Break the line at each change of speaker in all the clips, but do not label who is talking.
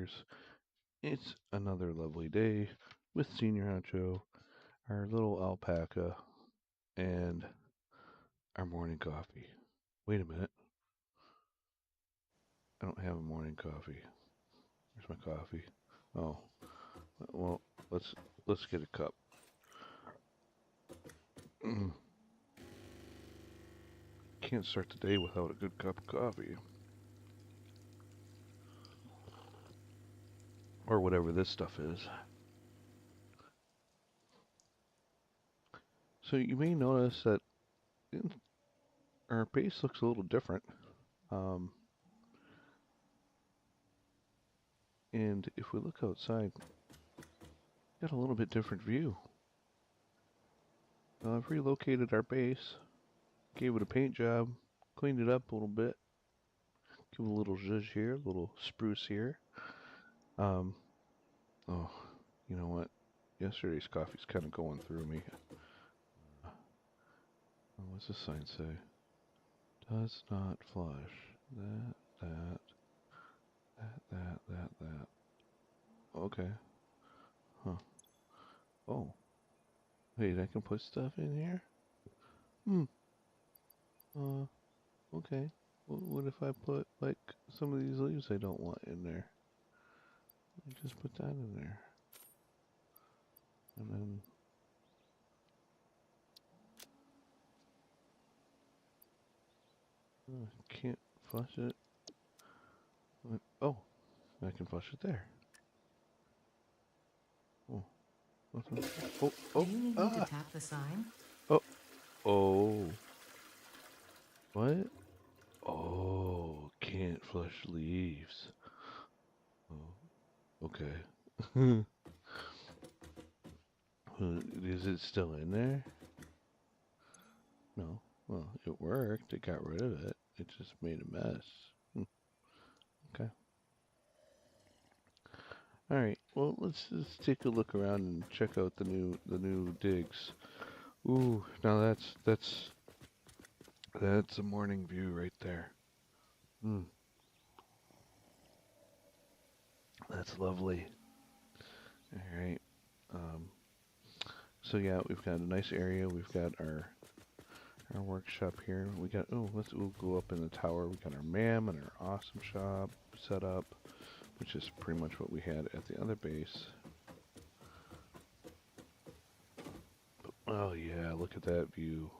viewers. It's another lovely day with Senior Honcho, our little alpaca, and our morning coffee. Wait a minute. I don't have a morning coffee. Where's my coffee? Oh, well, let's get a cup. Can't start the day without a good cup of coffee. Or whatever this stuff is. So you may notice that our base looks a little different. Um, and if we look outside, got a little bit different view. I've relocated our base, gave it a paint job, cleaned it up a little bit, give it a little zhuzh here, a little spruce here. Um, oh, you know what? Yesterday's coffee's kind of going through me. What's the sign say? Does not flush. That. Okay. Huh. Oh. Wait, I can put stuff in here? Hmm. Okay. What if I put, like, some of these leaves I don't want in there? I just put that in there. And then... can't flush it. Oh, I can flush it there. Oh.
Do you need me to tap the sign?
Oh. Oh. What? Oh, can't flush leaves. Oh, okay. Is it still in there? No. Well, it worked. It got rid of it. It just made a mess. Okay. All right. Well, let's take a look around and check out the new digs. Ooh, now that's a morning view right there. Hmm. That's lovely. All right. Um, so yeah, we've got a nice area. We've got our workshop here. We'll go up in the tower. We got our MAM and our awesome shop set up, which is pretty much what we had at the other base. Oh yeah, look at that view.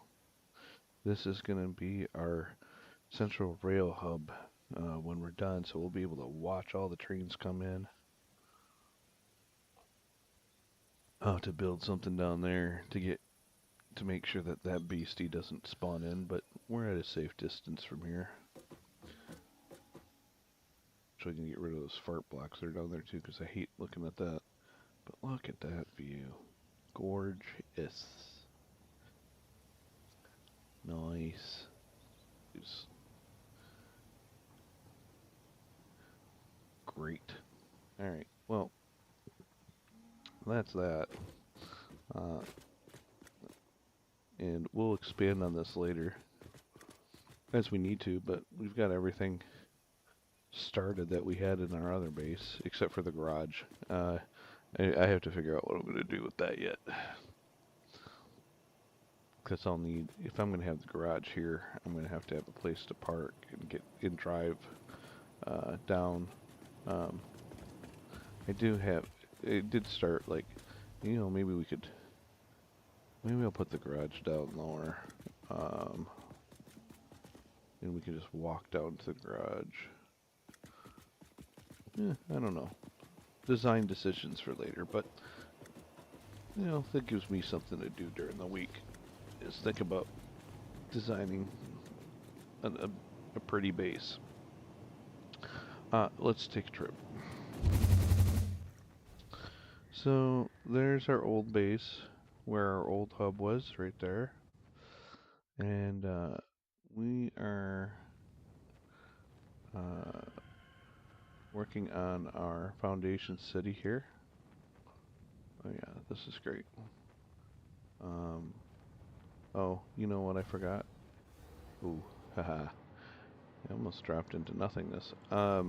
This is gonna be our central rail hub when we're done, so we'll be able to watch all the trains come in. To build something down there to make sure that that beastie doesn't spawn in, but we're at a safe distance from here. So we can get rid of those fart blocks that are down there too, because I hate looking at that. But look at that view. Gorgeous. Nice. It's great. Alright, well, that's that. Uh, and we'll expand on this later as we need to, but we've got everything started that we had in our other base, except for the garage. I have to figure out what I'm going to do with that yet. Because I'll need, if I'm going to have the garage here, I'm going to have a place to park and drive down. It did start like, maybe I'll put the garage down lower. And we can just walk down to the garage. I don't know. Design decisions for later, but that gives me something to do during the week. Is think about designing a pretty base. Let's take a trip. So there's our old base, where our old hub was, right there. And we are working on our foundation city here. Oh yeah, this is great. Oh, you know what I forgot? Ooh, haha. I almost dropped into nothingness. I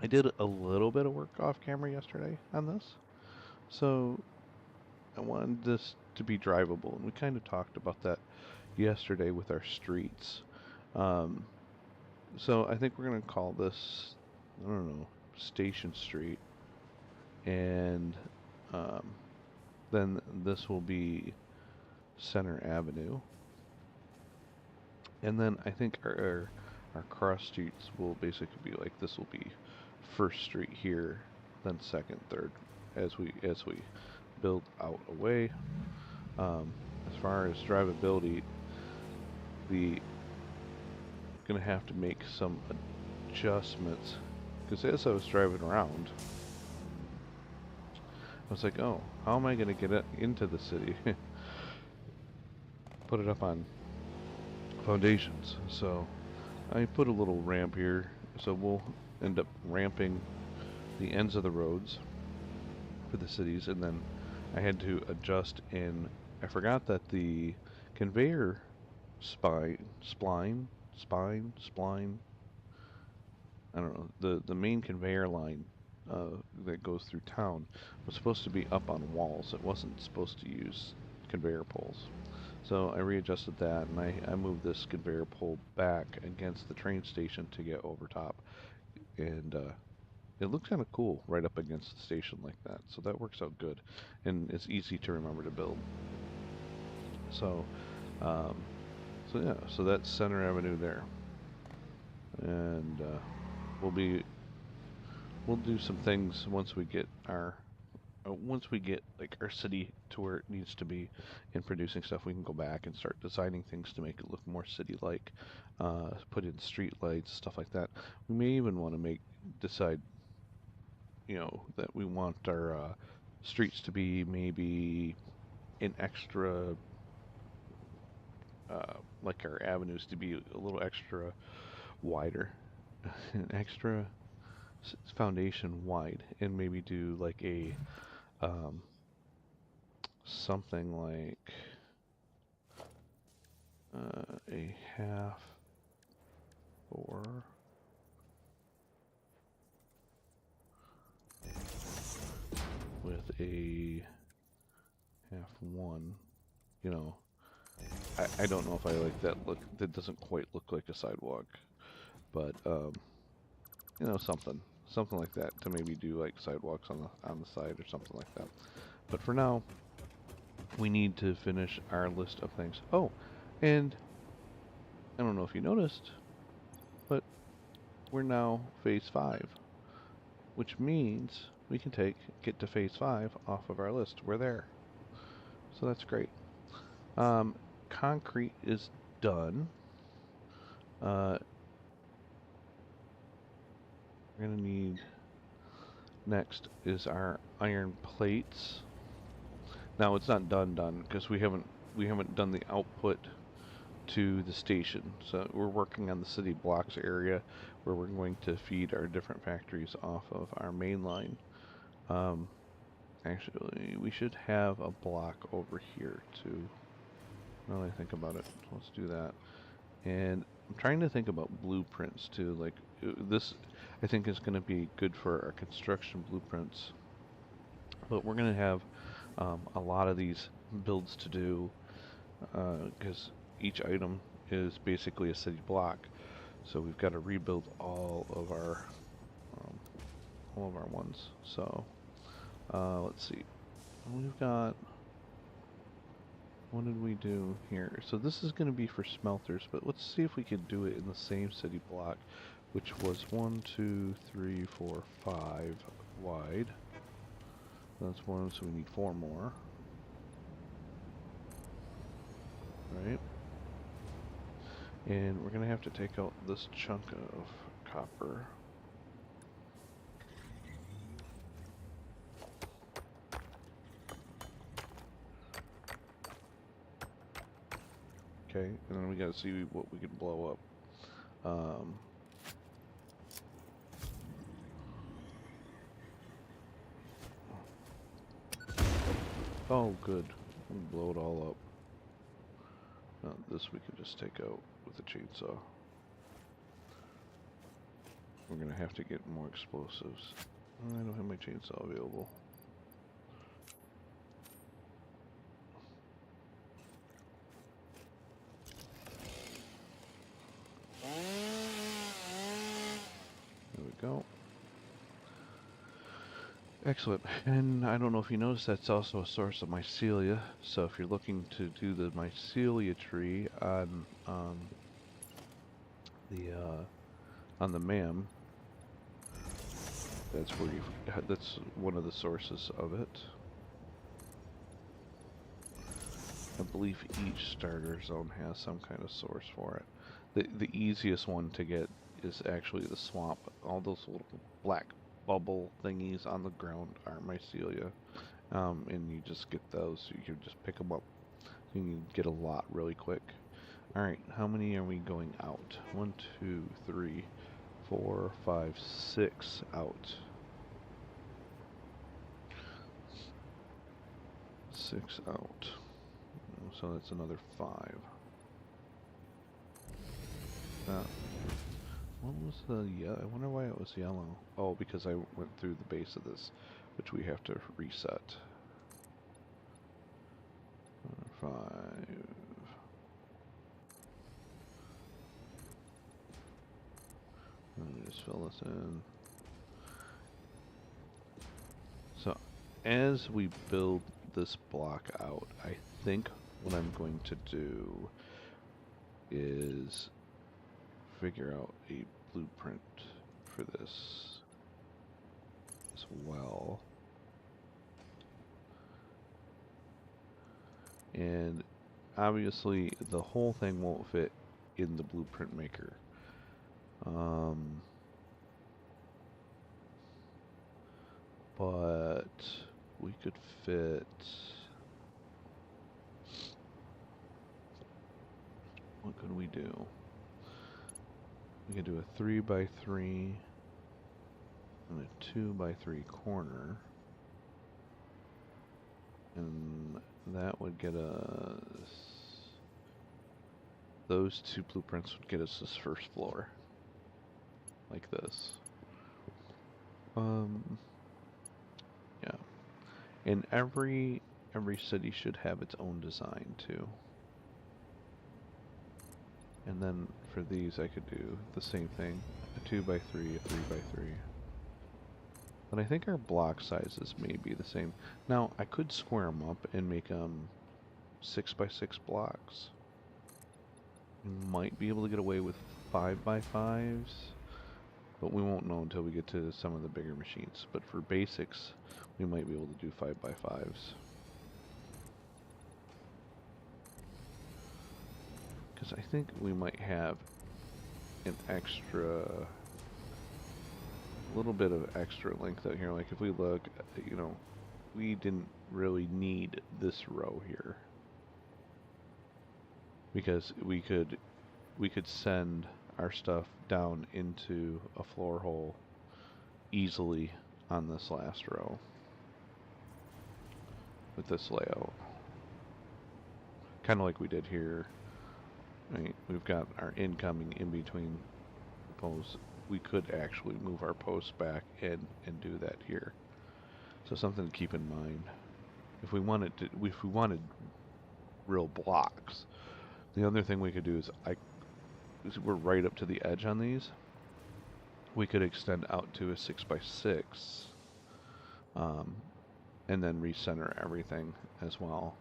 I did a little bit of work off camera yesterday on this, so I wanted this to be drivable, and we kind of talked about that yesterday with our streets. Um, so I think we're gonna call this, I don't know, Station Street, and um, then this will be Center Avenue, and then I think our cross streets will basically be like this will be First Street here, then Second, Third, as we build out a way. As far as drivability, the gonna have to make some adjustments because as I was driving around, I was like, oh, how am I gonna get it into the city? Put it up on foundations. So I put a little ramp here, so we'll end up ramping the ends of the roads for the cities, and then I had to adjust in. I forgot that the conveyor spline. I don't know. The main conveyor line that goes through town was supposed to be up on walls. It wasn't supposed to use conveyor poles. So I readjusted that, and I moved this conveyor pole back against the train station to get over top, and it looks kind of cool right up against the station like that. So that works out good, and it's easy to remember to build. So, um, so yeah, so that's Center Avenue there, and we'll be we'll do some things once we get like our city to where it needs to be in producing stuff. We can go back and start designing things to make it look more city-like. Put in street lights, stuff like that. We may even want to decide, that we want our streets to be maybe an extra, like our avenues to be a little extra wider, an extra foundation wide, and maybe do like um, something like a half or with a half one. You know, I don't know if I like that look. That doesn't quite look like a sidewalk, but something like that to maybe do like sidewalks on the side or something like that. But for now, we need to finish our list of things. Oh, and I don't know if you noticed, but we're now phase 5, which means we can get to phase 5 off of our list. We're there. So that's great. Concrete is done. We're gonna need next is our iron plates. Now it's not done because we haven't done the output to the station. So we're working on the city blocks area where we're going to feed our different factories off of our main line. Actually, we should have a block over here too. Now that I think about it, let's do that. And I'm trying to think about blueprints too. Like this, I think is going to be good for our construction blueprints. But we're going to have a lot of these builds to do because each item is basically a city block. So we've got to rebuild um, all of our ones. So let's see. We've got. What did we do here? So this is going to be for smelters, but let's see if we can do it in the same city block, which was 1, 2, 3, 4, 5 wide. That's one, so we need 4 more. Right? And we're going to have to take out this chunk of copper. Okay, and then we got to see what we can blow up. Oh, good. We'll blow it all up. This we can just take out with a chainsaw. we're gonna have to get more explosives. I don't have my chainsaw available. There we go. Excellent. And I don't know if you noticed, that's also a source of mycelia. So if you're looking to do the mycelia tree the on the MAM, that's where that's one of the sources of it. I believe each starter zone has some kind of source for it. The easiest one to get is actually the swamp. All those little black bubble thingies on the ground are mycelia. And you just get those. You can just pick them up. You can get a lot really quick. Alright, how many are we going out? 1, 2, 3, 4, 5, 6 out. 6 out. So that's another 5. What was the yellow? I wonder why it was yellow. Oh, because I went through the base of this, which we have to reset. 5. Let me just fill this in. So, as we build this block out, I think what I'm going to do is figure out a blueprint for this as well. And obviously the whole thing won't fit in the blueprint maker. But we could fit... What could we do? We could do a 3x3 and a 2x3 corner. And that would get us... Those two blueprints would get us this first floor. Like this. Yeah. And every city should have its own design too. And then for these I could do the same thing. A 2x3, a 3x3. But I think our block sizes may be the same. Now, I could square them up and make them 6x6 blocks. We might be able to get away with 5x5s, but we won't know until we get to some of the bigger machines. But for basics, we might be able to do 5x5s. Because I think we might have an extra... little bit of extra length out here. Like if we look, you know, we didn't really need this row here because we could send our stuff down into a floor hole easily on this last row with this layout, kind of like we did here. Right? We've got our incoming in between posts. We could actually move our posts back and do that here. So something to keep in mind. If we wanted real blocks, the other thing we could do is we're right up to the edge on these. We could extend out to a 6x6, and then recenter everything as well.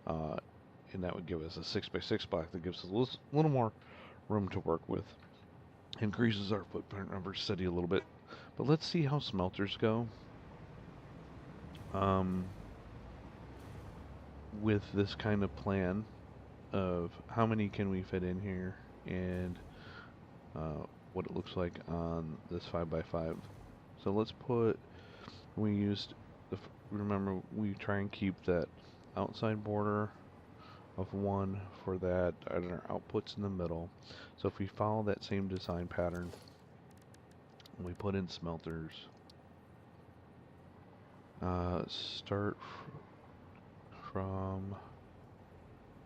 And that would give us a 6x6 block that gives us a little more room to work with. Increases our footprint of our city a little bit. But let's see how smelters go. With this kind of plan of how many can we fit in here and what it looks like on this 5x5. So let's put, we used, remember we try and keep that outside border of 1 for that and our outputs in the middle. So if we follow that same design pattern, we put in smelters, start from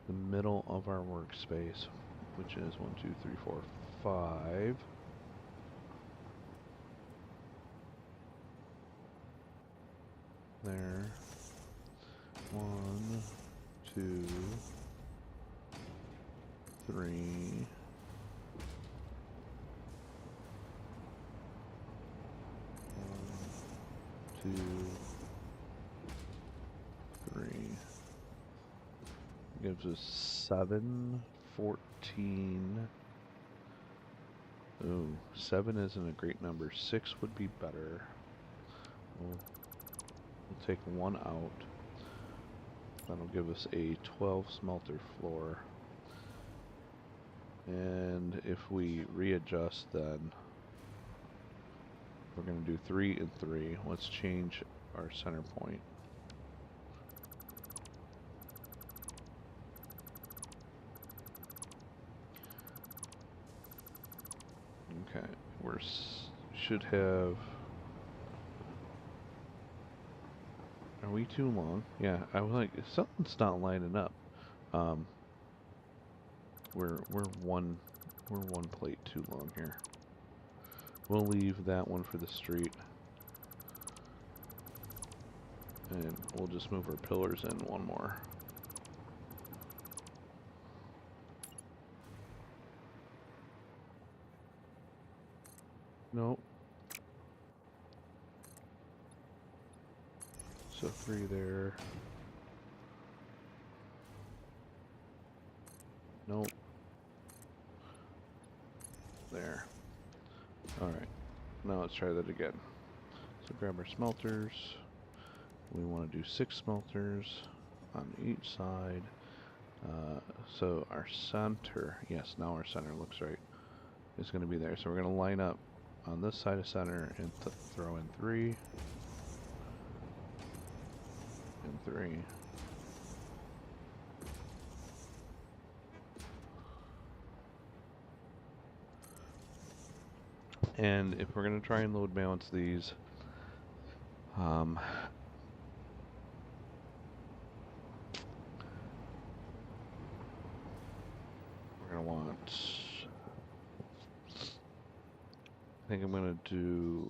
the middle of our workspace, which is 1, 2, 3, 4, 5. there. 1, 2, 3. 1, 2, 3. Gives us 7, 14. Ooh, 7 isn't a great number. 6 would be better. We'll take 1 out. That'll give us a 12 smelter floor. And if we readjust, then we're going to do 3 and 3. Let's change our center point. Okay, should have. Are we too long? Yeah, I was like, something's not lining up. We're one plate too long here. We'll leave that one for the street, and we'll just move our pillars in one more. Nope. So 3 there. Nope. There. Alright. Now let's try that again. So grab our smelters. We want to do 6 smelters on each side. So our center, yes, now our center looks right, is going to be there. So we're going to line up on this side of center and throw in 3 and 3. And if we're going to try and load balance these, we're going to want, I think I'm going to do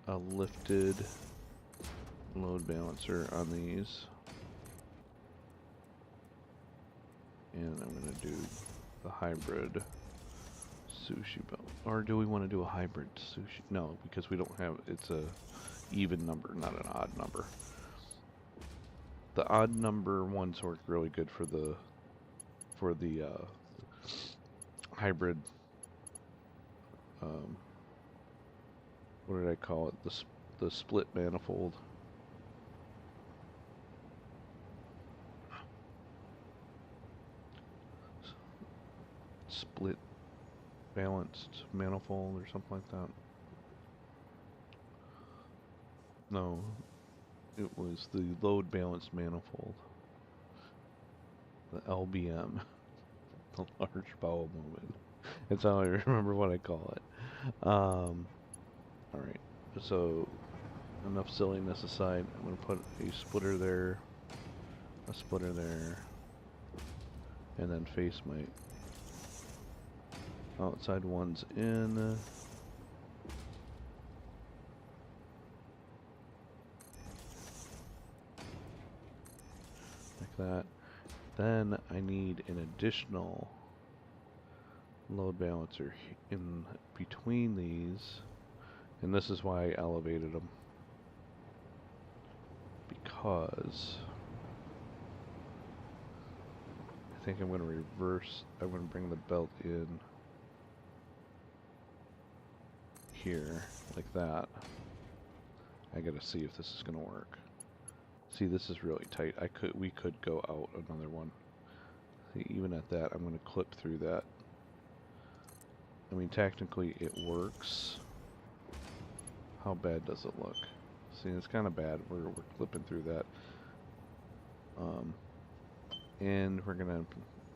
a lifted load balancer on these. And I'm going to do the hybrid sushi belt. Or do we want to do a hybrid sushi? No, because we don't have, it's a even number, not an odd number. The odd number ones work really good for the hybrid, what did I call it? The split manifold. Split balanced manifold or something like that. No, it was the load balanced manifold. The LBM, the large bowel movement. That's how I remember what I call it. Alright, so enough silliness aside, I'm going to put a splitter there, and then face my outside ones in. Like that. Then I need an additional load balancer in between these, and this is why I elevated them, because I think I'm going to reverse. I'm going to bring the belt in here like that. I got to see if this is going to work. See, this is really tight. We could go out another one. See, even at that, I'm going to clip through that. I mean, technically it works. How bad does it look? See, it's kind of bad. We're clipping through that. And we're going to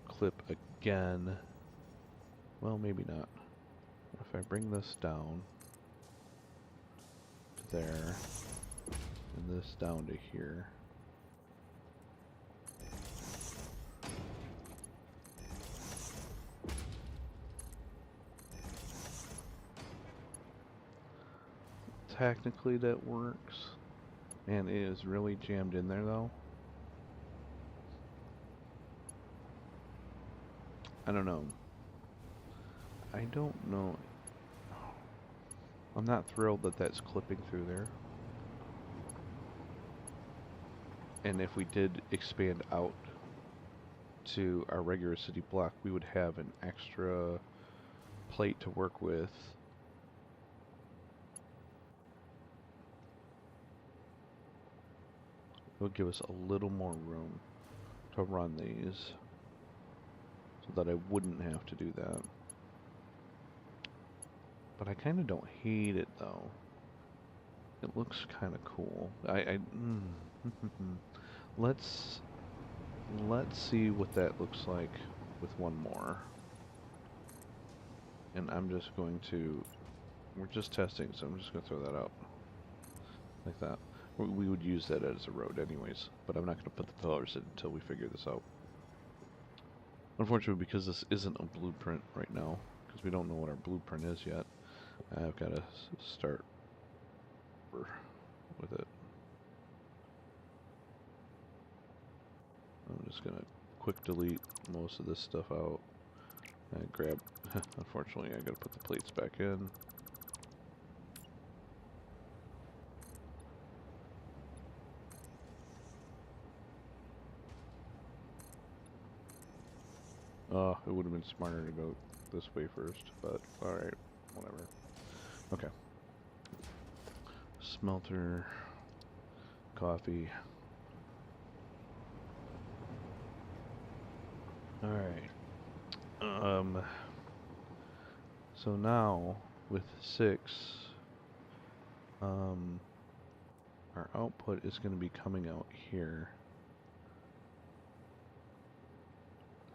clip again. Well, maybe not. If I bring this down to there, and this down to here. technically that works. Man, it is really jammed in there though. I don't know. I don't know. I'm not thrilled that that's clipping through there. And if we did expand out to our regular city block, we would have an extra plate to work with. It would give us a little more room to run these so that I wouldn't have to do that. But I kind of don't hate it though. It looks kind of cool. Let's see what that looks like with one more. And I'm just going to, we're just testing, so I'm just going to throw that out like that. We would use that as a road anyways, but I'm not going to put the pillars in until we figure this out. Unfortunately, because this isn't a blueprint right now, because we don't know what our blueprint is yet, I've got to start with it. I'm just going to quick delete most of this stuff out and grab, unfortunately I got to put the plates back in. It would have been smarter to go this way first, but alright, whatever. Okay. Smelter, coffee. Alright. So now, with 6, our output is going to be coming out here.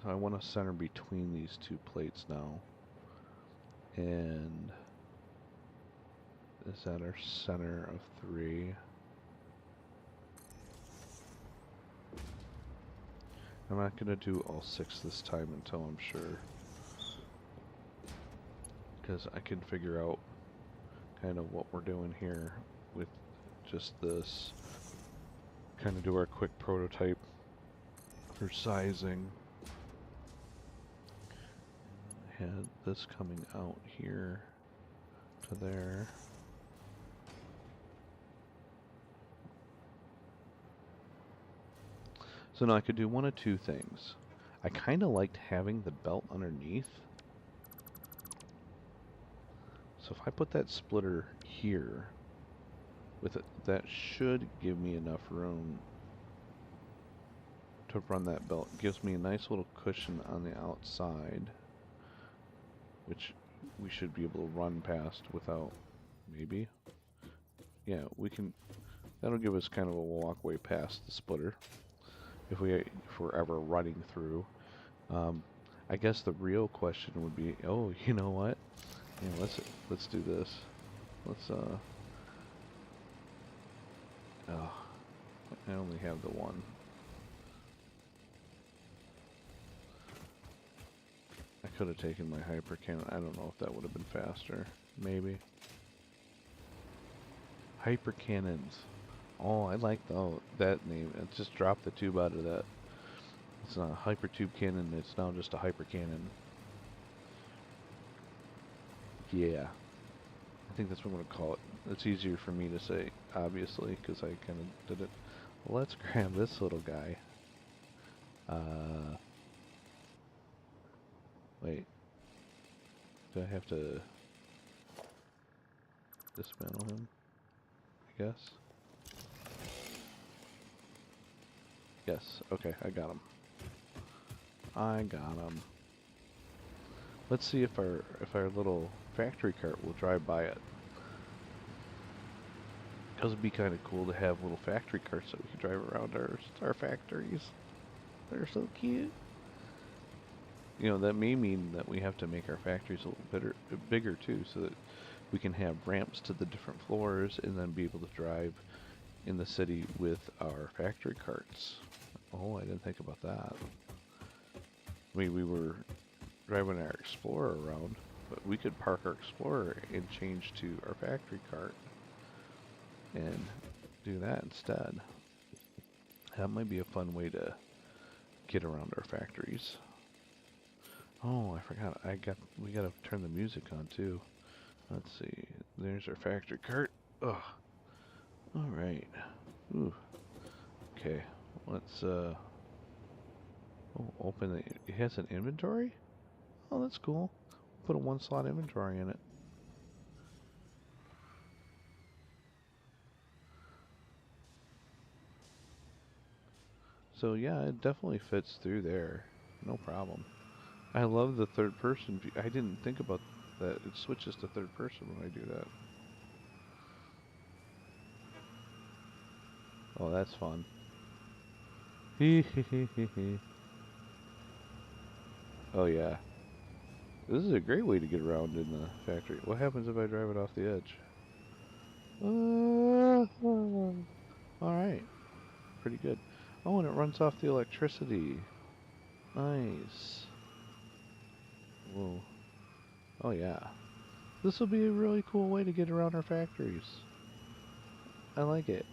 So I want to center between these two plates now. And is that our center of 3? I'm not going to do all 6 this time until I'm sure. Because I can figure out kind of what we're doing here with just this. Kind of do our quick prototype for sizing. Had this coming out here to there. So now I could do one of two things. I kind of liked having the belt underneath. So if I put that splitter here, with it, that should give me enough room to run that belt. It gives me a nice little cushion on the outside, which we should be able to run past without, maybe. Yeah, we can. That'll give us kind of a walkway past the splitter if we're ever running through. I guess the real question would be, oh, you know what? Yeah, let's do this. Let's oh, I only have the one. I could have taken my hyper cannon. I don't know if that would have been faster. Maybe. Hyper cannons. Oh, I like that name. It just dropped the tube out of that. It's not a hyper tube cannon. It's now just a hyper cannon. Yeah. I think that's what I'm going to call it. It's easier for me to say, obviously, because I kind of did it. Well, let's grab this little guy. Wait. Do I have to dismantle him? I guess. Yes. Okay, I got him. I got him. Let's see if our little factory cart will drive by it. Because it'd be kind of cool to have little factory carts that we can drive around our factories. They're so cute. You know, that may mean that we have to make our factories a little bigger too, so that we can have ramps to the different floors and then be able to drive in the city with our factory carts. Oh, I didn't think about that. I mean, we were driving our Explorer around, but we could park our Explorer and change to our factory cart. and do that instead. That might be a fun way to get around our factories. Oh, I forgot. We gotta turn the music on too. Let's see. There's our factory cart. Ugh. All right. Ooh. Okay. Let's oh, open it. It has an inventory? Oh, that's cool. Put a one slot inventory in it. So yeah, it definitely fits through there. No problem. I love the third person view. I didn't think about that. It switches to third person when I do that. Oh, that's fun. Hee hee hee hee hee. Oh yeah. This is a great way to get around in the factory. What happens if I drive it off the edge? Alright. Pretty good. Oh, and it runs off the electricity. Nice. Whoa. Oh yeah. This will be a really cool way to get around our factories. I like it.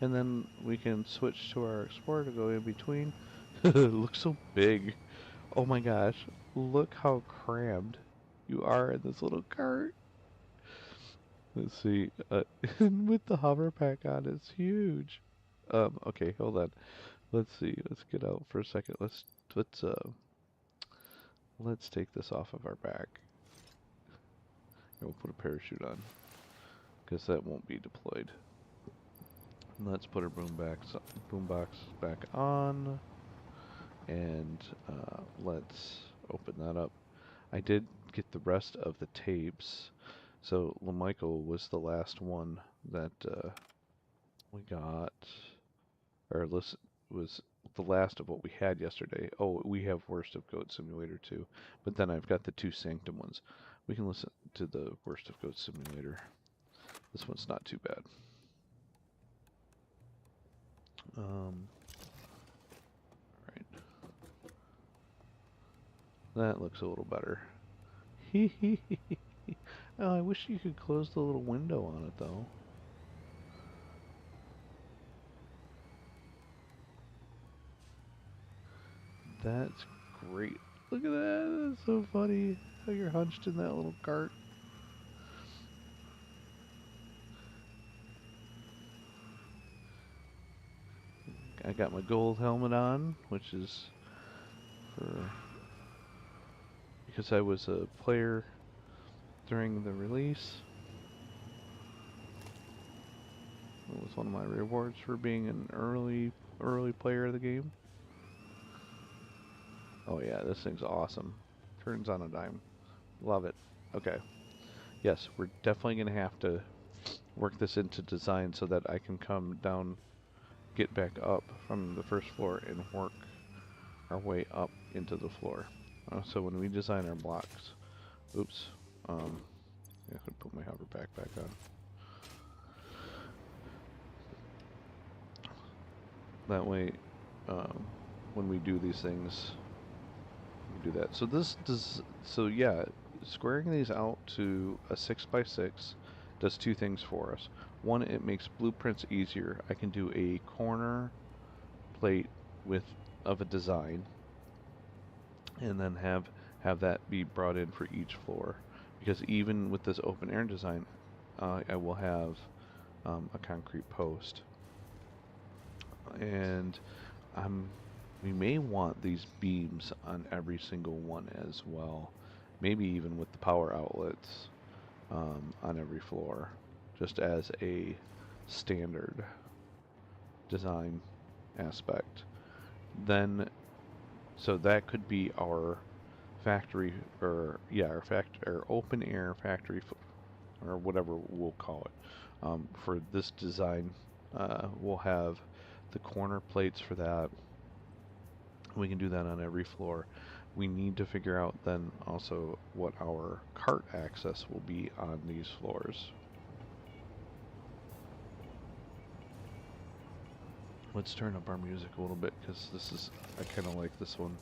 And then we can switch to our Explorer to go in between. It looks so big. Oh my gosh. Look how crammed you are in this little cart. Let's see. With the hover pack on, it's huge. Okay, hold on. Let's see. Let's get out for a second. Let's let's take this off of our back. And we'll put a parachute on, because that won't be deployed. And let's put our boombox back on, and let's open that up. I did get the rest of the tapes. So LaMichael was the last one that we got, or listen, was the last of what we had yesterday. Oh, we have Worst of Goat Simulator too, but then I've got the two Sanctum ones. We can listen to the Worst of Goat Simulator. This one's not too bad. Right. That looks a little better. Oh, I wish you could close the little window on it though. That's great. Look at that. That's so funny how you're hunched in that little cart. I got my gold helmet on, which is for because I was a player during the release. It was one of my rewards for being an early player of the game. Oh yeah, this thing's awesome. Turns on a dime. Love it. Okay. Yes, we're definitely going to have to work this into design so that I can come down, get back up from the first floor and work our way up into the floor. So when we design our blocks, oops, I have to put my hover pack back on. That way, when we do these things, we do that. So this does, so yeah, squaring these out to a 6x6 does two things for us. One, it makes blueprints easier. I can do a corner plate with of a design, and then have that be brought in for each floor. Because even with this open air design, I will have a concrete post, and we may want these beams on every single one as well. Maybe even with the power outlets on every floor, just as a standard design aspect. Then, so that could be our factory, or yeah, our open air factory, or whatever we'll call it. For this design, we'll have the corner plates for that. We can do that on every floor. We need to figure out then also what our cart access will be on these floors. Let's turn up our music a little bit because I kind of like this one.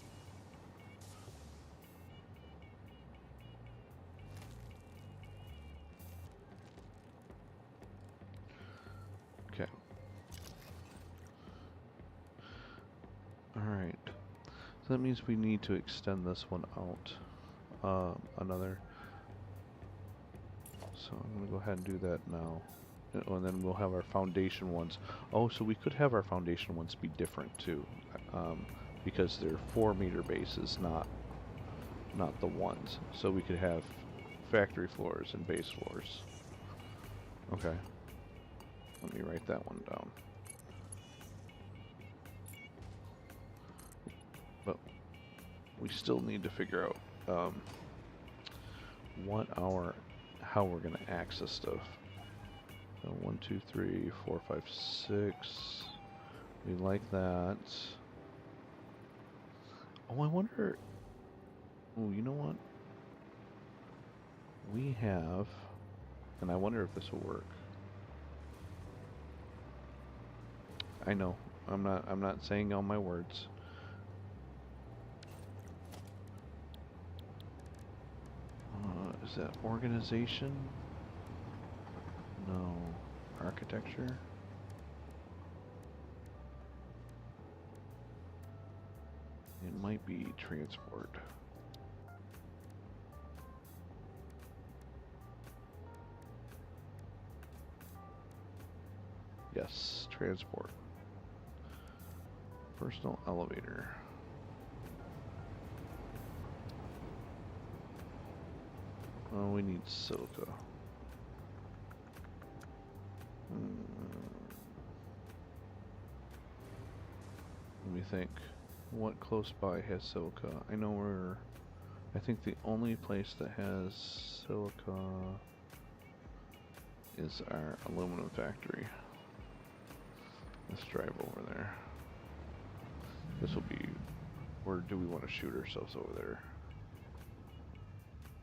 So that means we need to extend this one out. Another. So I'm going to go ahead and do that now. And then we'll have our foundation ones. Oh, so we could have our foundation ones be different too. Because they're 4-meter bases, not the ones. So we could have factory floors and base floors. Okay. Let me write that one down. But we still need to figure out how we're going to access stuff. 1, 2, 3, 4, 5, 6. We like that. Oh, I wonder. Oh, you know what? We have, and I wonder if this will work. I know. I'm not saying all my words. Is that organization? No. Architecture? It might be transport. Yes, transport. Personal elevator. Oh, we need silica. Let me think. What close by has silica? I think the only place that has silica is our aluminum factory. Let's drive over there. This will be, where do we want to shoot ourselves over there?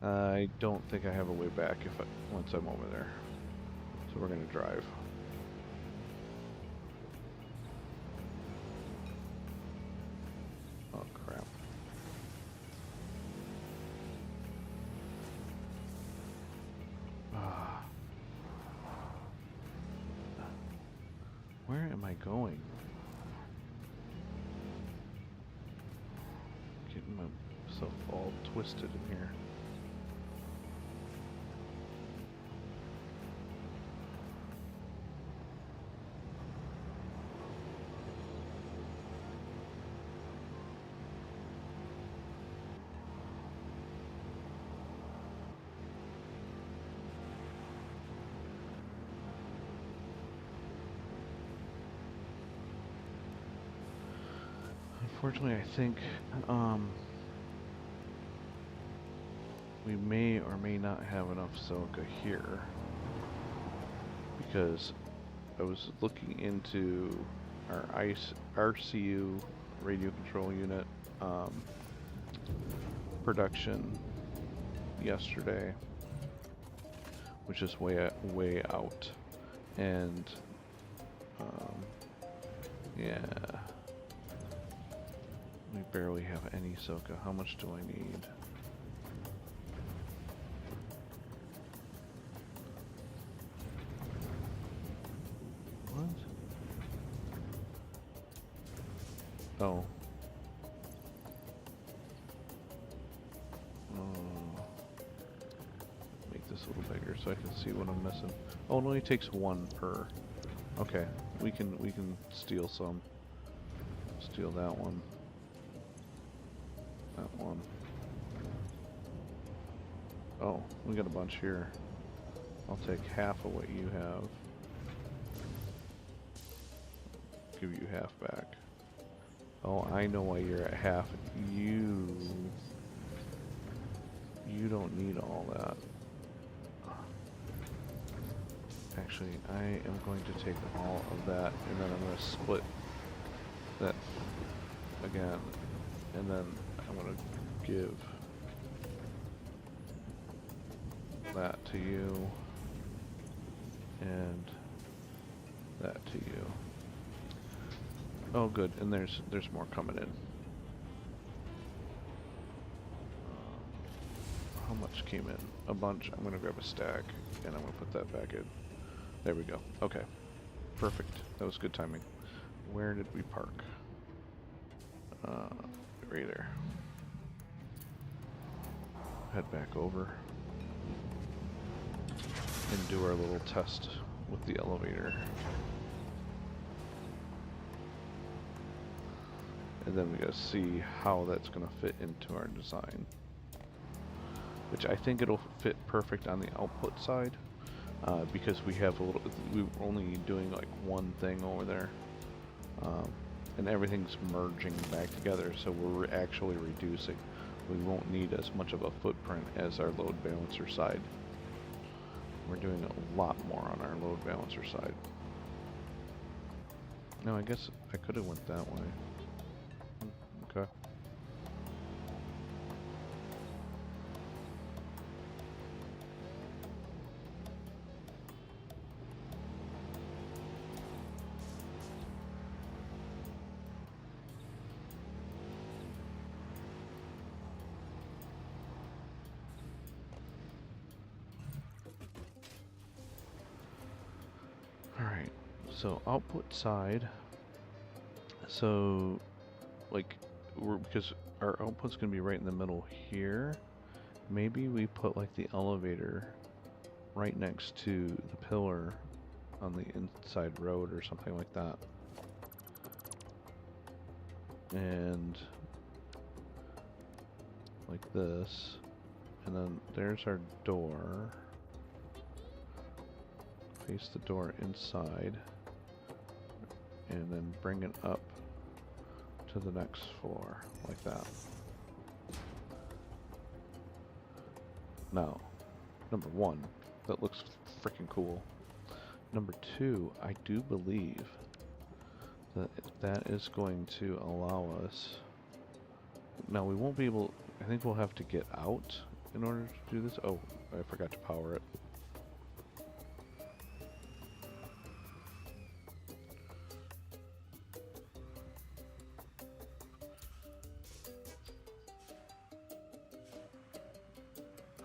I don't think I have a way back once I'm over there. So we're gonna drive. Oh crap. Where am I going? Getting myself all twisted in here. Unfortunately, I think we may or may not have enough silica here, because I was looking into our RCU radio control unit production yesterday, which is way out, and yeah. We barely have any silica. How much do I need? What? Oh. Make this a little bigger so I can see what I'm missing. Oh, it only takes 1 per. Okay, we can steal some. Steal that one. That one. Oh, we got a bunch here. I'll take half of what you have. Give you half back. Oh, I know why you're at half. You don't need all that. Actually, I am going to take all of that, and then I'm going to split that again, and then I'm going to give that to you, and that to you. Oh, good, and there's more coming in. How much came in? A bunch. I'm going to grab a stack, and I'm going to put that back in. There we go. Okay. Perfect. That was good timing. Where did we park? right there. Head back over and do our little test with the elevator. And then we gotta see how that's gonna fit into our design. Which I think it'll fit perfect on the output side, because we're only doing like one thing over there. And everything's merging back together, so we're actually reducing. We won't need as much of a footprint as our load balancer side. We're doing a lot more on our load balancer side. No, I guess I could have went that way. Okay. Alright, so output side. So, like, because our output's gonna be right in the middle here, maybe we put like the elevator right next to the pillar on the inside road or something like that. And like this. And then there's our door. Face the door inside. And then bring it up to the next floor, like that. Now, number one, that looks freaking cool. Number two, I do believe that that is going to allow us... Now, we won't be able... I think we'll have to get out in order to do this. Oh, I forgot to power it.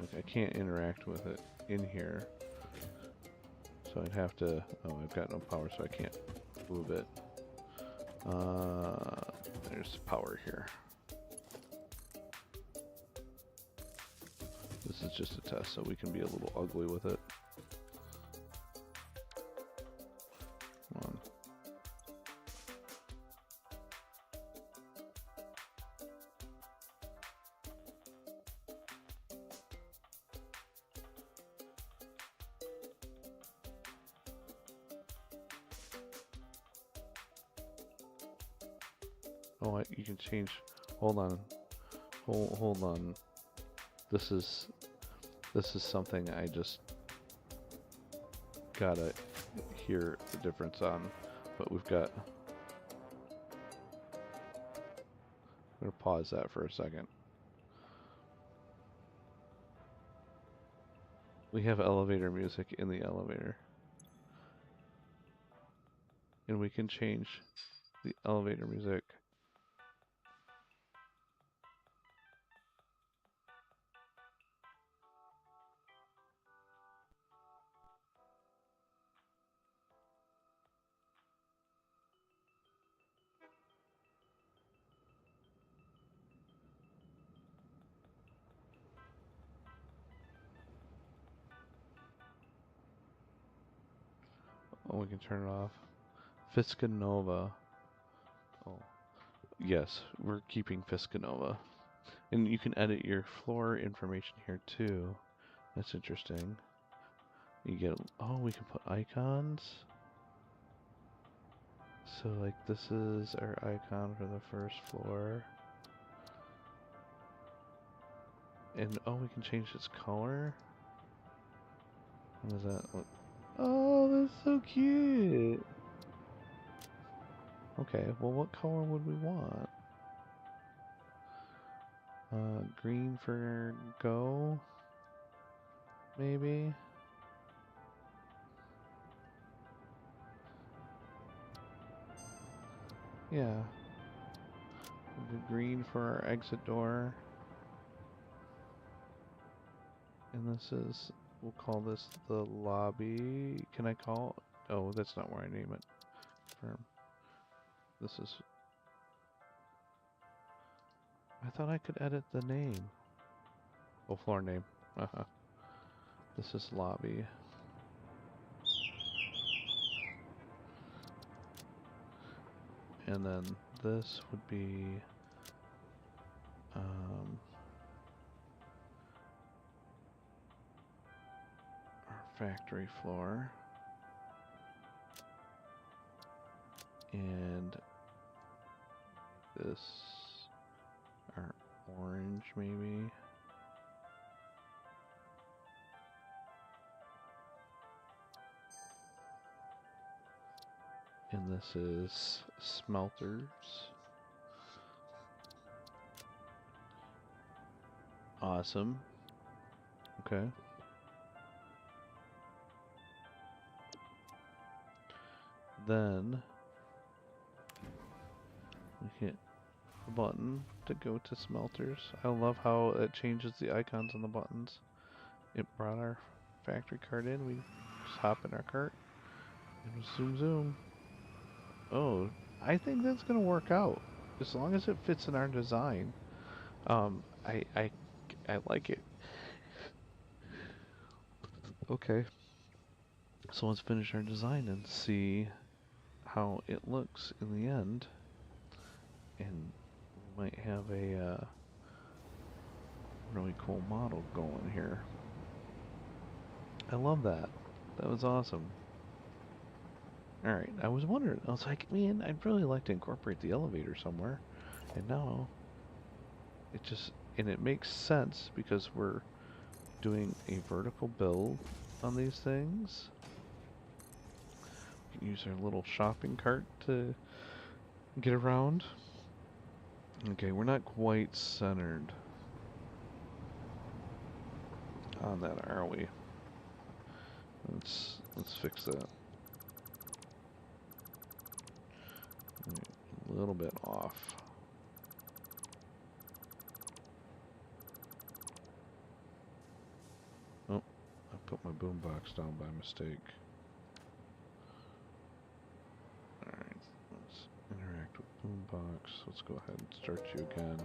Like, I can't interact with it in here. So I'd have to... Oh, I've got no power, so I can't move it. There's power here. This is just a test, so we can be a little ugly with it. Come on. Oh, you can change. Hold on. Hold on. This is something I just gotta hear the difference on. But we've got... I'm gonna pause that for a second. We have elevator music in the elevator. And we can change the elevator music. Oh, we can turn it off. Fiscanova. Oh, yes, we're keeping Fiscanova. And you can edit your floor information here too. That's interesting. You get... Oh, we can put icons. So, like, this is our icon for the first floor. And, oh, we can change its color. What does that look? Oh, that's so cute! Okay, well, what color would we want? Green for go? Maybe? Yeah. We'll do green for our exit door. And this is... We'll call this the lobby. Can I call... Oh, that's not where I name it. Confirm. This is... I thought I could edit the name. Oh, floor name. This is lobby. And then this would be our factory floor. And this our orange maybe. And this is smelters. Awesome. Okay. Then we hit the button to go to smelters. I love how it changes the icons on the buttons. It brought our factory cart in. We just hop in our cart and zoom zoom. Oh, I think that's gonna work out as long as it fits in our design. Um, I I I like it. Okay, so let's finish our design and see how it looks in the end. And we might have a really cool model going here. I love that. That was awesome. Alright, I was wondering, I was like, man, I'd really like to incorporate the elevator somewhere. And now, and it makes sense because we're doing a vertical build on these things. We can use our little shopping cart to get around. Okay, we're not quite centered on that, are we? Let's fix that. A little bit off. Oh, I put my boombox down by mistake. Alright, let's interact with boombox. Let's go ahead and start you again.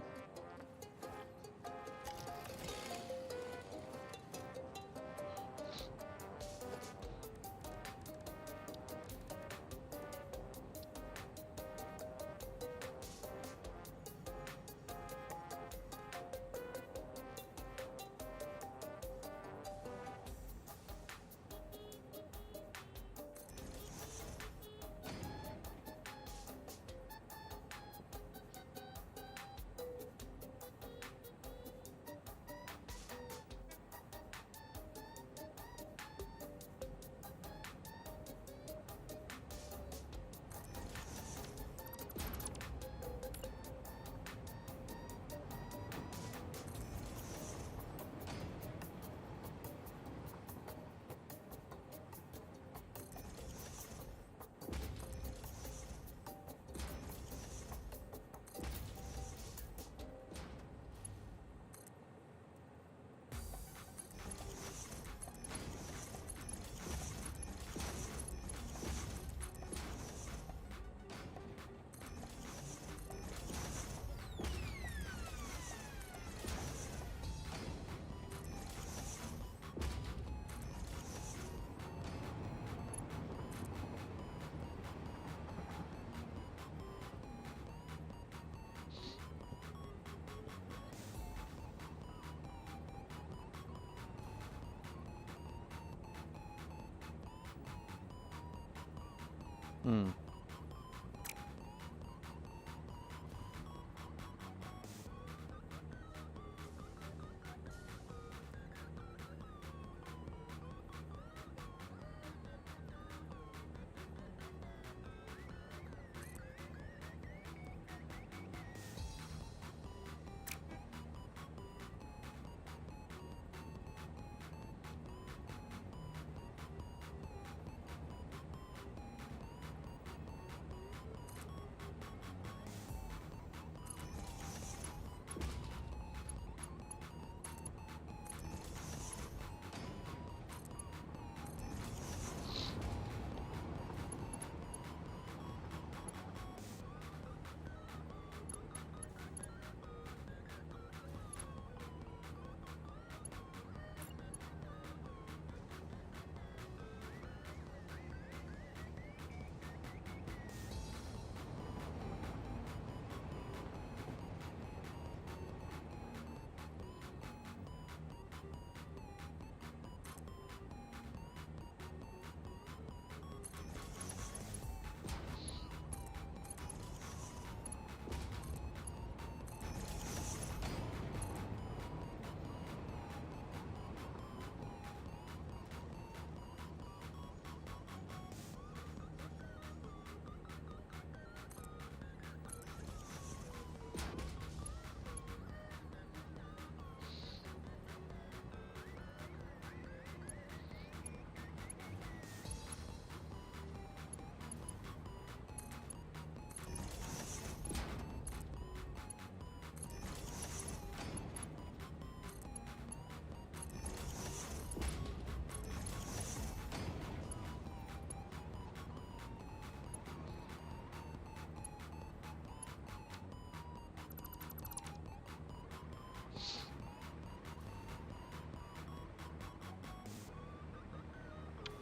Hmm.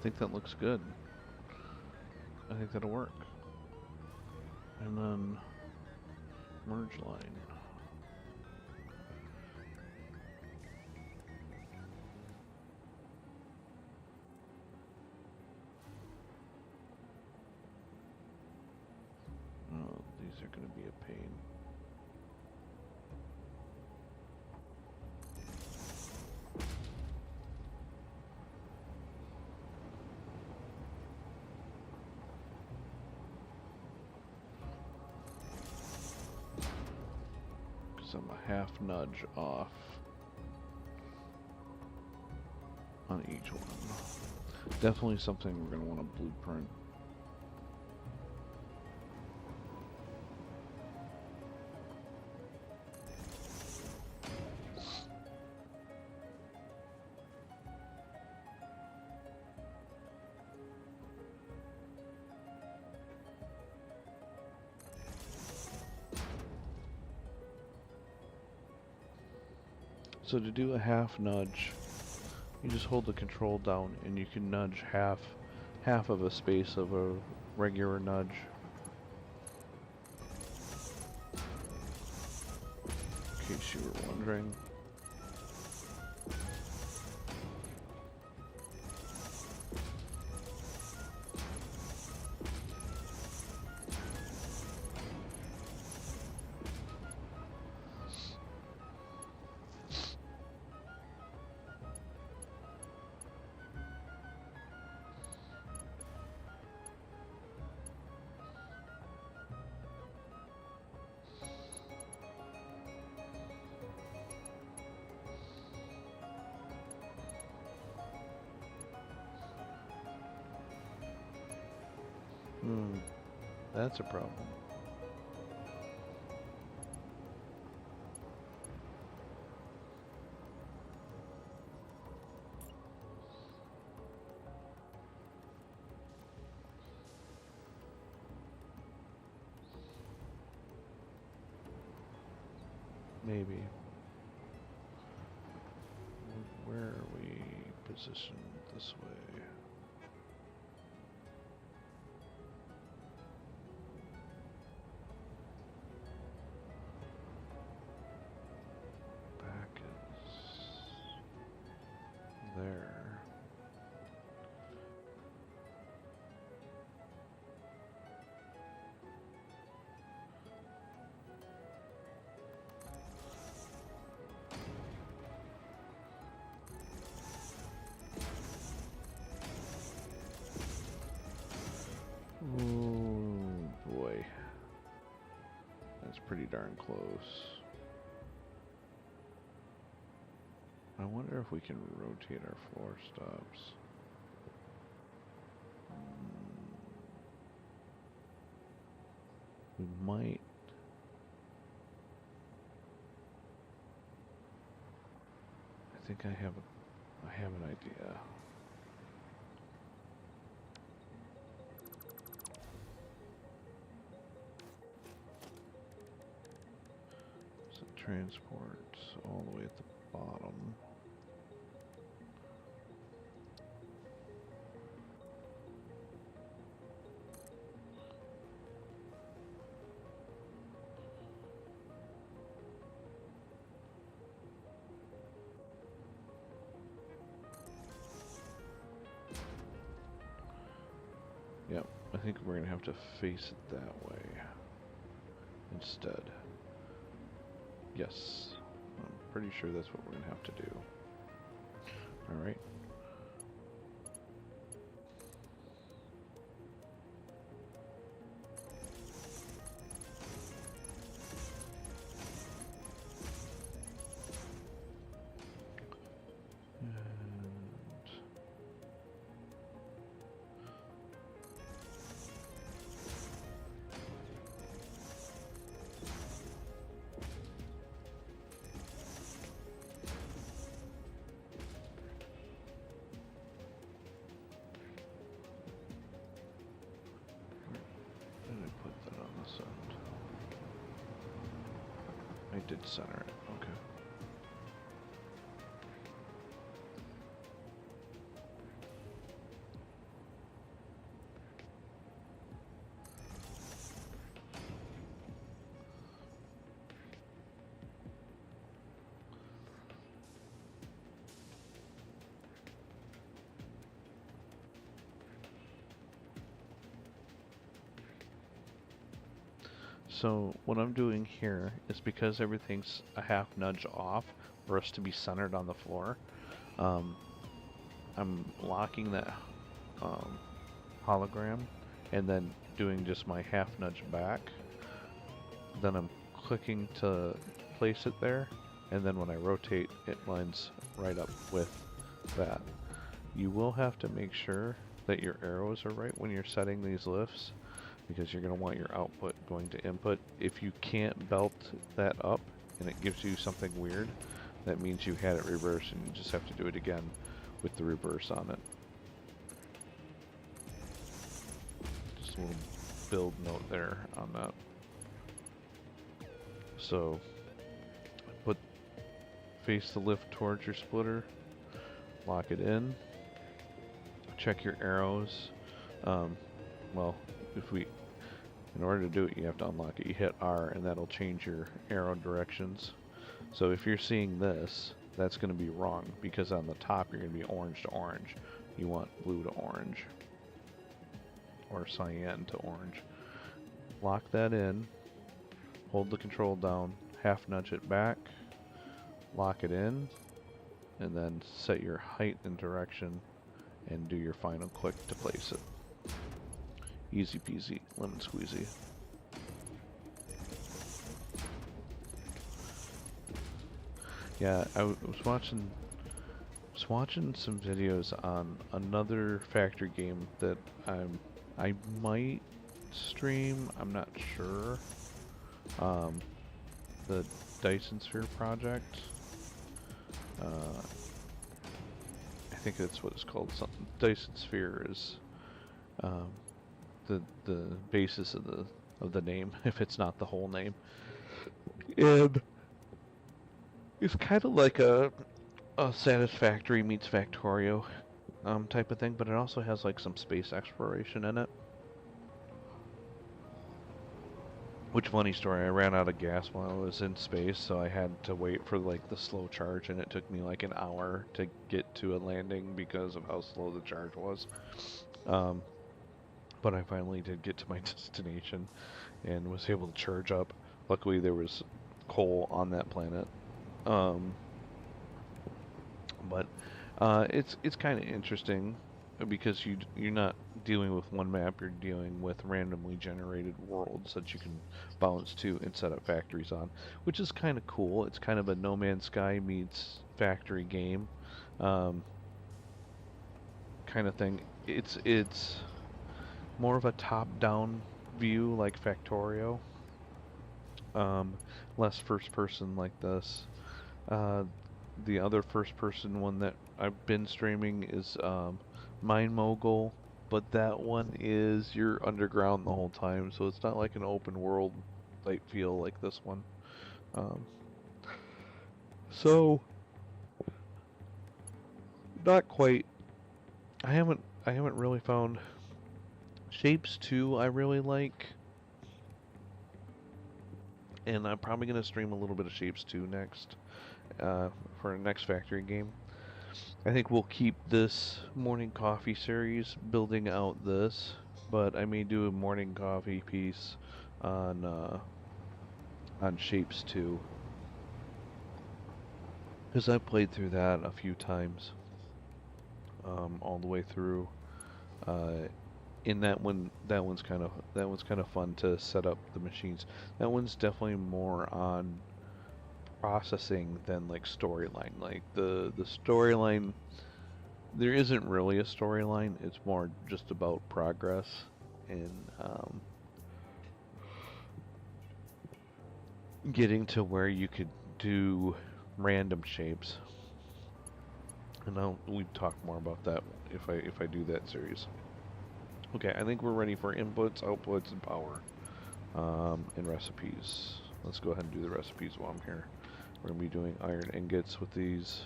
think that looks good. I think that'll work. And then merge line. Oh, these are going to be a pain. Because I'm a half nudge off on each one. Definitely something we're going to want to blueprint. So to do a half nudge, you just hold the control down and you can nudge half of a space of a regular nudge. In case you were wondering. That's a problem. Maybe. Where are we positioned this way? Back is there. Oh boy. That's pretty darn close. I wonder if we can rotate our floor stops. We might. I think I have an idea. So transport all the way at the bottom. Yep, I think we're gonna have to face it that way instead. Yes, I'm pretty sure that's what we're gonna have to do. Alright. I did center it, okay. So what I'm doing here is because everything's a half nudge off for us to be centered on the floor. Um, I'm locking that um, hologram and then doing just my half nudge back. Then I'm clicking to place it there, and then when I rotate, it lines right up with that. You will have to make sure that your arrows are right when you're setting these lifts, because you're going to want your output going to input. If you can't belt that up and it gives you something weird, that means you had it reversed and you just have to do it again with the reverse on it. Just a little build note there on that. So face the lift towards your splitter, lock it in, check your arrows. Well, in order to do it, you have to unlock it. You hit R and that'll change your arrow directions. So if you're seeing this, that's going to be wrong, because on the top you're going to be orange to orange. You want blue to orange, or cyan to orange. Lock that in, hold the control down, half nudge it back, lock it in, and then set your height and direction and do your final click to place it. Easy peasy, lemon squeezy. Yeah, I was watching some videos on another factory game that I might stream. I'm not sure. The Dyson Sphere project. I think that's what it's called. Something. Dyson Sphere is the basis of the name, if it's not the whole name. And it's kind of like a Satisfactory meets Factorio type of thing, but it also has like some space exploration in it. Which, funny story, I ran out of gas while I was in space, so I had to wait for like the slow charge, and it took me like an hour to get to a landing because of how slow the charge was. But I finally did get to my destination and was able to charge up. Luckily, there was coal on that planet. But it's kind of interesting because you're not dealing with one map, you're dealing with randomly generated worlds that you can bounce to and set up factories on, which is kind of cool. It's kind of a No Man's Sky meets factory game kind of thing. It's more of a top-down view like Factorio, less first person like this. The other first person one that I've been streaming is Mine Mogul, but that one is you're underground the whole time, so it's not like an open world type feel like this one. Um, so not quite. I haven't really found Shapes 2 I really like, and I'm probably gonna stream a little bit of Shapes 2 next for our next factory game. I think we'll keep this morning coffee series building out this, but I may do a morning coffee piece on Shapes 2, because I've played through that a few times, all the way through. In that one's kind of fun to set up the machines. That one's definitely more on processing than like storyline. Like the storyline, there isn't really a storyline. It's more just about progress and getting to where you could do random shapes. And we talk more about that if I do that series. Okay, I think we're ready for inputs, outputs, and power, and recipes. Let's go ahead and do the recipes while I'm here. We're going to be doing iron ingots with these.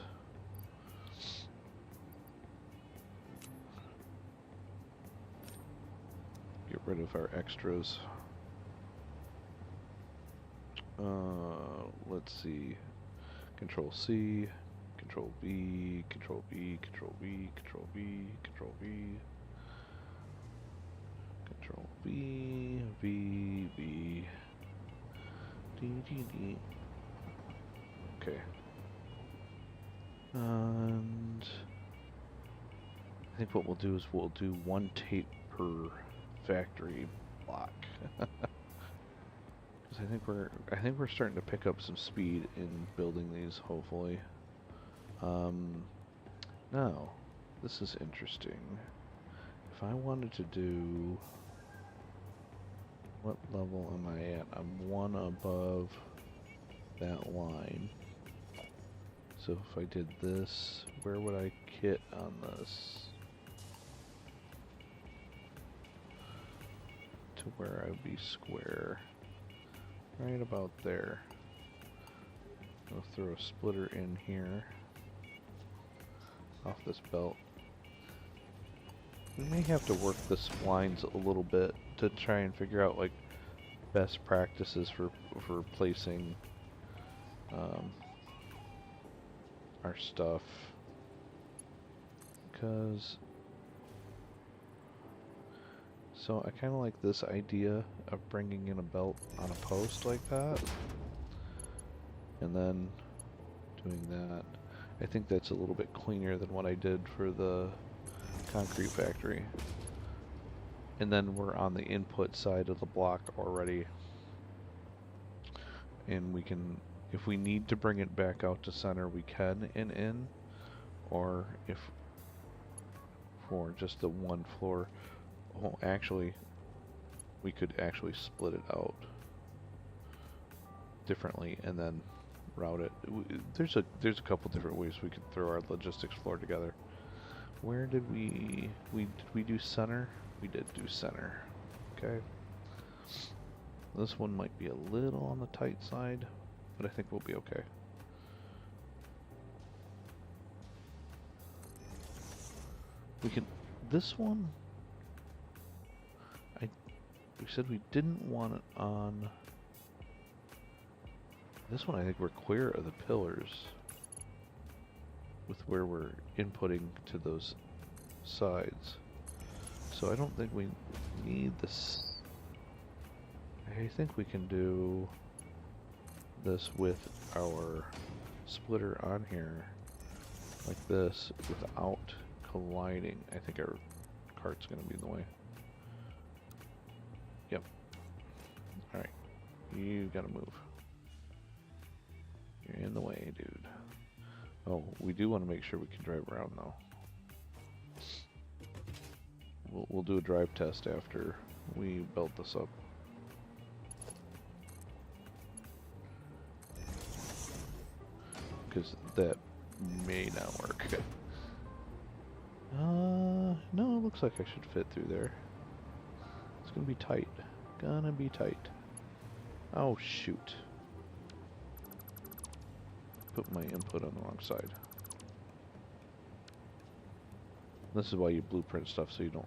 Get rid of our extras. Let's see. Control C, Control V, Control V, Control V, Control V, Control V. Control V, V, V. Okay. And I think what we'll do is we'll do 1 tape per factory block. Because I think we're starting to pick up some speed in building these, hopefully. Now, this is interesting. If I wanted to do, what level am I at? I'm 1 above that line. So if I did this, where would I kit on this? To where I would be square. Right about there. I'll throw a splitter in here. Off this belt. We may have to work the splines a little bit to try and figure out like best practices for placing our stuff, because so I kind of like this idea of bringing in a belt on a post like that and then doing that. I think that's a little bit cleaner than what I did for the concrete factory. And then we're on the input side of the block already, and we can, if we need to bring it back out to center, we can in, or if for just the one floor, oh, actually, we could actually split it out differently and then route it. There's a couple different ways we could throw our logistics floor together. Where did we do center? We did do center. Okay. This one might be a little on the tight side, but I think we'll be okay. We can, this one, we said we didn't want it on, this one I think we're clear of the pillars with where we're inputting to those sides. So I don't think we need this. I think we can do this with our splitter on here like this without colliding. I think our cart's gonna be in the way. Yep. Alright. You gotta move. You're in the way, dude. Oh, we do want to make sure we can drive around though. We'll do a drive test after we build this up. Because that may not work. No, it looks like I should fit through there. It's gonna be tight. Gonna be tight. Oh, shoot. Put my input on the wrong side. This is why you blueprint stuff, so you don't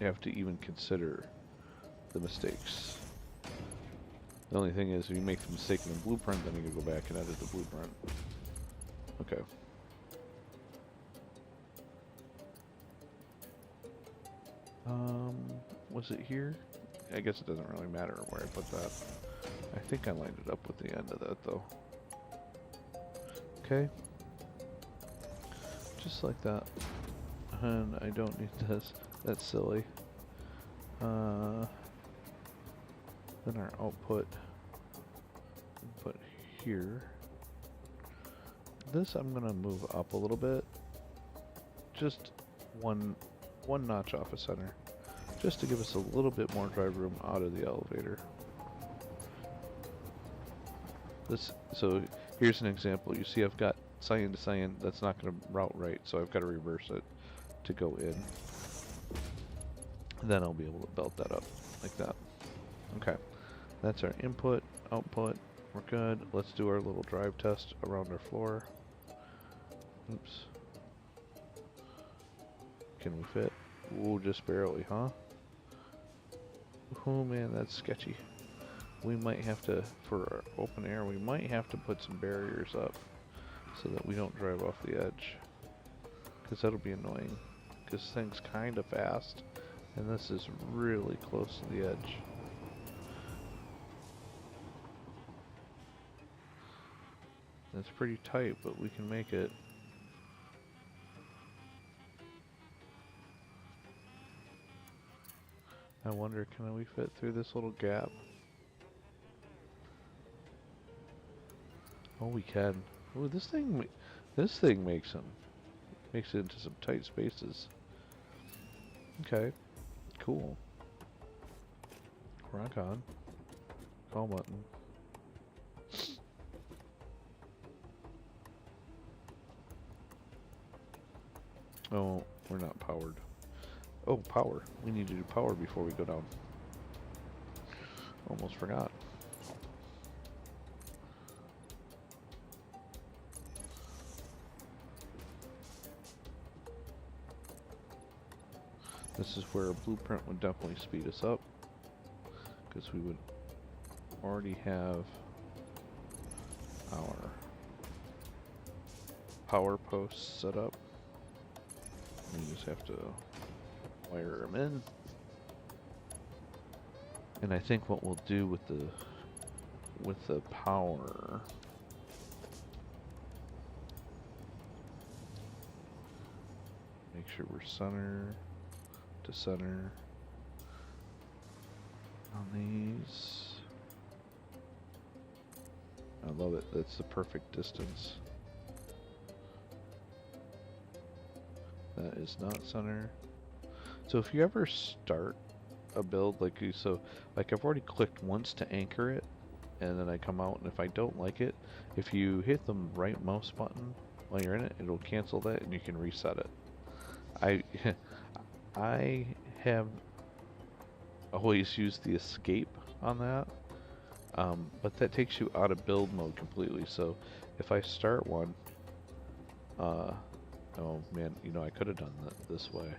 have to even consider the mistakes. The only thing is, if you make the mistake in the blueprint, then you can go back and edit the blueprint. Okay. Was it here? I guess it doesn't really matter where I put that. I think I lined it up with the end of that, though. Okay. Just like that. And I don't need this. That's silly. Then our output here. This I'm gonna move up a little bit. Just one notch off of center. Just to give us a little bit more drive room out of the elevator. So here's an example. You see I've got cyan to cyan. That's not going to route right, so I've got to reverse it to go in. Then I'll be able to belt that up like that. Okay, that's our input, output. We're good. Let's do our little drive test around our floor. Oops. Can we fit? Ooh, just barely, huh? Oh man, that's sketchy. We might have to, for our open air, we might have to put some barriers up so that we don't drive off the edge. Because that'll be annoying. Because this thing's kind of fast, and this is really close to the edge. That's pretty tight, but we can make it. I wonder, can we fit through this little gap? Oh, we can. Oh, this thing makes it into some tight spaces. Okay, cool. Rock on. Call button. Oh, we're not powered. Oh, power. We need to do power before we go down. Almost forgot. This is where a blueprint would definitely speed us up, because we would already have our power posts set up. We just have to wire them in. And I think what we'll do with the power, make sure we're center to center on these. I love it. That's the perfect distance. That is not center. So if you ever start a build like I've already clicked once to anchor it, and then I come out, and if I don't like it, if you hit the right mouse button while you're in it, it'll cancel that and you can reset it. I have always used the escape on that, but that takes you out of build mode completely. So if I start one, oh man, you know, I could have done that this way.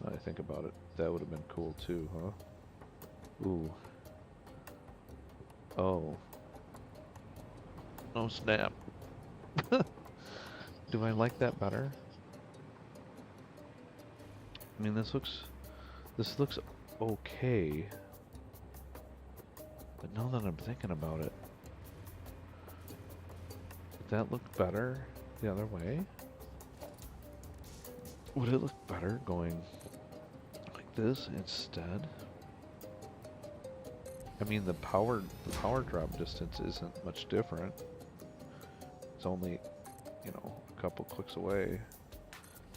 Now I think about it, that would have been cool too, huh? Ooh. Oh. Oh snap. Do I like that better? I mean, this looks okay. But now that I'm thinking about it, would that look better the other way? Would it look better going like this instead? I mean, the power drop distance isn't much different. It's only, you know, a couple clicks away.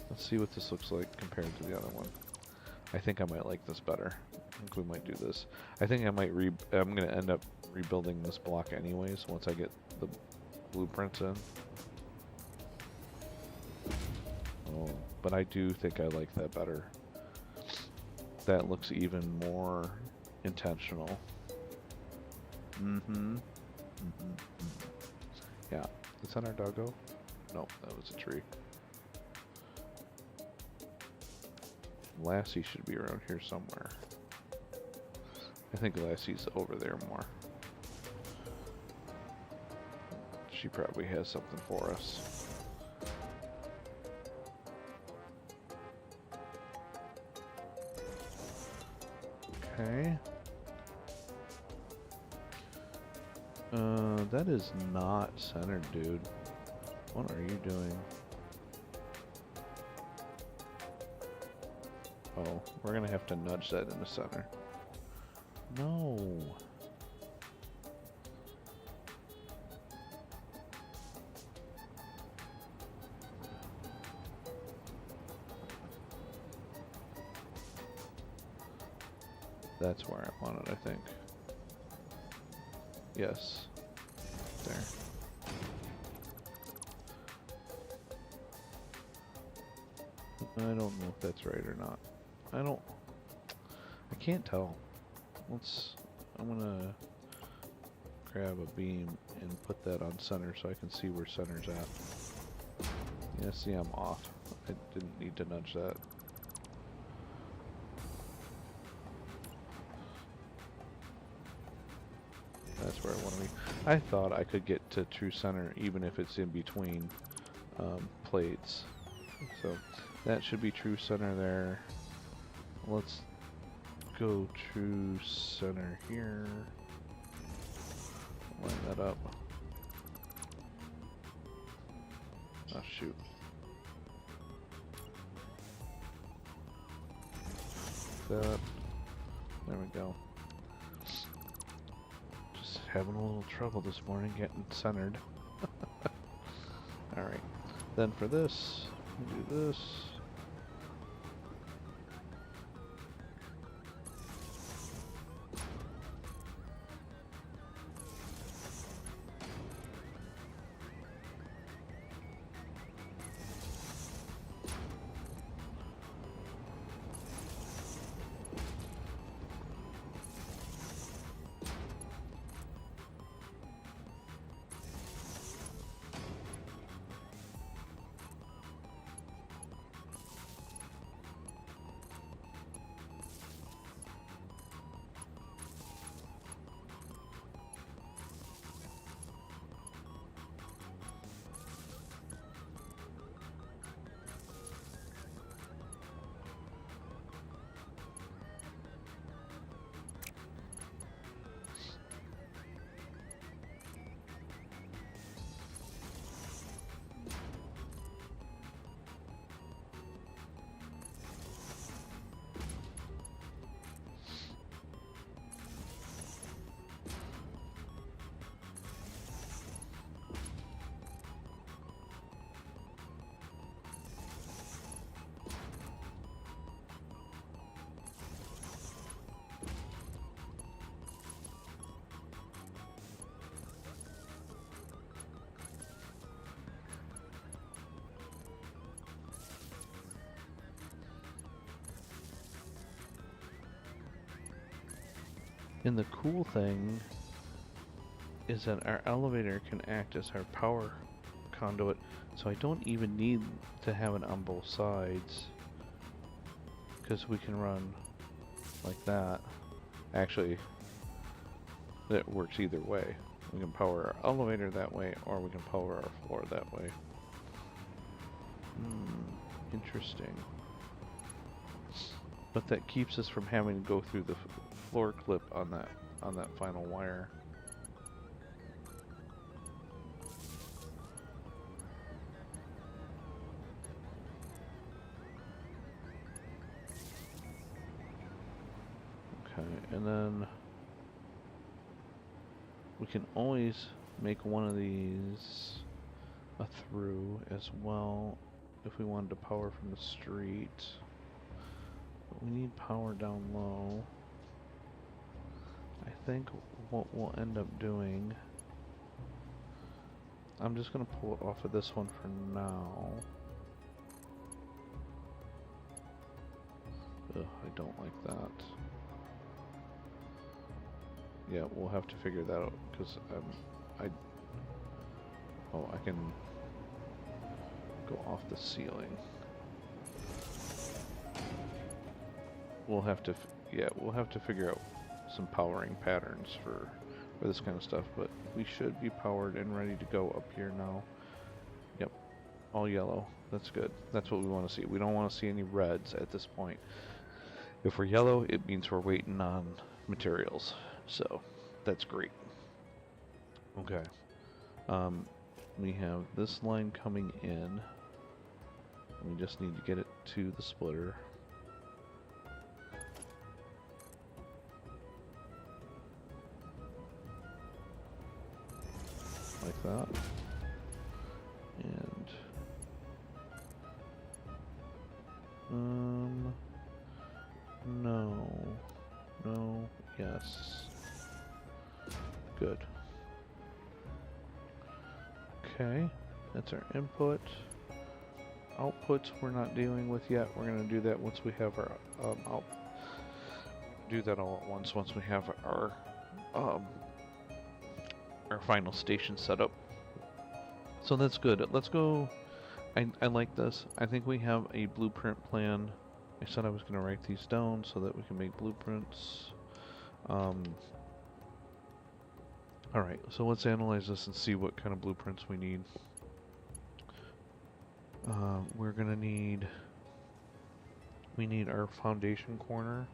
Let's see what this looks like compared to the other one. I think I might like this better. I think we might do this. I think I'm gonna end up rebuilding this block anyways once I get the blueprints in. Oh, but I do think I like that better. That looks even more intentional. Mm-hmm. Yeah. Is that our doggo? Nope, that was a tree. Lassie should be around here somewhere. I think Lassie's over there more. She probably has something for us. Okay. That is not centered, dude. What are you doing? Oh, we're gonna have to nudge that in the center. No. That's where I want it, I think. Yes. There. I don't know if that's right or not. I can't tell. I'm gonna grab a beam and put that on center so I can see where center's at. Yeah, see, I'm off. I didn't need to nudge that. That's where I want to be. I thought I could get to true center even if it's in between plates. So that should be true center there. Let's go true center here. Line that up. shoot. That. There we go. Just having a little trouble this morning getting centered. Alright. Then for this, we do this. And the cool thing is that our elevator can act as our power conduit, so I don't even need to have it on both sides, because we can run like that. Actually, it works either way. We can power our elevator that way, or we can power our floor that way. Interesting. But that keeps us from having to go through the floor clip on that final wire. Okay, and then we can always make one of these a through as well if we wanted to power from the street. But we need power down low. I think what we'll end up doing, I'm just going to pull it off of this one for now. Ugh, I don't like that. Yeah, we'll have to figure that out, because I can go off the ceiling. We'll have to, we'll have to figure out some powering patterns for this kind of stuff, but we should be powered and ready to go up here now. Yep, all yellow. That's good. That's what we want to see. We don't want to see any reds at this point. If we're yellow, it means we're waiting on materials. So that's great. Okay. We have this line coming in. We just need to get it to the splitter. Like that. And no, yes. Good. Okay, that's our input. Outputs we're not dealing with yet. We're going to do that once we have our do that all at once we have our final station set up. So that's good. Let's go. I like this. I think we have a blueprint plan. I said I was going to write these down so that we can make blueprints. Alright, so let's analyze this and see what kind of blueprints we need. We're going to need... We need our foundation corner.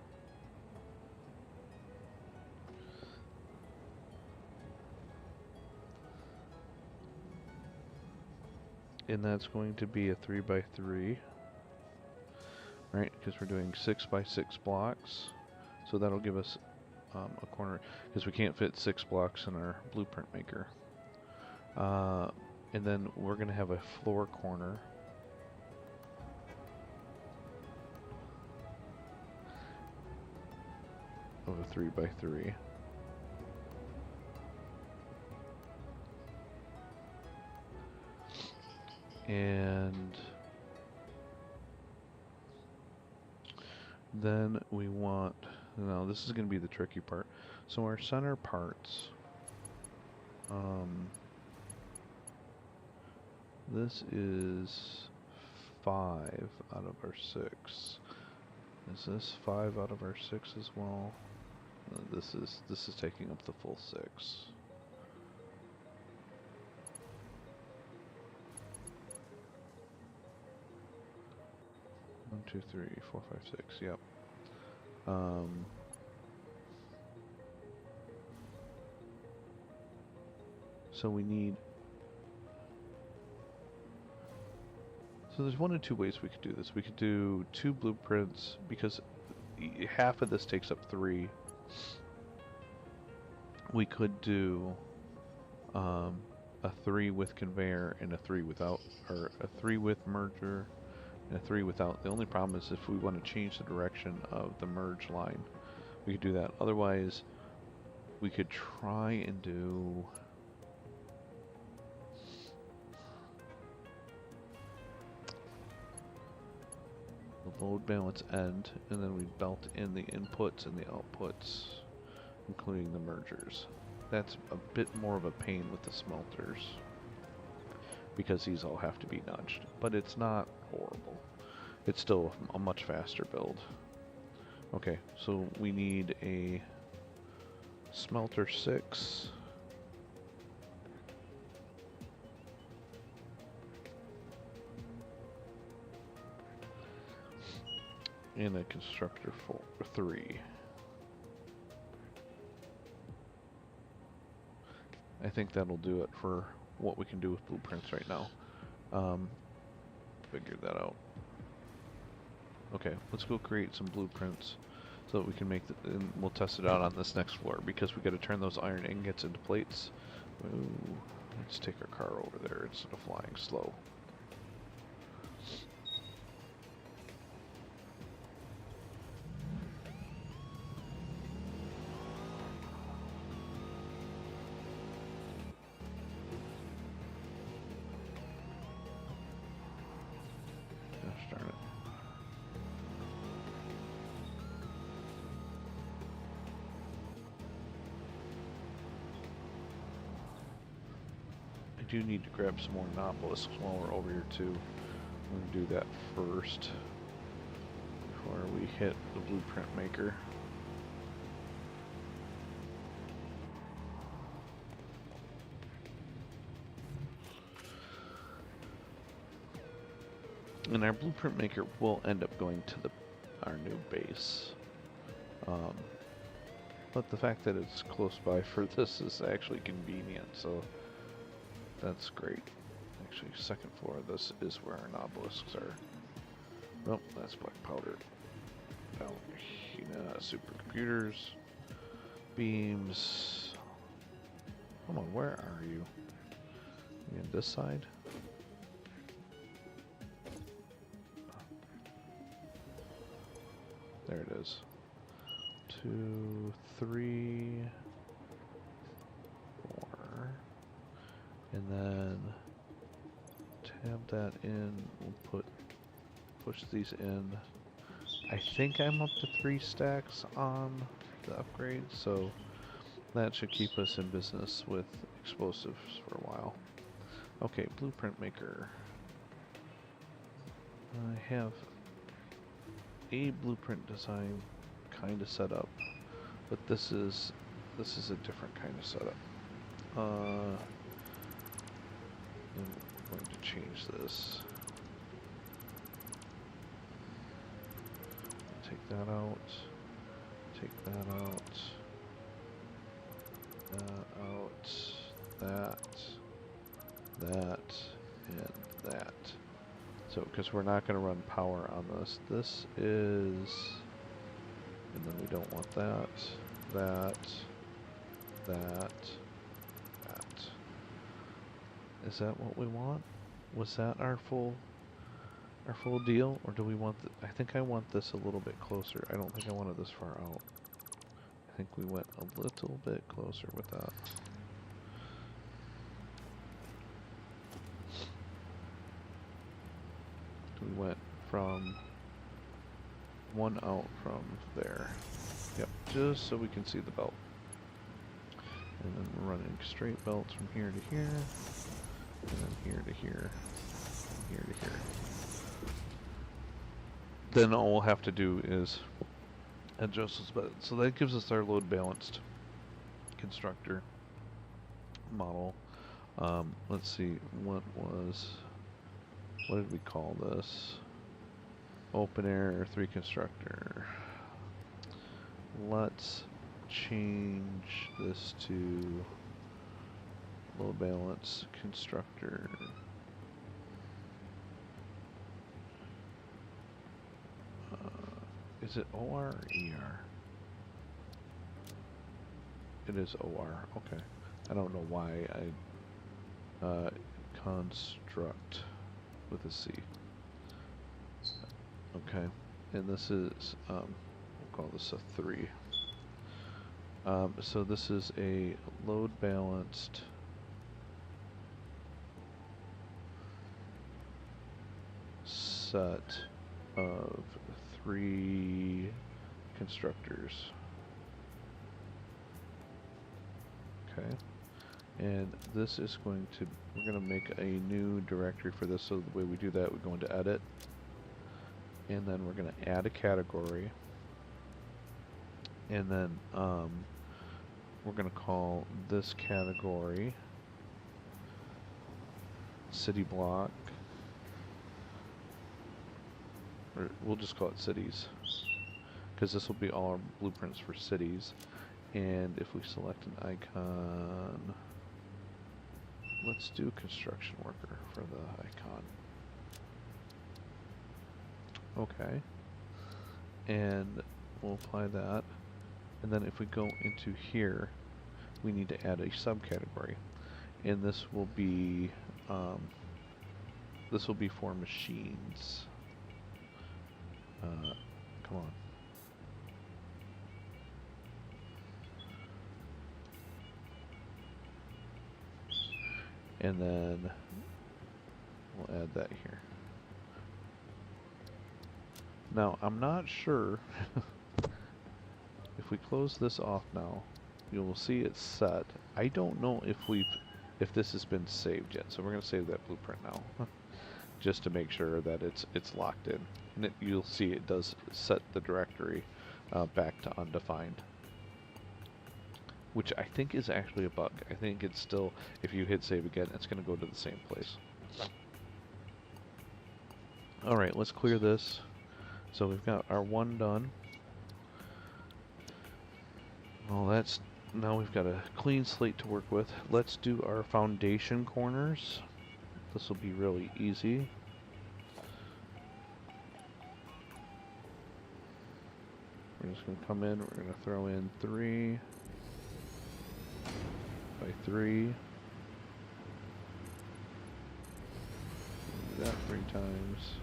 and that's going to be a 3x3, right? Because we're doing 6x6 blocks, so that'll give us a corner, because we can't fit 6 blocks in our blueprint maker. And then we're going to have a floor corner. Of a 3x3. And then we want, now this is going to be the tricky part. So our center parts, this is 5 out of our 6. Is this 5 out of our 6 as well? This is taking up the full 6. 1, 2, 3, 4, 5, 6. Yep. So we need. So there's one of two ways we could do this. We could do 2 blueprints, because half of this takes up 3. We could do a 3 with conveyor and a 3 without, or a 3 with merger and a 3 without. The only problem is if we want to change the direction of the merge line, we could do that. Otherwise, we could try and do the load balance end, and then we belt in the inputs and the outputs, including the mergers. That's a bit more of a pain with the smelters, because these all have to be nudged, but it's not horrible. It's still a much faster build. Okay, so we need a smelter 6. And a constructor 3. I think that'll do it for what we can do with blueprints right now. Figured that out. Okay, let's go create some blueprints so that we can make and we'll test it out on this next floor, because we got to turn those iron ingots into plates. Ooh, let's take our car over there instead of flying slow. Gosh darn it. I do need to grab some more obelisks while we're over here too. I'm going to do that first before we hit the blueprint maker. And our blueprint maker will end up going to our new base. But the fact that it's close by for this is actually convenient, so that's great. Actually, second floor of this is where our obelisks are. Nope, that's black powder. Supercomputers, beams. Come on, where are you? You on this side? There it is. 2, 3, 4. And then tab that in. We'll push these in. I think I'm up to 3 stacks on the upgrade, so that should keep us in business with explosives for a while. Okay, blueprint maker. I have a blueprint design kind of set up, but this is a different kind of setup. I'm going to change this. Take that out. Take that out. That out. That. And that. So, because we're not going to run power on this. This is, and then we don't want that, that, that, that. Is that what we want? Was that our full deal, or do we want? I think I want this a little bit closer. I don't think I want it this far out. I think we went a little bit closer with that. We went from one out from there. Yep, just so we can see the belt. And then we're running straight belts from here to here, and then here to here, and here to here. Then all we'll have to do is adjust this belt. So that gives us our load balanced constructor model. Let's see, what did we call this? Open air 3 constructor. Let's change this to load balance constructor. Is it OR or ER? It is OR, okay. I don't know why I construct with a C. Okay, and this is, we'll call this a 3. So this is a load balanced set of 3 constructors. Okay, and this is going to, we're going to make a new directory for this. So the way we do that, we go into edit, and then we're going to add a category, and then we're going to call this category city block, or we'll just call it cities, because this will be all our blueprints for cities. And if we select an icon, let's do construction worker for the icon. Okay, and we'll apply that. And then if we go into here, we need to add a subcategory, and this will be for machines. Come on. And then we'll add that here. Now, I'm not sure if we close this off now, you will see it's set. I don't know if this has been saved yet, so we're going to save that blueprint now, just to make sure that it's locked in. And you'll see it does set the directory back to undefined, which I think is actually a bug. I think it's still, if you hit save again, it's going to go to the same place. Alright, let's clear this. So we've got our 1 done. Well, now we've got a clean slate to work with. Let's do our foundation corners. This will be really easy. We're just going to come in, we're going to throw in 3 by 3. Do that 3 times.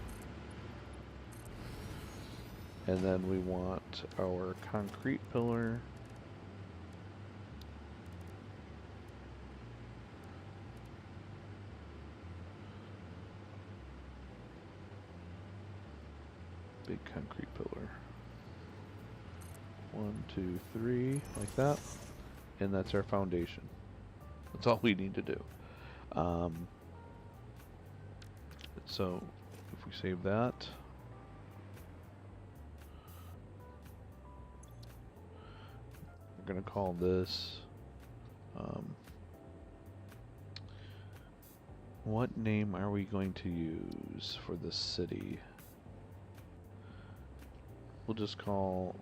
And then we want our concrete pillar. Big concrete pillar. 1, 2, 3, like that. And that's our foundation. That's all we need to do. So if we save that, we're going to call this, what name are we going to use for the city? We'll just call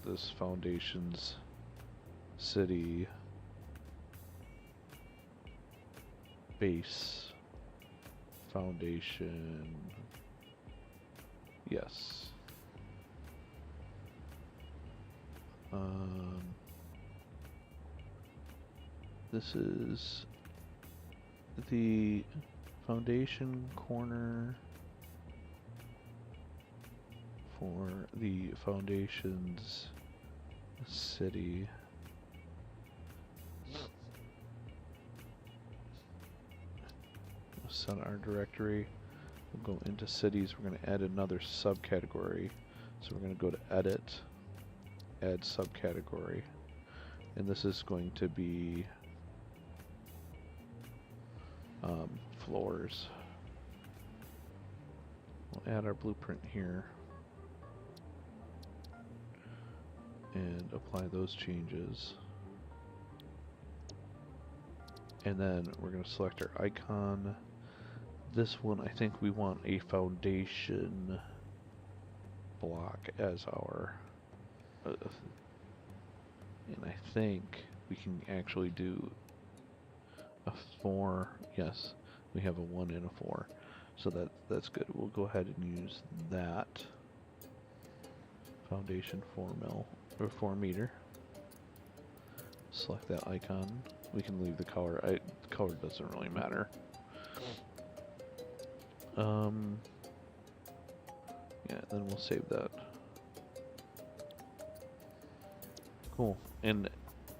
this foundation's city base foundation. Yes. This is the foundation corner for the foundation's city. We'll set our directory. We'll go into cities. We're going to add another subcategory. So we're going to go to edit, add subcategory. And this is going to be floors. We'll add our blueprint here and apply those changes. And then we're going to select our icon. This one, I think we want a foundation block as our and I think we can actually do a 4. Yes, we have a 1 and a 4, so that's good. We'll go ahead and use that foundation 4 meter. Select that icon. We can leave the color. The color doesn't really matter. Yeah, then we'll save that. Cool. And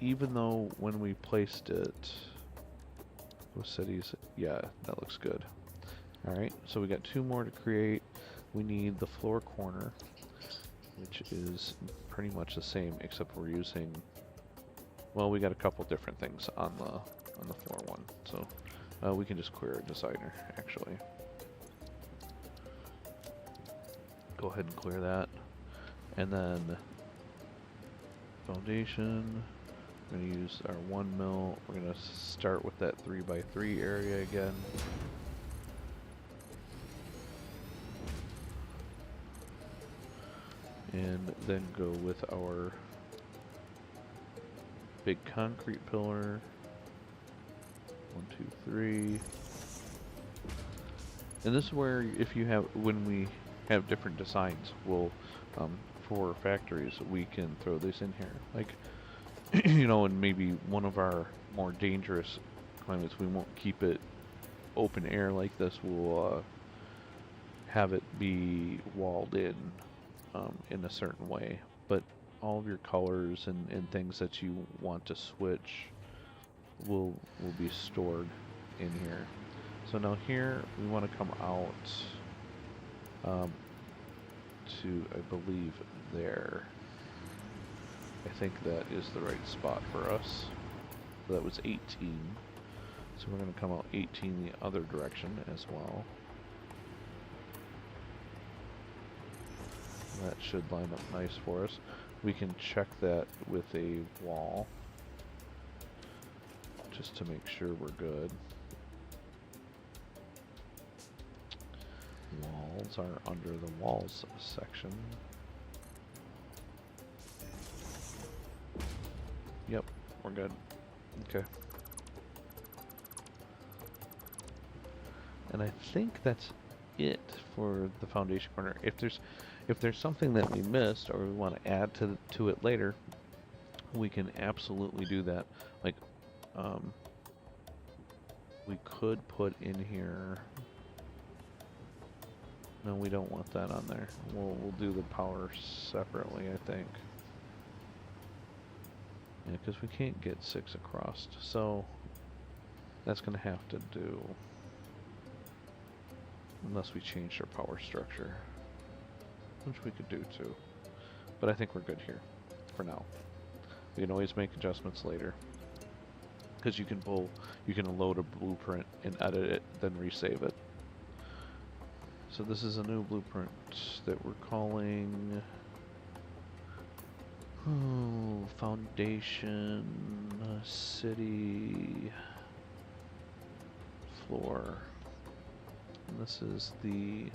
even though when we placed it, with cities, yeah, that looks good. Alright, so we got 2 more to create. We need the floor corner, which is pretty much the same, except we're using, well, we got a couple different things on the floor one. So we can just query a designer, actually. Go ahead and clear that. And then foundation, we're going to use our 1 mil. We're going to start with that 3x3 area again. And then go with our big concrete pillar. 1, 2, 3. And this is where, if you have, when we have different designs, we'll, for factories, we can throw this in here. Like, you know, and maybe one of our more dangerous climates, we won't keep it open air like this. We'll have it be walled in a certain way. But all of your colors and things that you want to switch will be stored in here. So now here we want to come out to, I believe, there. I think that is the right spot for us. So that was 18. So we're going to come out 18 the other direction as well. That should line up nice for us. We can check that with a wall, just to make sure we're good. Walls are under the walls section. Yep, we're good. Okay. And I think that's it for the foundation corner. If there's something that we missed or we want to add to it later, we can absolutely do that. Like, we could put in here. No, we don't want that on there. We'll do the power separately, I think. Yeah, because we can't get 6 across, so that's going to have to do, unless we changed our power structure, which we could do too. But I think we're good here for now. We can always make adjustments later, because you can load a blueprint and edit it, then resave it. So this is a new blueprint that we're calling foundation city floor. And this is the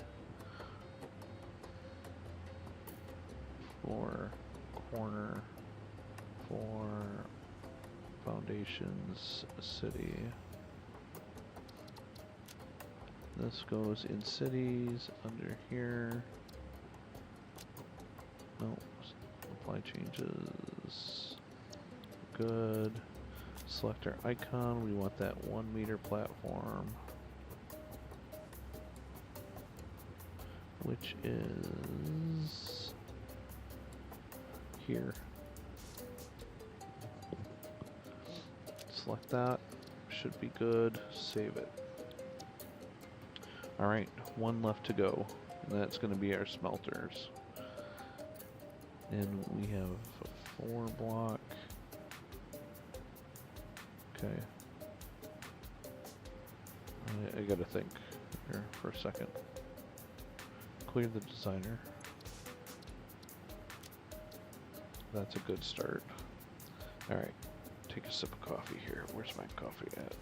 floor corner for foundations city. This goes in cities, under here. No, apply changes. Good. Select our icon. We want that 1 meter platform, which is here. Select that. Should be good. Save it. Alright, 1 left to go. And that's going to be our smelters. And we have a 4 block. Okay. I gotta think here for a second. Clear the designer. That's a good start. Alright, take a sip of coffee here. Where's my coffee at?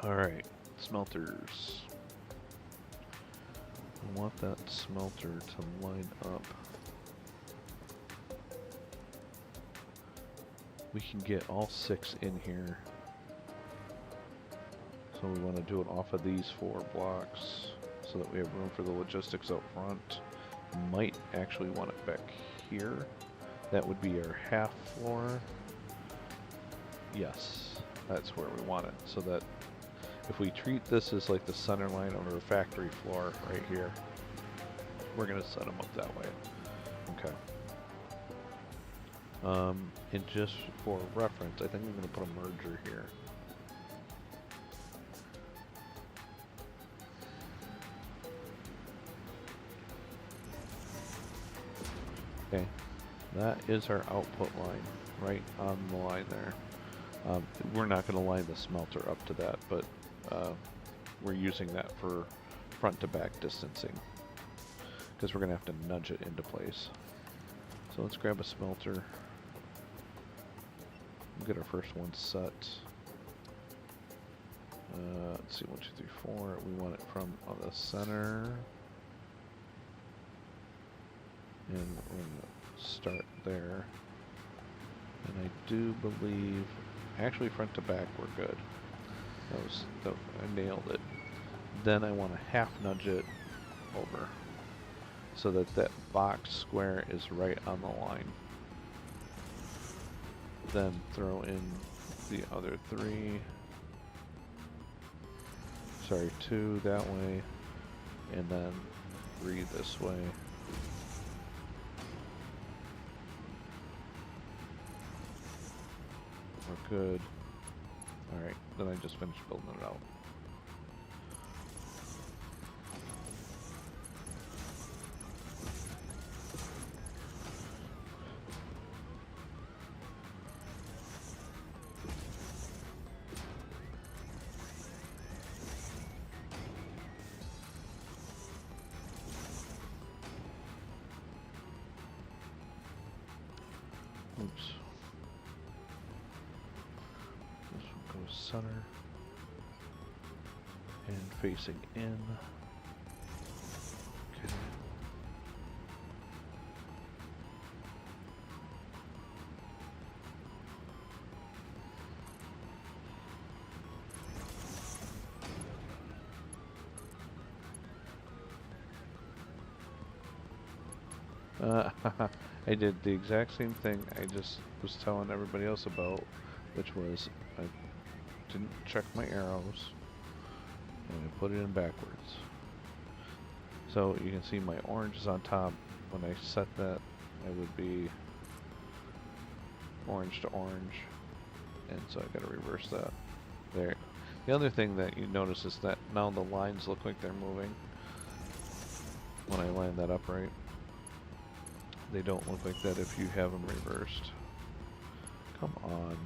Alright, smelters. I want that smelter to line up. We can get all 6 in here. So we want to do it off of these 4 blocks so that we have room for the logistics up front. Might actually want it back here. That would be our half floor. Yes, that's where we want it. So that if we treat this as like the center line of our factory floor right here, we're going to set them up that way. Okay. And just for reference, I think I'm going to put a merger here. Okay, that is our output line, right on the line there. We're not going to line the smelter up to that, but we're using that for front to back distancing, because we're going to have to nudge it into place. So let's grab a smelter. We'll get our first one set. Let's see, 1, 2, 3, 4. We want it from the center. And we're going to start there. And I do believe, actually front to back we're good. I nailed it. Then I want to half nudge it over so that that box square is right on the line. Then throw in the other 3. Sorry, 2 that way, and then 3 this way. We're good. Alright, then I just finished building it out. Oops. This one goes center and facing in. Okay. I did the exact same thing I just was telling everybody else about, which was I didn't check my arrows and I put it in backwards. So you can see my orange is on top. When I set that, it would be orange to orange, and so I gotta reverse that there. The other thing that you notice is that now the lines look like they're moving when I line that up right. They don't look like that if you have them reversed. Come on.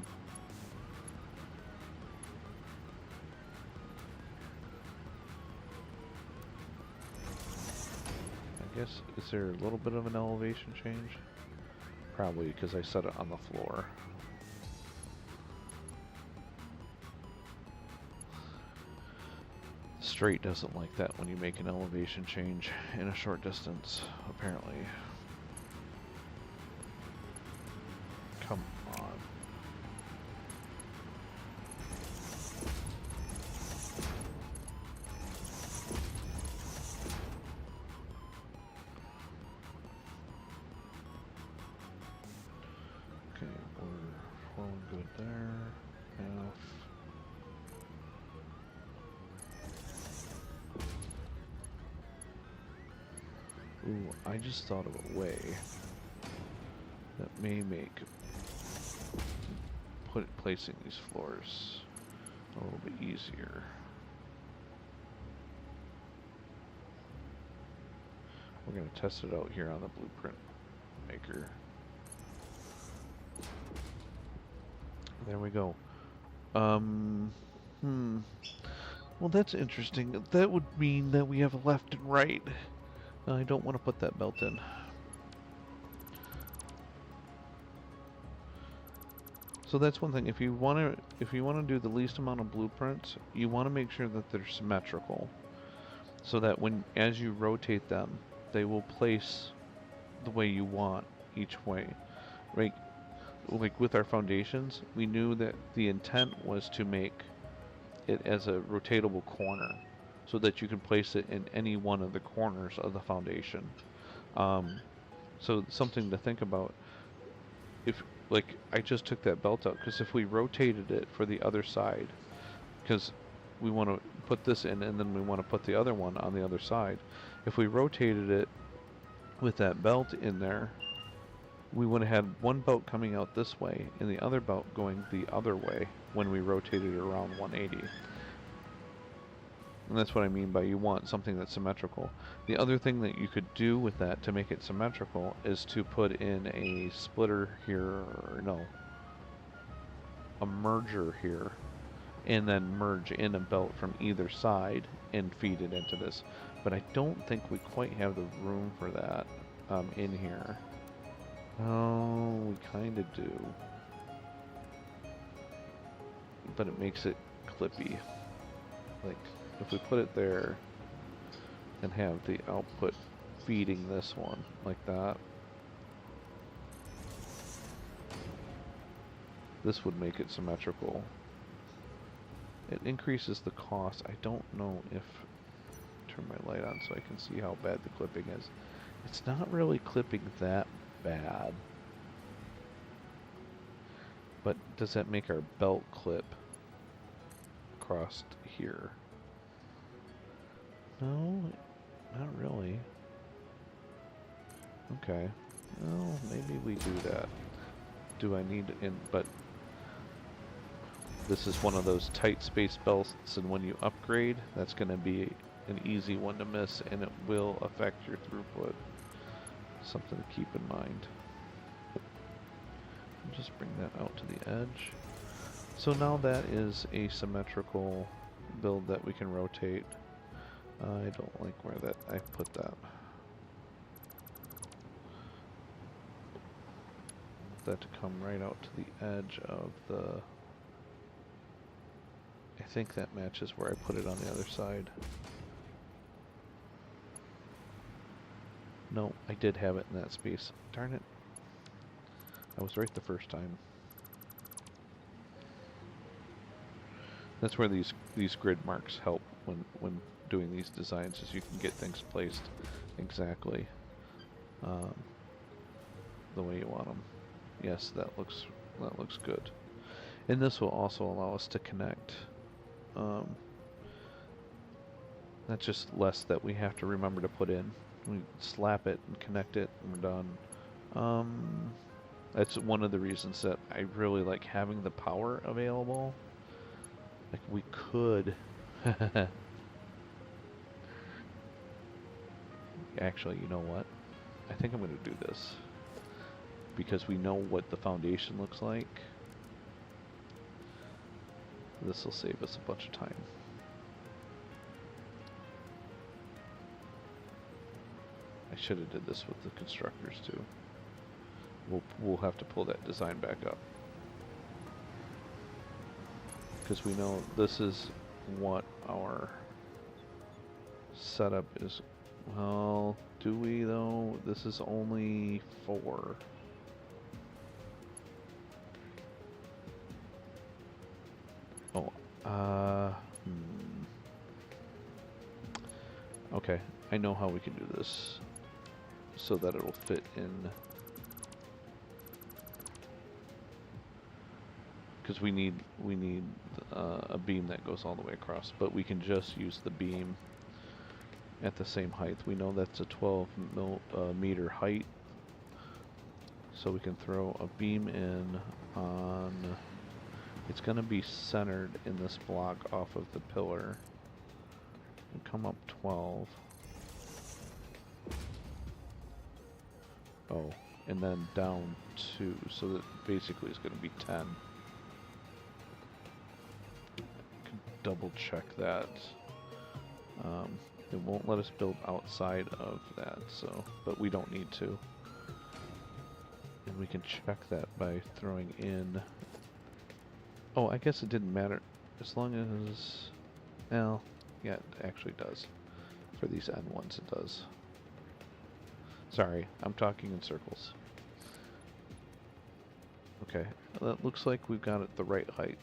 I guess, is there a little bit of an elevation change? Probably, because I set it on the floor. Straight doesn't like that when you make an elevation change in a short distance, apparently. Come on. Ooh, I just thought of a way that may make placing these floors a little bit easier. We're going to test it out here on the blueprint maker. There we go. Well, that's interesting. That would mean that we have a left and right. I don't want to put that belt in. So that's one thing. If you want to do the least amount of blueprints, you want to make sure that they're symmetrical, so that as you rotate them, they will place the way you want each way. Right? Like with our foundations, we knew that the intent was to make it as a rotatable corner, so that you can place it in any one of the corners of the foundation. So something to think about. If, like, I just took that belt out, because if we rotated it for the other side, because we want to put this in and then we want to put the other one on the other side, if we rotated it with that belt in there, we would have had one belt coming out this way and the other belt going the other way when we rotated it around 180. And that's what I mean by you want something that's symmetrical. The other thing that you could do with that to make it symmetrical is to put in a splitter here, or no, a merger here, and then merge in a belt from either side and feed it into this. But I don't think we quite have the room for that in here. Oh, we kind of do. But it makes it clippy. Like, if we put it there and have the output feeding this one like that, this would make it symmetrical. It increases the cost. I don't know if... Turn my light on so I can see how bad the clipping is. It's not really clipping that bad. But does that make our belt clip across here? No, not really. Okay. Well, maybe we do that. Do I need in? But this is one of those tight space belts, and when you upgrade, that's going to be an easy one to miss, and it will affect your throughput. Something to keep in mind. Just bring that out to the edge. So now that is a symmetrical build that we can rotate. I don't like where that I put that. That to come right out to the edge of the... I think that matches where I put it on the other side. No, I did have it in that space. Darn it. I was right the first time. That's where these grid marks help when doing these designs, is you can get things placed exactly the way you want them. Yes, that looks good. And this will also allow us to connect. That's just less that we have to remember to put in. We slap it and connect it and we're done. That's one of the reasons that I really like having the power available. Like, we could... Actually, you know what? I think I'm going to do this. Because we know what the foundation looks like. This will save us a bunch of time. I should have did this with the constructors too. We'll have to pull that design back up. Because we know this is what our setup is. Well, do we though? This is only 4. Oh, okay, I know how we can do this so that it'll fit in. Because we need a beam that goes all the way across, but we can just use the beam at the same height. We know that's a 12 meter height, so we can throw a beam in on. It's going to be centered in this block off of the pillar and come up 12. Oh, and then down 2, so that basically it's going to be 10. Can double check that. It won't let us build outside of that, so, but we don't need to. And we can check that by throwing in. Oh, I guess it didn't matter as long as, well, yeah, it actually does. For these end ones, it does. Sorry, I'm talking in circles. Okay, that looks like we've got it the right height.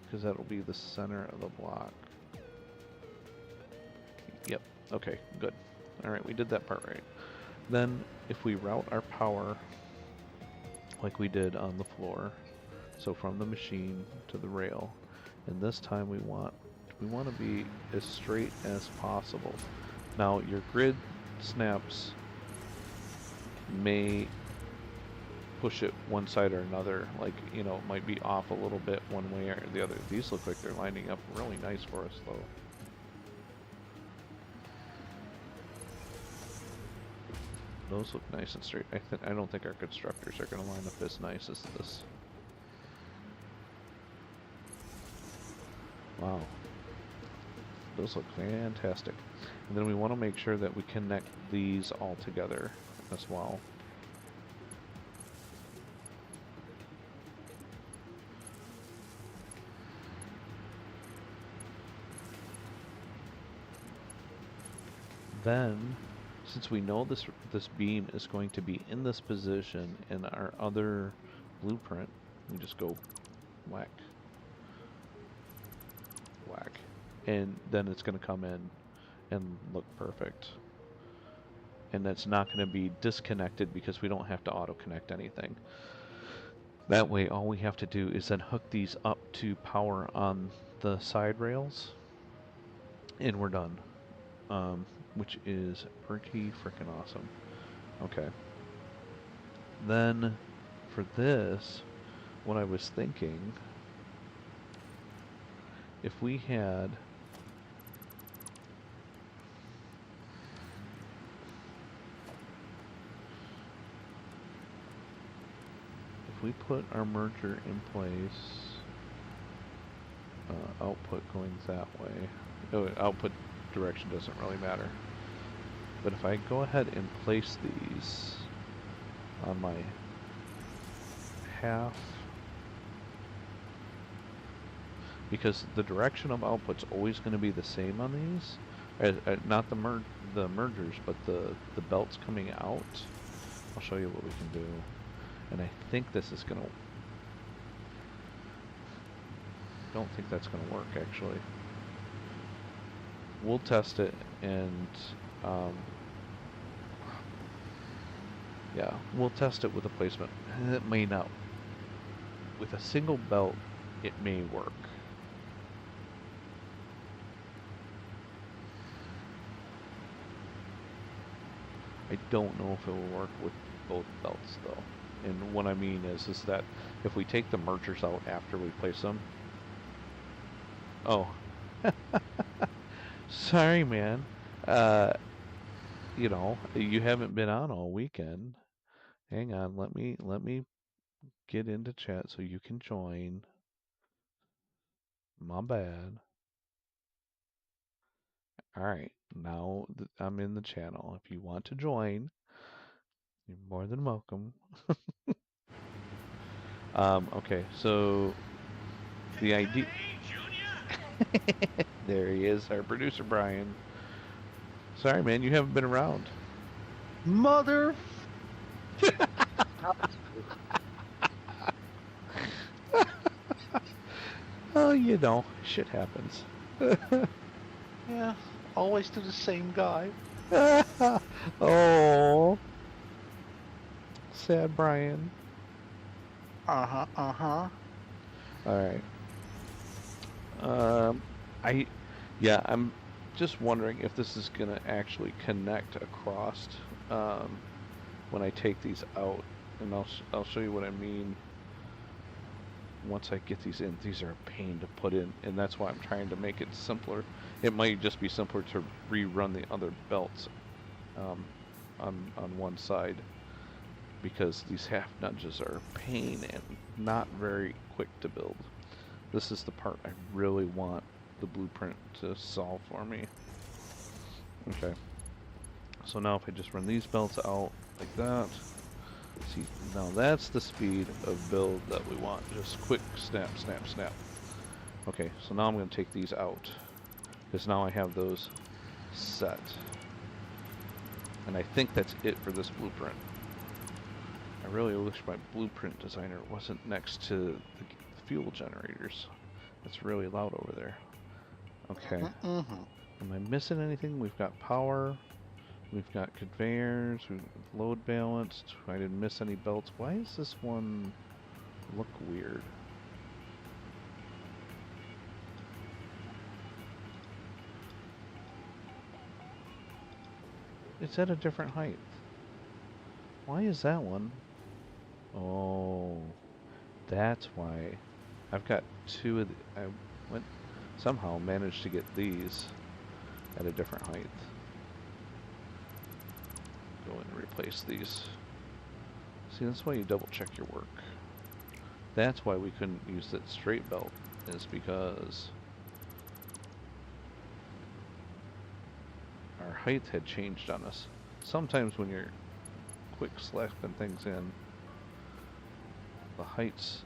Because that'll be the center of the block. Yep, okay, good. Alright, we did that part right. Then, if we route our power like we did on the floor, so from the machine to the rail, and this time we want to be as straight as possible. Now, your grid snaps may push it one side or another, like, you know, it might be off a little bit one way or the other. These look like they're lining up really nice for us, though. Those look nice and straight. I don't think our constructors are going to line up as nice as this. Wow. Those look fantastic. And then we want to make sure that we connect these all together as well. Then, since we know this beam is going to be in this position in our other blueprint, we just go whack, whack, and then it's going to come in and look perfect. And that's not going to be disconnected because we don't have to auto-connect anything. That way, all we have to do is then hook these up to power on the side rails, and we're done. Which is pretty freaking awesome. Okay. Then, for this, what I was thinking, if we had if we put our merger in place, output going that way. Oh, output direction doesn't really matter. But if I go ahead and place these on my half, because the direction of output's always going to be the same on these, not the mergers, but the belts coming out. I'll show you what we can do, and I think this is going to. Don't think that's going to work actually. We'll test it, and yeah, we'll test it with a placement. It may not. With a single belt, it may work. I don't know if it will work with both belts though. And what I mean is that if we take the mergers out after we place them. Oh. Sorry, man. You know, you haven't been on all weekend. Hang on, let me get into chat so you can join. My bad. Alright, now I'm in the channel. If you want to join, you're more than welcome. Okay, so the idea. There he is, our producer Brian. Sorry, man, you haven't been around.
Mother.
Oh, you know, shit happens.
Yeah, always to the same guy.
Oh, sad Brian.
Uh-huh.
All right. Yeah, I'm just wondering if this is going to actually connect across when I take these out. And I'll show you what I mean once I get these in. These are a pain to put in, and that's why I'm trying to make it simpler. It might just be simpler to rerun the other belts on one side, because these half nudges are a pain and not very quick to build. This is the part I really want the blueprint to solve for me. Okay, so now if I just run these belts out like that, see, now that's the speed of build that we want. Just quick snap, snap, snap. Okay, so now I'm going to take these out, because now I have those set. And I think that's it for this blueprint. I really wish my blueprint designer wasn't next to the fuel generators. It's really loud over there. Okay. Am I missing anything? We've got power. We've got conveyors. We've load balanced. I didn't miss any belts. Why does this one look weird? It's at a different height. Why is that one? Oh, that's why. I've got two of the, I went somehow managed to get these at a different height. Go and replace these. See, that's why you double check your work. That's why we couldn't use that straight belt, is because our height had changed on us. Sometimes when you're quick slapping things in, the heights,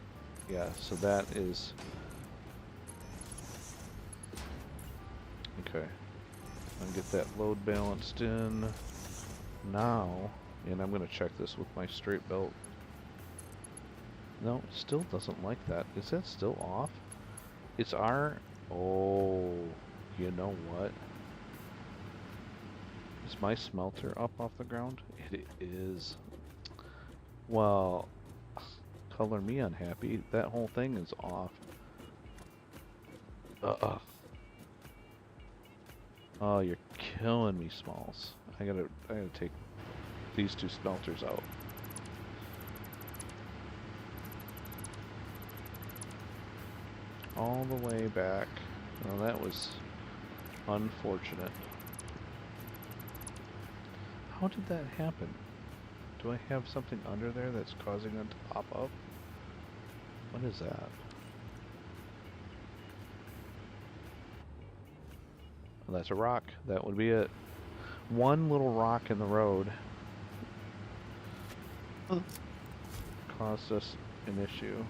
yeah, so that is, okay. I'll get that load balanced in now, and I'm going to check this with my straight belt. No, it still doesn't like that. Is that still off? It's our, oh, you know what? Is my smelter up off the ground? It is. Well, color me unhappy. That whole thing is off. Oh, you're killing me, Smalls. I gotta take these two smelters out. All the way back. Well, that was unfortunate. How did that happen? Do I have something under there that's causing it to pop up? What is that? Well, that's a rock. That would be it. One little rock in the road caused us an issue.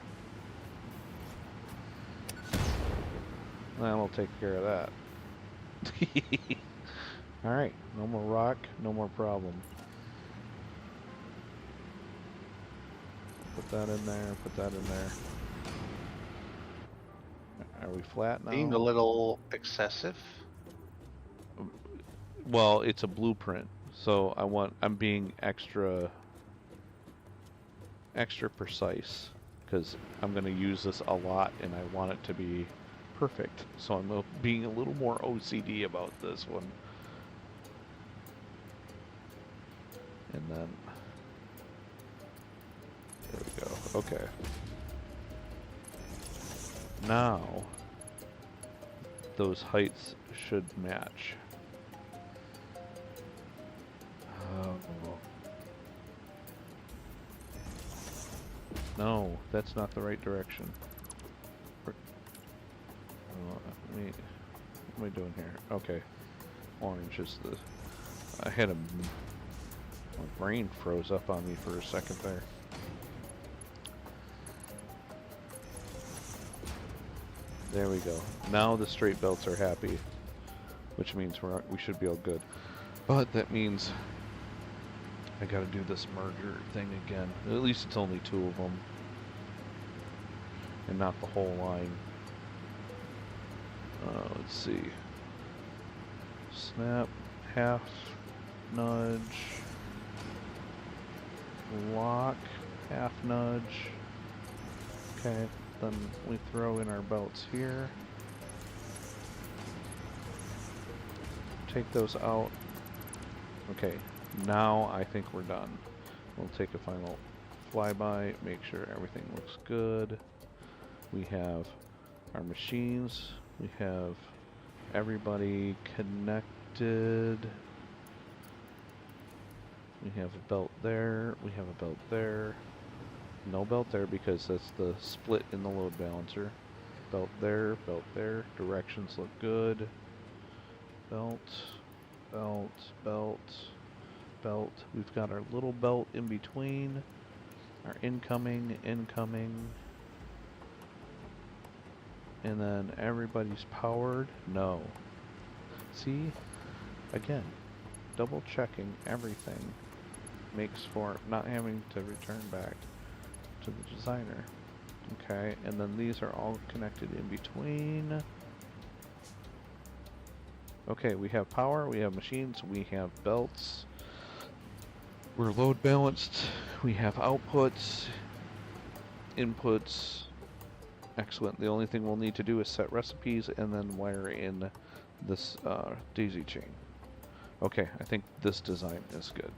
Well, we'll take care of that. Alright, no more rock, no more problem. Put that in there, put that in there. Are we flat now?
Seemed a little excessive.
Well, it's a blueprint, so I'm being extra precise, because I'm going to use this a lot and I want it to be perfect. So I'm being a little more OCD about this one. And then, there we go. Okay. Now, those heights should match. No, that's not the right direction. What am I doing here? Okay. Orange is the... I had a... My brain froze up on me for a second there. There we go. Now the straight belts are happy, which means we should be all good. But that means I gotta do this merger thing again. At least it's only two of them, and not the whole line. Let's see. Snap, half, nudge, lock, half nudge. Okay, then we throw in our belts here. take those out. Okay, now I think we're done. We'll take a final flyby, make sure everything looks good. We have our machines. We have everybody connected. We have a belt there. We have a belt there. No belt there because that's the split in the load balancer. Belt there, belt there. Directions look good. Belt, belt, belt, belt. We've got our little belt in between. Our incoming, incoming. And then everybody's powered. No. See? Again, double checking everything makes for not having to return back to the designer. Okay, and then these are all connected in between. Okay, we have power, we have machines, we have belts. We're load balanced. We have outputs, inputs. Excellent. The only thing we'll need to do is set recipes and then wire in this daisy chain. Okay, I think this design is good.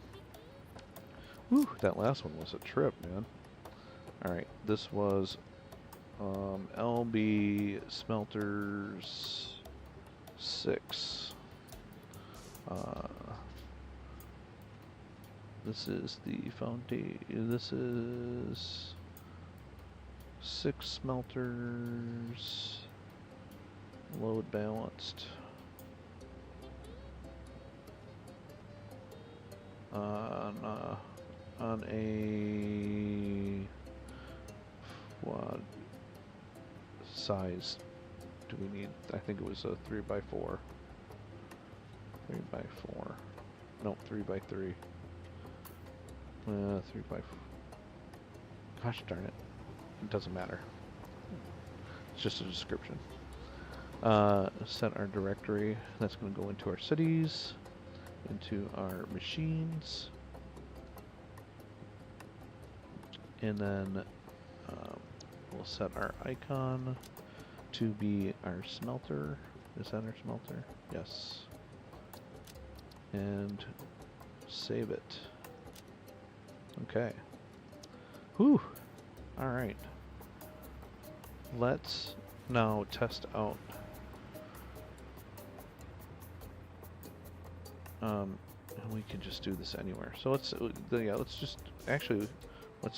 Whew, that last one was a trip, man. Alright, this was LB Smelters 6. This is the foundation. This is 6 smelters, load balanced. On a what size do we need? I think it was a 3x4. 3x4. No, 3x3. 3x4. Gosh darn it. It doesn't matter. It's just a description. Set our directory. That's going to go into our cities, into our machines, and then we'll set our icon to be our smelter. Is that our smelter? Yes. And save it. Okay. Whew. Alright. Let's now test out and we can just do this anywhere. So let's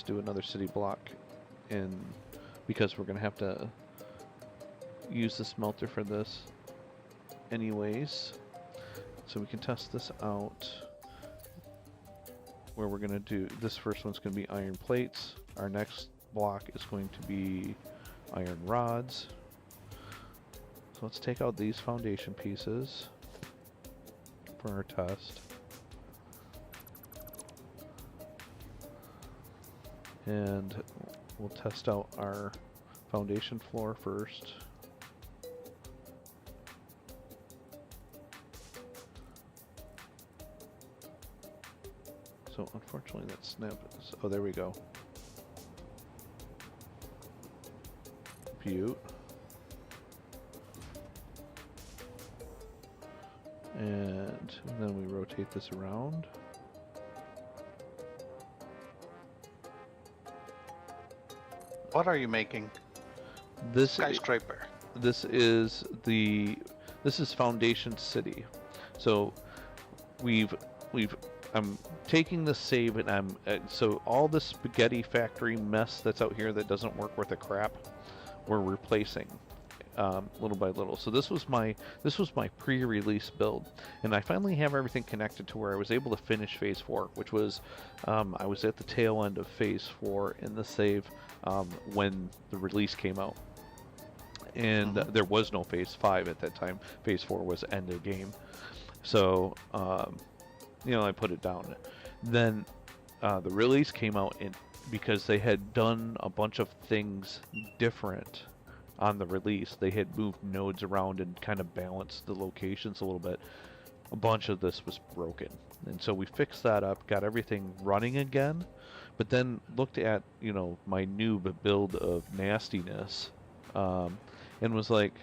do another city block because we're gonna have to use the smelter for this anyways. So we can test this out where we're gonna do this. First one's gonna be iron plates. Our next block is going to be iron rods. So let's take out these foundation pieces for our test. And we'll test out our foundation floor first. So unfortunately that snap is, oh there we go. Butte. And then we rotate this around.
What are you making?
This
Skyscraper.
This is Foundation City. So I'm taking the save and so all the spaghetti factory mess that's out here that doesn't work worth a crap, we're replacing little by little. So this was my pre-release build, and I finally have everything connected to where I was able to finish Phase 4, which was I was at the tail end of Phase 4 in the save when the release came out, and there was no Phase 5 at that time. Phase 4 was end of game, so I put it down. Then the release came out because they had done a bunch of things different on the release. They had moved nodes around and kind of balanced the locations a little bit. A bunch of this was broken, and so we fixed that up, got everything running again, but then looked at my noob build of nastiness and was like,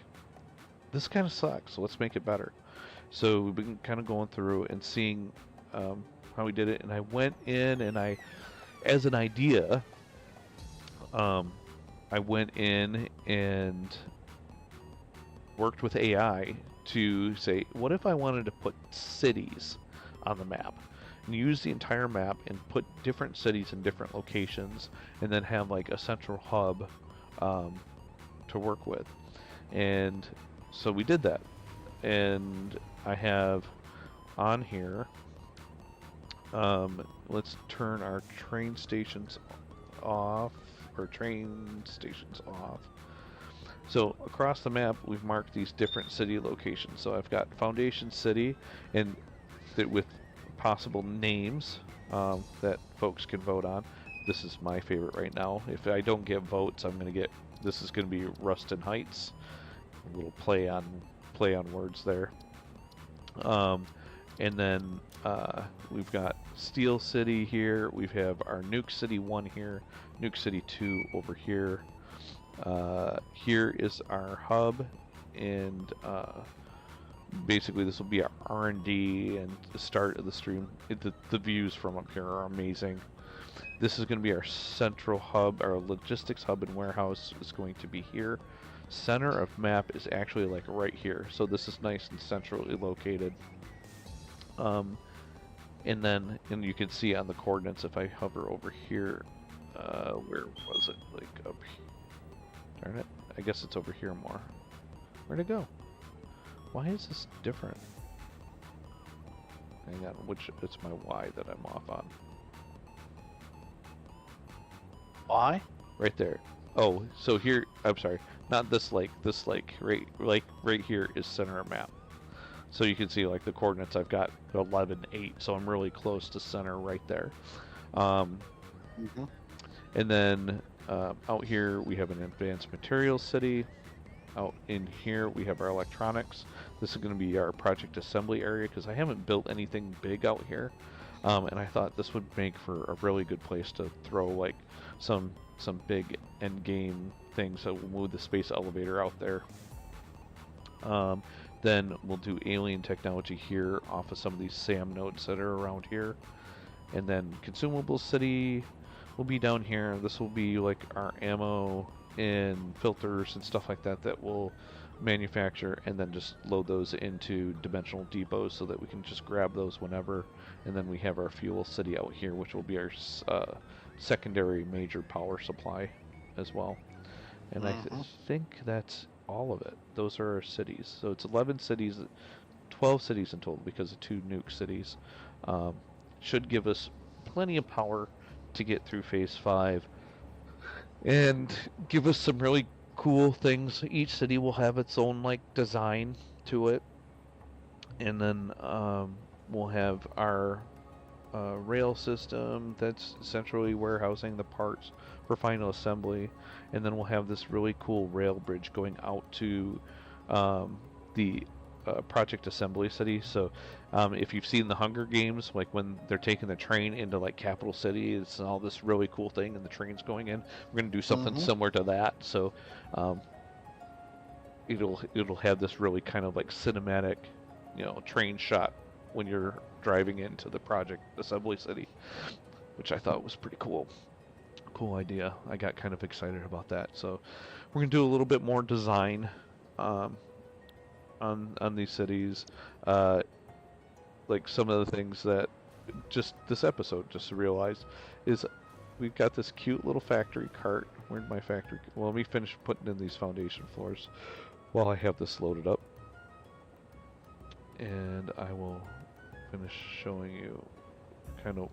this kind of sucks, so let's make it better. So we've been kind of going through and seeing how we did it. And I went in and as an idea, um, I went in and worked with AI to say, what if I wanted to put cities on the map and use the entire map and put different cities in different locations and then have like a central hub to work with. And so we did that. And I have on here, let's turn our train stations off, or train stations off. So across the map, we've marked these different city locations. So I've got Foundation City, and that with possible names that folks can vote on. This is my favorite right now. If I don't get votes, I'm gonna get. This is gonna be Ruston Heights. A little play on words there. And then we've got Steel City here. We have our Nuke City 1 here, Nuke City 2 over here. Here is our hub, and basically this will be our R&D and the start of the stream. The views from up here are amazing. This is going to be our central hub. Our logistics hub and warehouse is going to be here. Center of map is actually like right here, so this is nice and centrally located. And you can see on the coordinates if I hover over here, where was it? Like up here. Darn it. I guess it's over here more. Where'd it go? Why is this different? Hang on, it's my Y that I'm off on.
Why?
Right there. Oh, so here, I'm sorry, not this lake, right here is center of map. So you can see like the coordinates I've got 11, 8, so I'm really close to center right there. And then out here we have an advanced materials city. Out in here we have our electronics. This is going to be our project assembly area because I haven't built anything big out here. And I thought this would make for a really good place to throw like some big end game things. So we'll move the space elevator out there. Then we'll do alien technology here off of some of these SAM nodes that are around here. And then consumable city will be down here. This will be like our ammo and filters and stuff like that that we'll manufacture and then just load those into dimensional depots so that we can just grab those whenever. And then we have our fuel city out here, which will be our secondary major power supply as well. And I think that's all of it. Those are our cities. So it's 11 cities, 12 cities in total because of 2 nuke cities. Should give us plenty of power to get through phase 5 and give us some really cool things. Each city will have its own like design to it. And then we'll have our rail system that's centrally warehousing the parts for final assembly, and then we'll have this really cool rail bridge going out to the project assembly city. So if you've seen the Hunger Games, like when they're taking the train into like capital city, it's all this really cool thing and the train's going in. We're going to do something similar to that. So it'll have this really kind of like cinematic, train shot when you're driving into the project assembly city, which I thought was pretty cool. Cool idea. I got kind of excited about that. So we're gonna do a little bit more design on these cities. Like some of the things that just this episode just realized is we've got this cute little factory cart. Where'd my factory? Well, let me finish putting in these foundation floors while I have this loaded up, and I will finish showing you kind of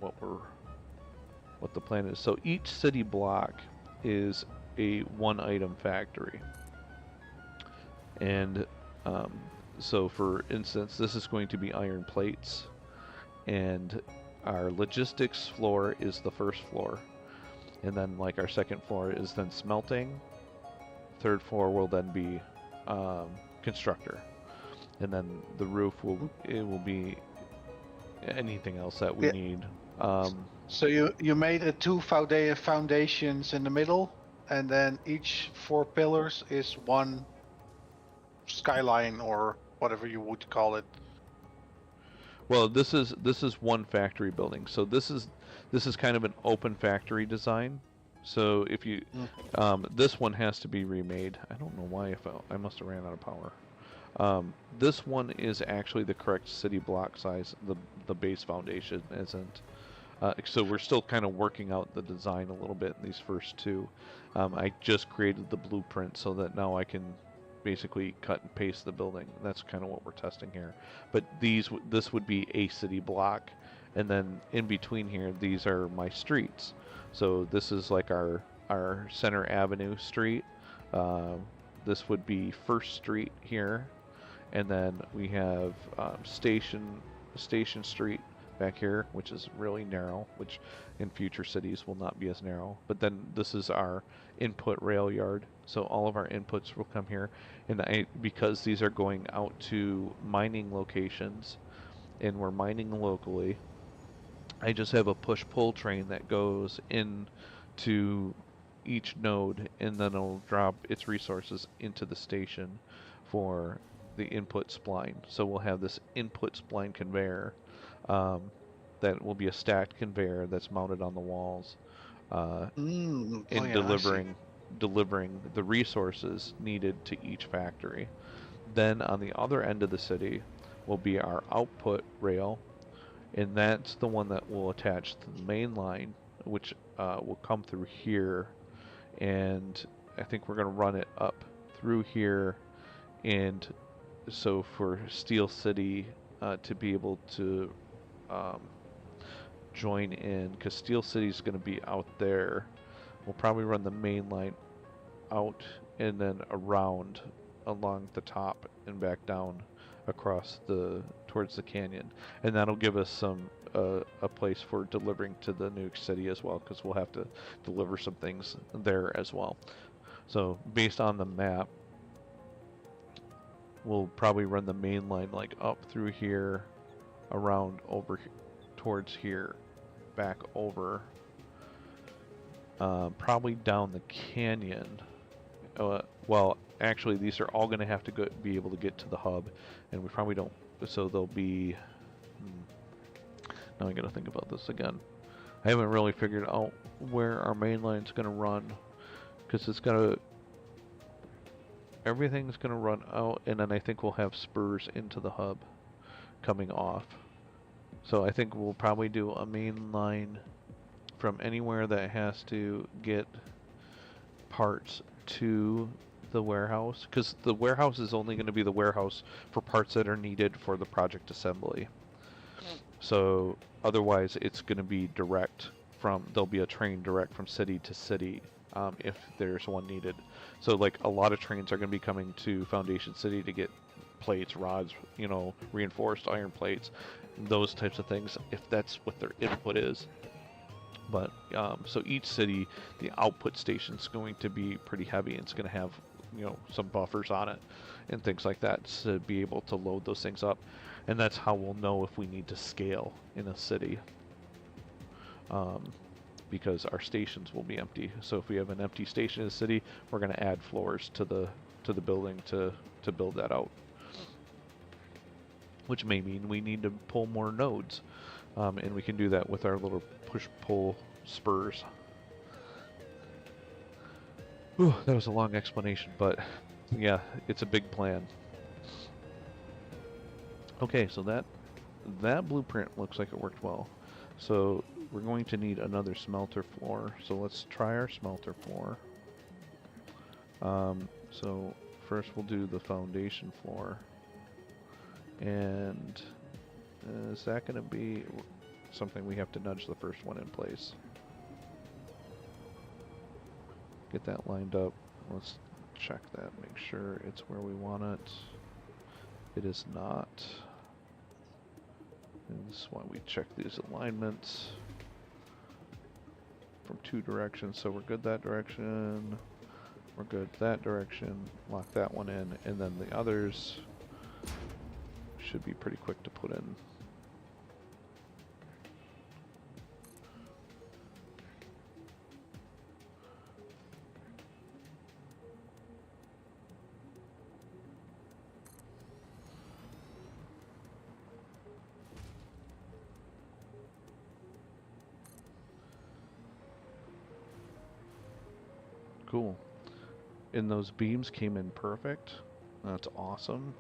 what the plan is. So each city block is a 1-item factory, and so for instance, this is going to be iron plates, and our logistics floor is the first floor, and then like our second floor is then smelting. Third floor will then be constructor, and then the roof will be anything else that we need.
So you made 2 foundations in the middle, and then each 4 pillars is 1 skyline or whatever you would call it.
Well, this is one factory building. So this is kind of an open factory design. So if you this one has to be remade. I don't know why I must have ran out of power. This one is actually the correct city block size. The base foundation isn't. So we're still kind of working out the design a little bit in these first two. I just created the blueprint so that now I can basically cut and paste the building. That's kind of what we're testing here. But this would be a city block, and then in between here, these are my streets. So this is like our Center Avenue street. This would be First Street here, and then we have Station Street back here, which is really narrow, which in future cities will not be as narrow. But then this is our input rail yard, so all of our inputs will come here. And because these are going out to mining locations, and we're mining locally, I just have a push-pull train that goes in to each node, and then it'll drop its resources into the station for the input spline. So we'll have this input spline conveyor that will be a stacked conveyor that's mounted on the walls,
Oh
in
yeah, I see.
delivering the resources needed to each factory. Then on the other end of the city will be our output rail, and that's the one that will attach to the main line, which will come through here, and I think we're going to run it up through here, and so for Steel City to be able to um, join in, because Steel City is going to be out there, we'll probably run the main line out and then around along the top and back down across towards the canyon, and that'll give us some a place for delivering to the nuke city as well, because we'll have to deliver some things there as well. So based on the map, we'll probably run the main line like up through here, around over towards here, back over, probably down the canyon. Well, actually, these are all going to have to be able to get to the hub, and we probably don't. So they'll be. Now I got to think about this again. I haven't really figured out where our main line's going to run, because it's going to. Everything's going to run out, and then I think we'll have spurs into the hub coming off. So I think we'll probably do a main line from anywhere that has to get parts to the warehouse, because the warehouse is only going to be the warehouse for parts that are needed for the project assembly. So otherwise it's going to be direct there'll be a train direct from city to city, if there's one needed. So like a lot of trains are going to be coming to Foundation City to get plates, rods, reinforced iron plates, those types of things, if that's what their input is. But so each city, the output station is going to be pretty heavy, and it's going to have some buffers on it and things like that to be able to load those things up. And that's how we'll know if we need to scale in a city, because our stations will be empty. So if we have an empty station in a city, we're going to add floors to the building to build that out, which may mean we need to pull more nodes, and we can do that with our little push-pull spurs. Whew, that was a long explanation, but yeah, it's a big plan. Okay, so that blueprint looks like it worked well. So we're going to need another smelter floor. So let's try our smelter floor. So first we'll do the foundation floor. And is that going to be something we have to nudge the first one in place? Get that lined up. Let's check that, make sure it's where we want it. It is not. And this is why we check these alignments from two directions. So we're good that direction, we're good that direction, lock that one in, and then the others should be pretty quick to put in. Cool. And those beams came in perfect. That's awesome.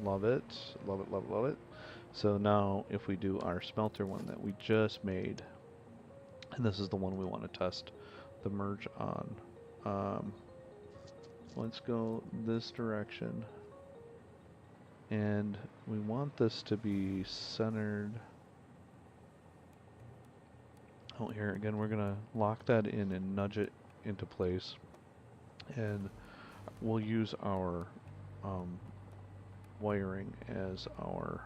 Love it. Love it, love it, love it. So now if we do our smelter one that we just made, and this is the one we want to test the merge on. Let's go this direction. And we want this to be centered. Oh, here again, we're gonna lock that in and nudge it into place. And we'll use our wiring as our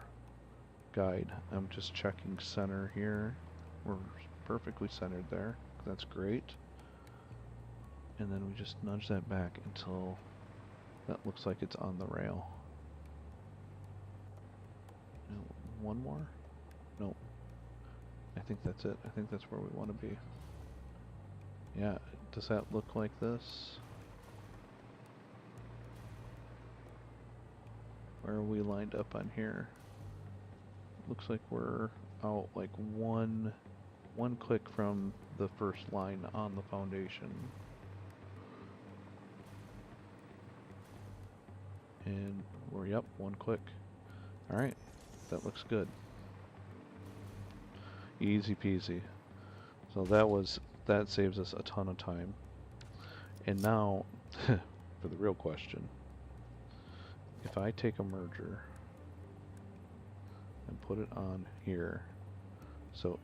guide. I'm just checking center here. We're perfectly centered there. That's great. And then we just nudge that back until that looks like it's on the rail. And one more? Nope. I think that's it. I think that's where we want to be. Yeah, does that look like this? Where are we lined up on here? Looks like we're out like one click from the first line on the foundation. And we're, yep, one click. Alright, that looks good. Easy peasy. So that saves us a ton of time. And now, for the real question, if I take a merger and put it on here, so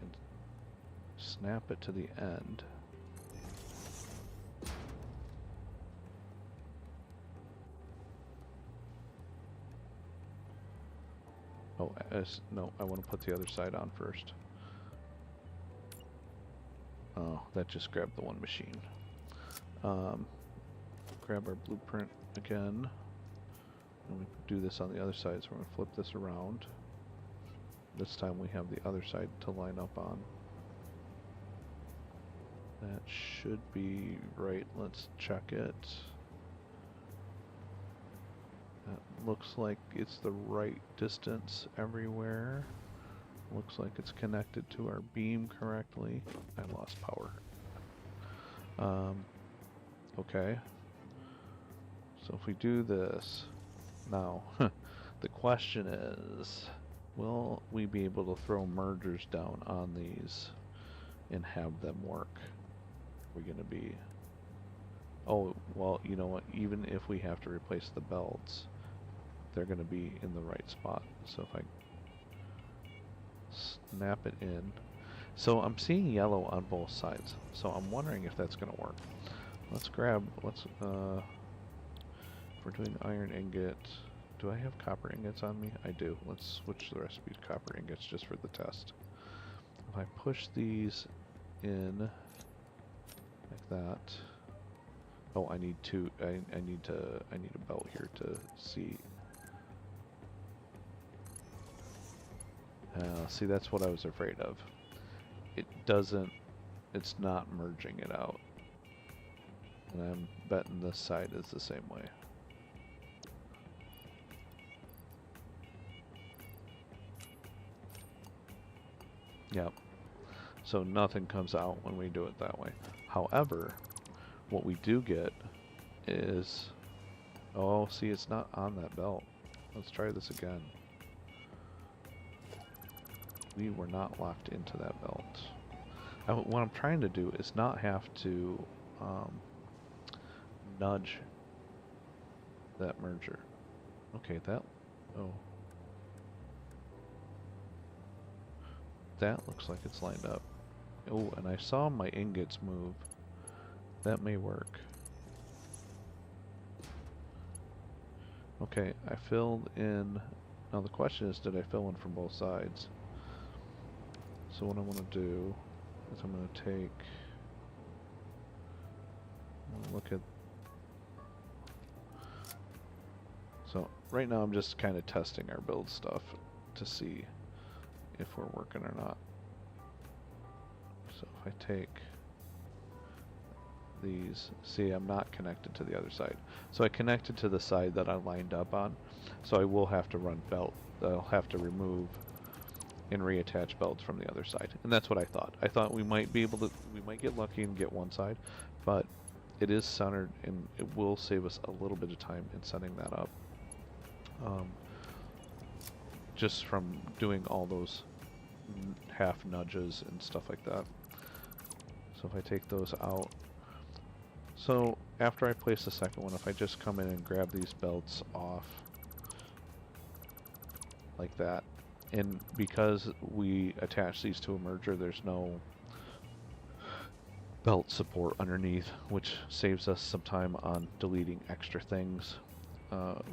and snap it to the end. Oh, no, I want to put the other side on first. Oh, that just grabbed the one machine. Grab our blueprint again. And we do this on the other side, so we're going to flip this around. This time we have the other side to line up on. That should be right. Let's check it. That looks like it's the right distance everywhere. Looks like it's connected to our beam correctly. I lost power. Okay. So if we do this, now, the question is, will we be able to throw mergers down on these and have them work? We're going to be... Oh, well, you know what? Even if we have to replace the belts, they're going to be in the right spot. So if I snap it in. So I'm seeing yellow on both sides. So I'm wondering if that's going to work. Let's if we're doing iron ingot, do I have copper ingots on me? I do. Let's switch the recipe to copper ingots just for the test. If I push these in like that. Oh, I need two. I need a belt here to see. See, that's what I was afraid of. It doesn't. It's not merging it out. And I'm betting this side is the same way. Yep. So nothing comes out when we do it that way. However, what we do get is... Oh, see, it's not on that belt. Let's try this again. We were not locked into that belt. What I'm trying to do is not have to nudge that merger. Okay, that... Oh. That looks like it's lined up. Oh, and I saw my ingots move. That may work. Okay, I filled in... Now the question is, did I fill in from both sides? So what I want to do is I'm going to take... look at... So right now I'm just kind of testing our build stuff to see if we're working or not. So if I take these, see, I'm not connected to the other side. So I connected to the side that I lined up on. So I will have to run belt. I'll have to remove and reattach belts from the other side. And that's what I thought. I thought we might be able to, we might get lucky and get one side, but it is centered and it will save us a little bit of time in setting that up. Just from doing all those half nudges and stuff like that. So if I take those out, so after I place the second one, if I just come in and grab these belts off like that, and because we attach these to a merger, there's no belt support underneath, which saves us some time on deleting extra things.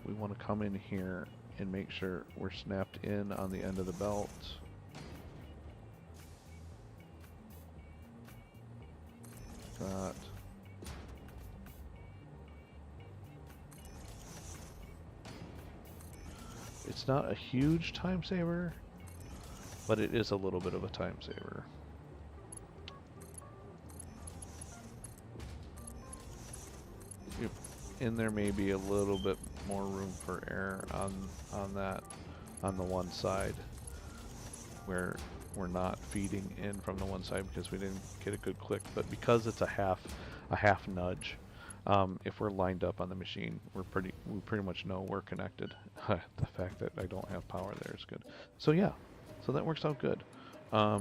We want to come in here and make sure we're snapped in on the end of the belt. That. It's not a huge time saver, but it is a little bit of a time saver. And there may be a little bit more room for error on that, on the one side where we're not feeding in from the one side because we didn't get a good click. But because it's a half nudge, if we're lined up on the machine, we pretty much know we're connected. The fact that I don't have power there is good. So yeah, so that works out good. Our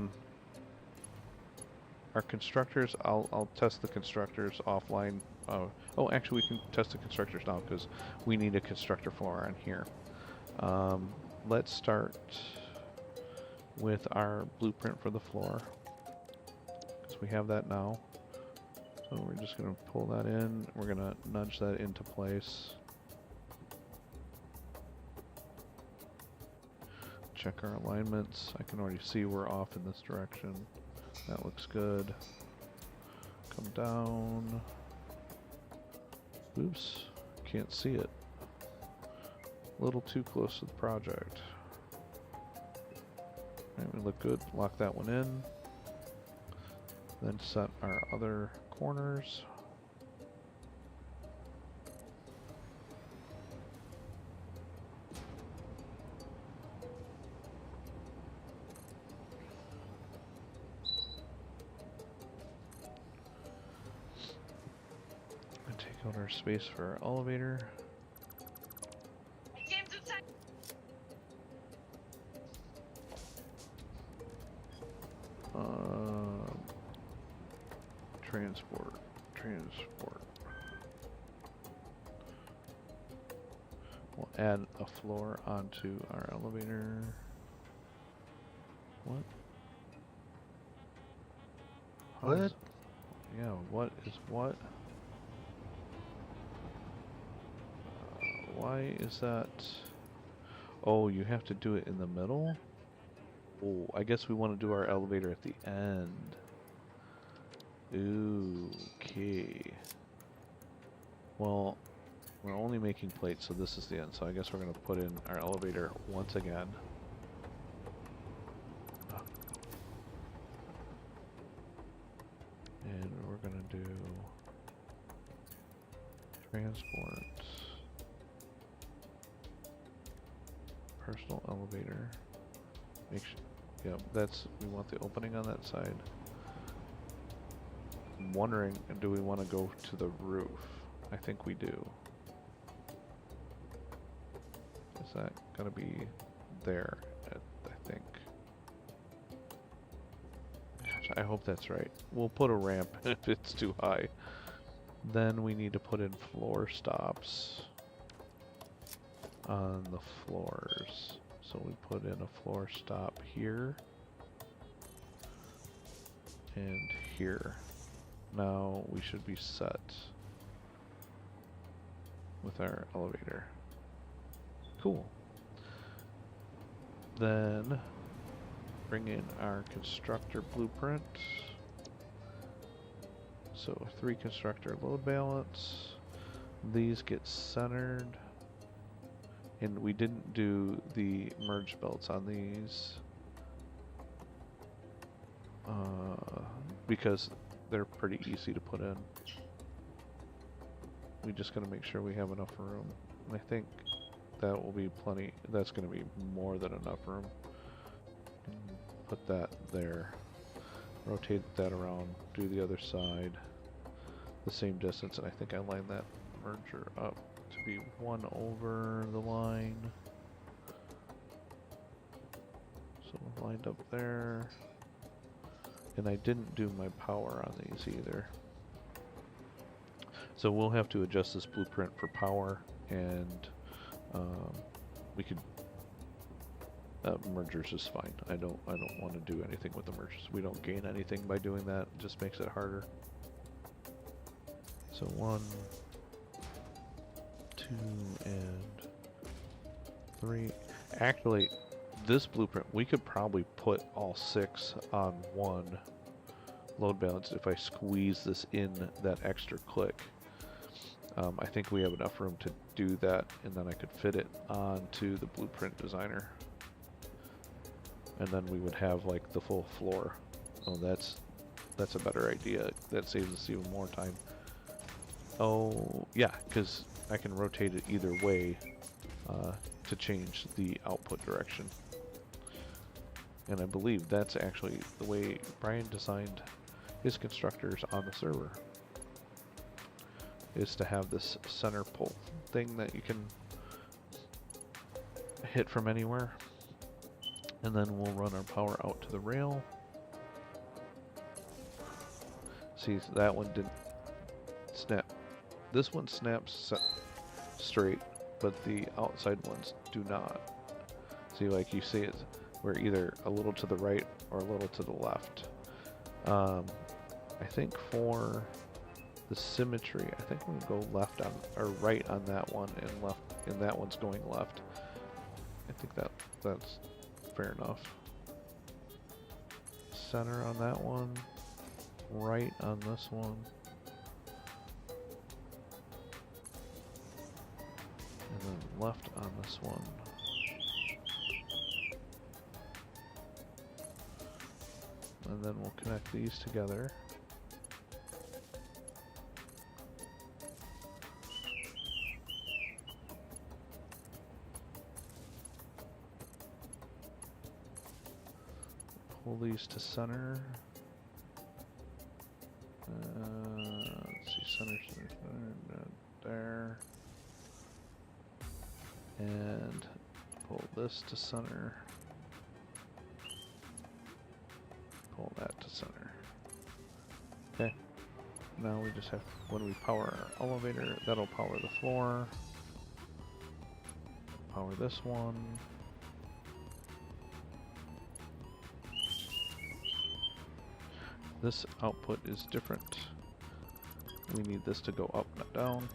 constructors, I'll test the constructors offline. Oh, actually, we can test the constructors now because we need a constructor floor on here. Let's start with our blueprint for the floor because we have that now. So we're just going to pull that in. We're going to nudge that into place. Check our alignments. I can already see we're off in this direction. That looks good. Come down. Oops, can't see it. A little too close to the project. Alright, we look good. Lock that one in. Then set our other corners. And take out our space for our elevator. Transport. We'll add a floor onto our elevator. What?
What?
Yeah, what is what? Why is that? Oh, you have to do it in the middle? Oh, I guess we want to do our elevator at the end. Ooh, okay. Well, we're only making plates, so this is the end. So I guess we're going to put in our elevator once again. And we're going to do transport. Personal elevator. Make sure, yeah, we want the opening on that side. I'm wondering, do we want to go to the roof? I think we do. Is that gonna be there? I think. Gosh, I hope that's right. We'll put a ramp if it's too high. Then we need to put in floor stops on the floors. So we put in a floor stop here and here. Now we should be set with our elevator. Cool. Then bring in our constructor blueprint. So 3 constructor load balance. These get centered. And we didn't do the merge belts on these because they're pretty easy to put in. We just gotta make sure we have enough room. And I think that will be plenty. That's gonna be more than enough room. can put that there. Rotate that around, do the other side. The same distance, and I think I lined that merger up to be one over the line. So lined up there. And I didn't do my power on these either. So we'll have to adjust this blueprint for power, and we could mergers is fine. I don't want to do anything with the mergers. We don't gain anything by doing that. It just makes it harder. So 1, 2, and 3. Actually, this blueprint, we could probably put all 6 on one load balance if I squeeze this in that extra click. I think we have enough room to do that, and then I could fit it onto the blueprint designer. And then we would have like the full floor. Oh, that's a better idea. That saves us even more time. Oh, yeah, because I can rotate it either way to change the output direction. And I believe that's actually the way Brian designed his constructors on the server, is to have this center pull thing that you can hit from anywhere. And then we'll run our power out to the rail. See, that one didn't snap. This one snaps straight, but the outside ones do not. See, like you see it, we're either a little to the right or a little to the left. I think for the symmetry, I think I'm gonna go left on, or right on that one, and left, and that one's going left. I think that's fair enough. Center on that one, right on this one, and then left on this one. And then we'll connect these together. Pull these to center. Let's see, center, there. And pull this to center. Pull that to center. Okay. Now we just have, when we power our elevator, that'll power the floor. Power this one. This output is different. We need this to go up, not down.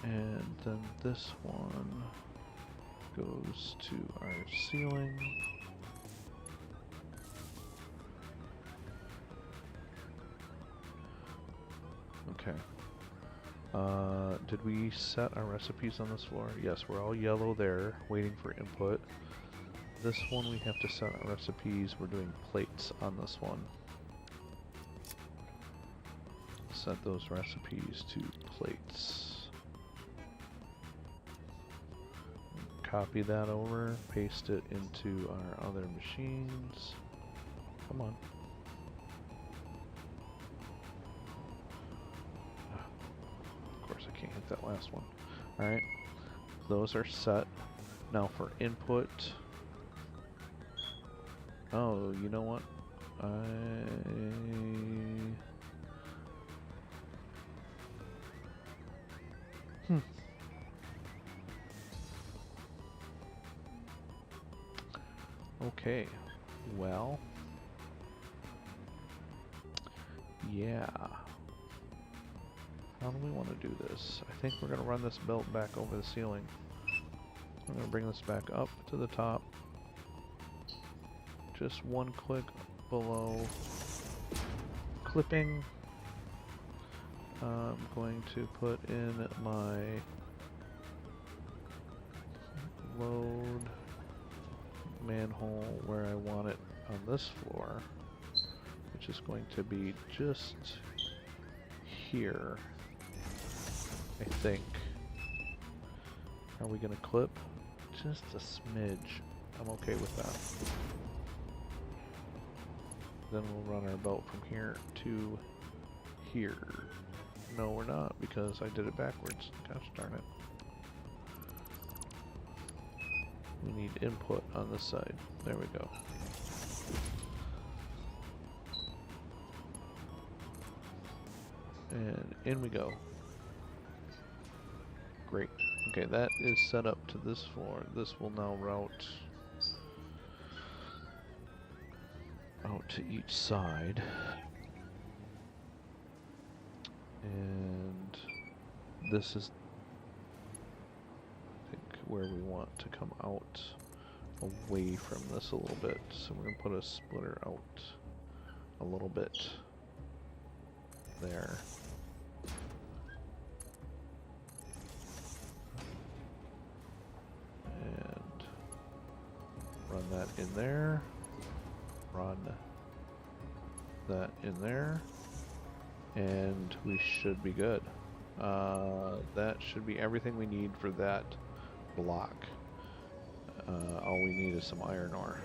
And then this one goes to our ceiling. Okay. Did we set our recipes on this floor? Yes, we're all yellow there, waiting for input. This one we have to set our recipes. We're doing plates on this one. Set those recipes to plates. Copy that over, paste it into our other machines. Come on. Of course I can't hit that last one. Alright, those are set. Now for input. Oh, you know what? Okay, well, yeah. How do we want to do this? I think we're going to run this belt back over the ceiling. I'm going to bring this back up to the top. Just one click below clipping. I'm going to put in my load manhole where I want it on this floor, which is going to be just here. I think. Are we gonna clip? Just a smidge. I'm okay with that. Then we'll run our belt from here to here. No, we're not, because I did it backwards. Gosh darn it. We need input on this side. There we go. And in we go. Great. Okay, that is set up to this floor. This will now route out to each side. And this is, I think, where we want to come out away from this a little bit. So we're going to put a splitter out a little bit there. And run that in there. Run that in there. And we should be good. That should be everything we need for that block. All we need is some iron ore.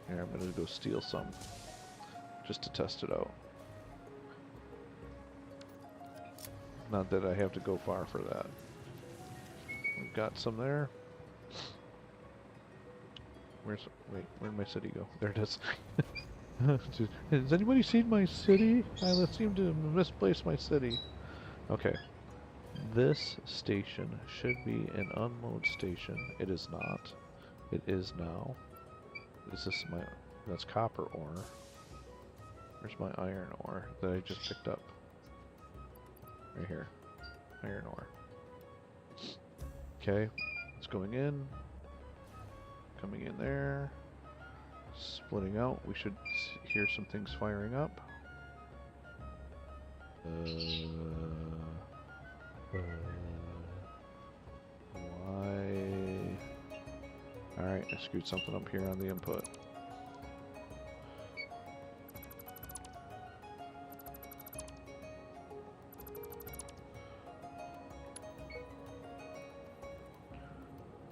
Here, I'm gonna go steal some, just to test it out. Not that I have to go far for that. We've got some there. Wait, where'd my city go? There it is. Has anybody seen my city? I seem to have misplaced my city. Okay. This station should be an unload station. It is not. It is now. Is this my... That's copper ore. Where's my iron ore that I just picked up? Right here. Iron ore. Okay. It's going in. Coming in there. Splitting out. We should hear some things firing up. Why? Alright, I screwed something up here on the input.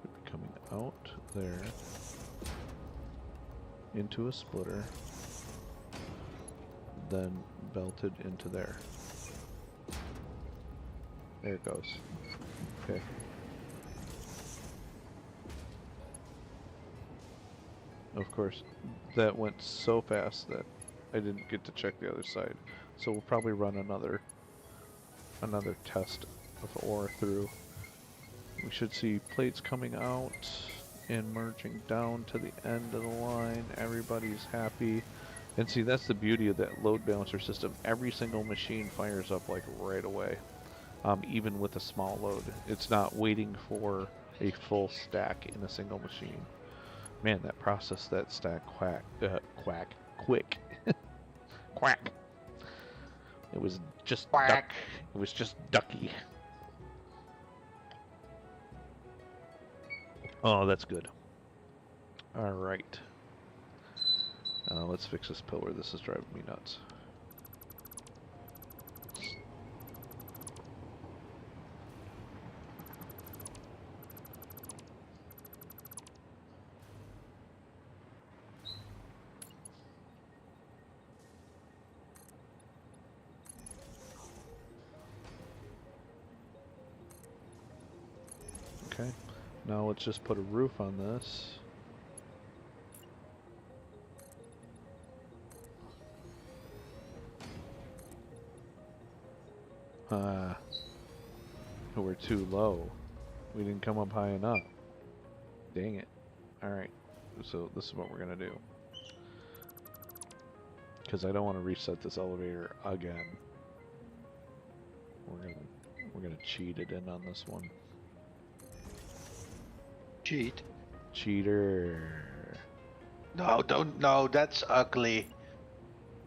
Should be coming out there into a splitter, then belted into there. There it goes. Okay. Of course, that went so fast that I didn't get to check the other side. So we'll probably run another test of ore through. We should see plates coming out and merging down to the end of the line. Everybody's happy. And see, that's the beauty of that load balancer system. Every single machine fires up like right away. Even with a small load. It's not waiting for a full stack in a single machine. Man, that processed that stack quick. Quack. It was just
Quack.
It was just ducky. Oh, that's good. All right. Let's fix this pillar. This is driving me nuts. Okay, now let's just put a roof on this. We're too low. We didn't come up high enough. Dang it. Alright, so this is what we're gonna do. Because I don't want to reset this elevator again. We're gonna cheat it in on this one.
Cheat?
Cheater.
No, don't. No, that's ugly.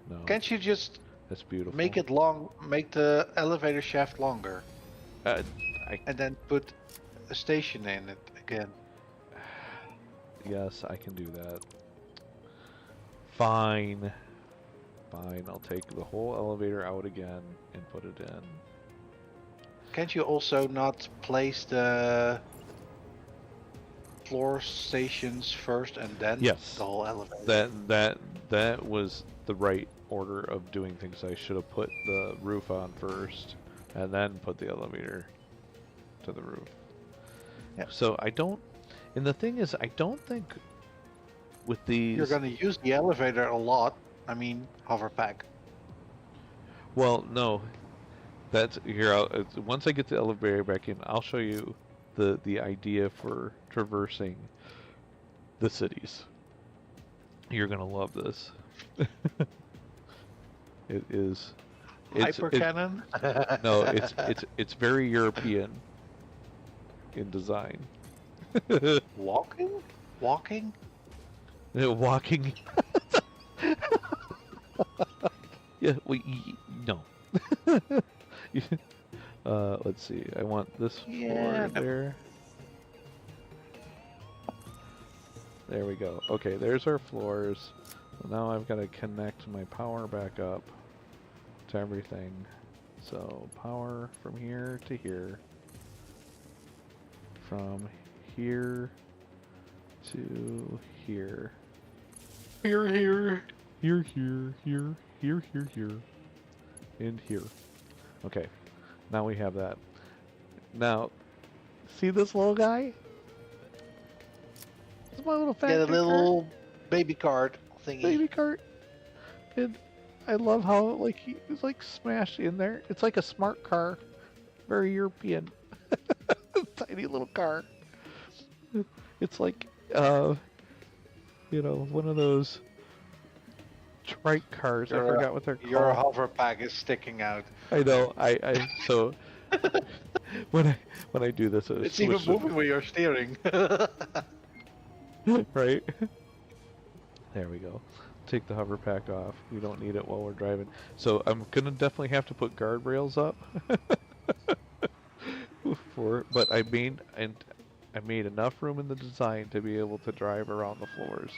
No,
Can't you just
that's beautiful.
make it long? Make the elevator shaft longer, and then put a station in it again.
Yes, I can do that. Fine. Fine, I'll take the whole elevator out again and put it in.
Can't you also not place the floor stations first and then
Yes,
the whole elevator?
that was the right order of doing things. I should have put the roof on first and then put the elevator to the roof.
Yeah.
So I don't, and the thing is, I don't think with these.
You're gonna use the elevator a lot. I mean, hover pack.
Well, no, that's here. Once I get the elevator back in, I'll show you the idea for traversing the cities. You're gonna love this. It is.
Hyper cannon.
No, it's very European in design.
Walking. Walking.
Walking. Yeah. No. Let's see. I want this floor there. There we go. Okay, there's our floors. Now I've got to connect my power back up to everything. So power from here to here. From here to here.
Here.
Here, and here. Okay, now we have that. Now, see this little guy? It's my little factory
Get a little
cart.
baby cart thingy.
Baby cart. And I love how like he's like smashed in there. It's like a smart car, very European. Tiny little car. It's like you know, one of those trike cars. I forgot what they're called.
Your hover pack is sticking out.
I know. I so when I do this,
It's even moving with your steering.
Right. There we go. Take the hover pack off. We don't need it while we're driving. So I'm gonna definitely have to put guardrails up. But I made enough room in the design to be able to drive around the floors.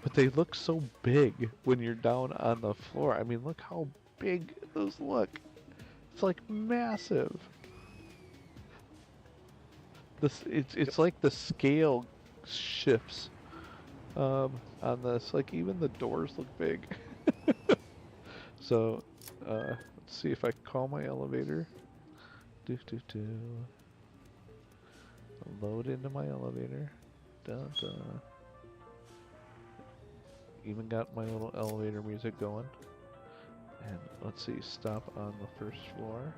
But they look so big when you're down on the floor. I mean, look how big those look. It's like massive. It's like the scale shifts on this. Like even the doors look big. So let's see if I call my elevator. Load into my elevator. Dun, dun. Even got my little elevator music going. And let's see, stop on the first floor.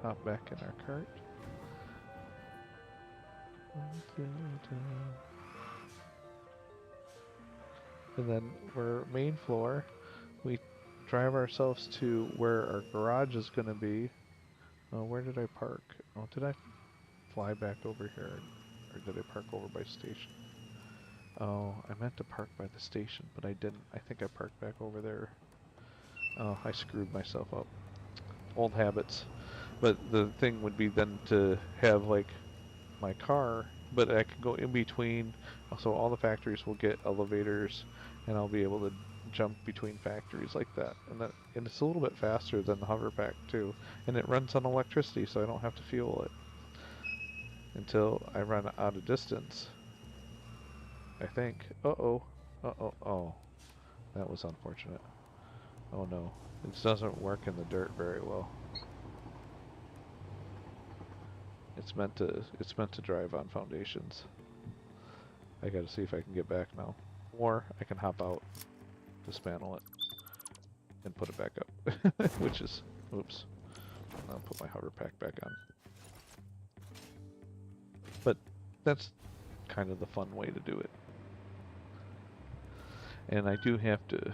Hop back in our cart. And then we're main floor. We drive ourselves to where our garage is going to be. Oh, where did I park? Oh, did I fly back over here? Or did I park over by station? Oh, I meant to park by the station, but I didn't. I think I parked back over there. Oh, I screwed myself up. Old habits. But the thing would be then to have like my car, but I can go in between. So all the factories will get elevators, and I'll be able to jump between factories like that. And it's a little bit faster than the hover pack too, and it runs on electricity, so I don't have to fuel it until I run out of distance. I think. Uh-oh. Oh. That was unfortunate. Oh no. It doesn't work in the dirt very well. It's meant to drive on foundations. I gotta see if I can get back now. Or I can hop out, dismantle it, and put it back up. Which is, oops. I'll put my hover pack back on. But that's kind of the fun way to do it. And I do have to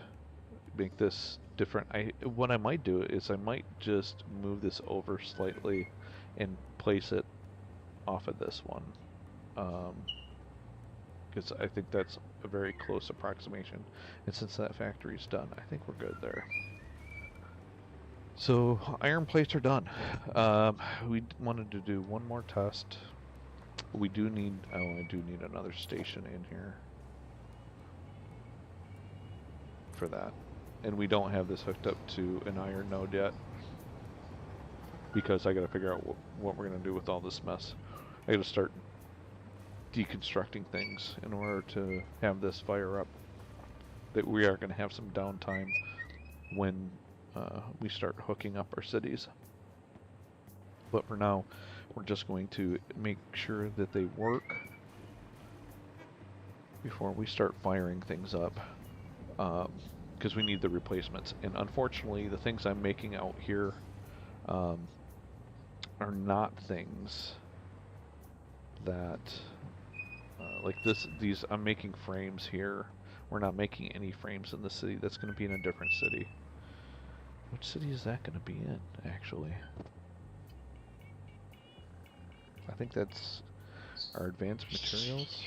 make this different. What I might do is I might just move this over slightly and place it off of this one. Because I think that's a very close approximation. And since that factory's done, I think we're good there. So iron plates are done. We wanted to do one more test. We do need, I do need another station in here for that. and we don't have this hooked up to an iron node yet because I got to figure out what we're going to do with all this mess. I got to start deconstructing things in order to have this fire up. That we are going to have some downtime when we start hooking up our cities. But for now, we're just going to make sure that they work before we start firing things up. Because we need the replacements. And unfortunately, the things I'm making out here are not things that like these I'm making frames here. We're not making any frames in the city. That's going to be in a different city. Which city is that going to be in, actually? I think that's our advanced materials.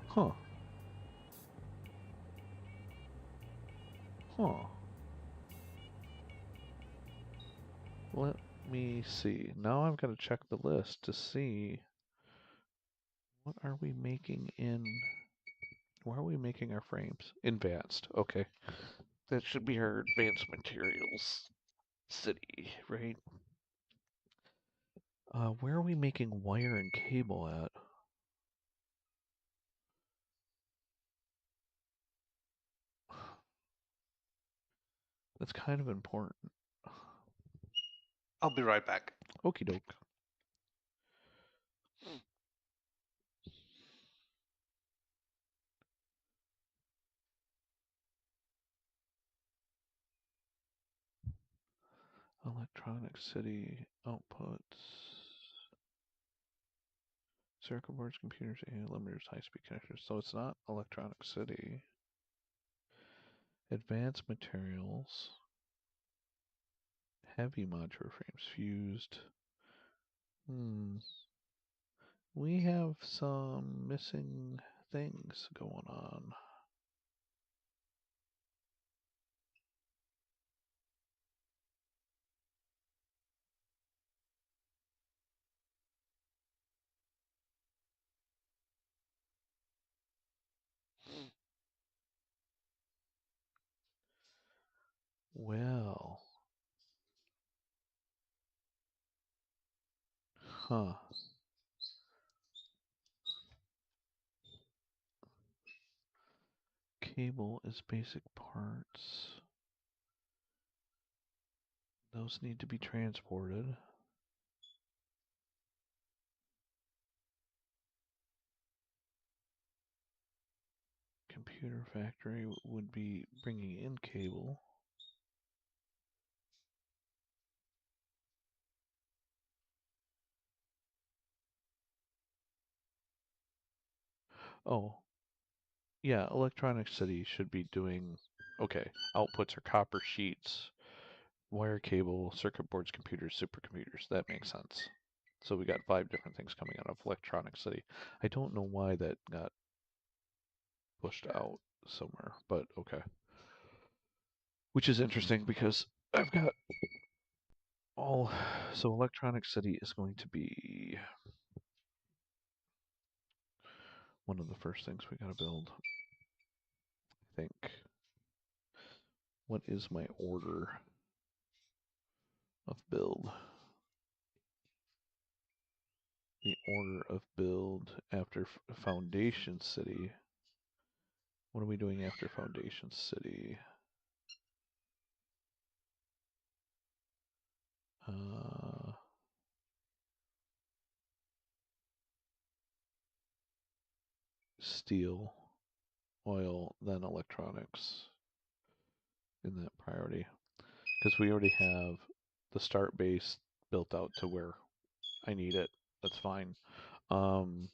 Huh. Huh. Let me see. Now I've got to check the list to see what are we making in... Where are we making our frames? Advanced. Okay. That should be our advanced materials city, right? Where are we making wire and cable at? That's kind of important.
I'll be right back.
Okie doke. Electronic city outputs. Circuit boards, computers, and limiters, high-speed connectors. So it's not electronic city. Advanced materials. Heavy modular frames fused. We have some missing things going on. Well. Huh. Cable is basic parts. Those need to be transported. Computer factory would be bringing in cable. Oh, yeah, Electronic City should be doing, okay, outputs are copper sheets, wire cable, circuit boards, computers, supercomputers. That makes sense. So we got 5 different things coming out of Electronic City. I don't know why that got pushed out somewhere, but okay. Which is interesting because I've got all, so Electronic City is going to be one of the first things we gotta build. I think. What is my order of build? The order of build after Foundation City. What are we doing after Foundation City? Steel, oil, then electronics in that priority. Because we already have the start base built out to where I need it. That's fine. And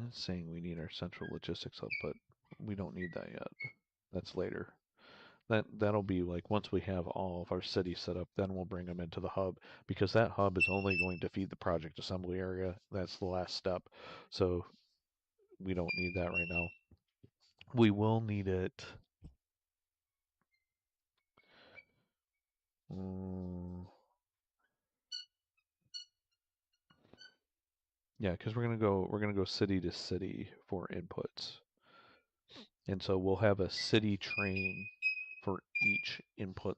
it's saying we need our central logistics hub, but we don't need that yet. That's later. That'll be like once we have all of our cities set up, then we'll bring them into the hub because that hub is only going to feed the project assembly area. That's the last step. So we don't need that right now. We will need it. Yeah, because we're gonna go city to city for inputs, and so we'll have a city train for each input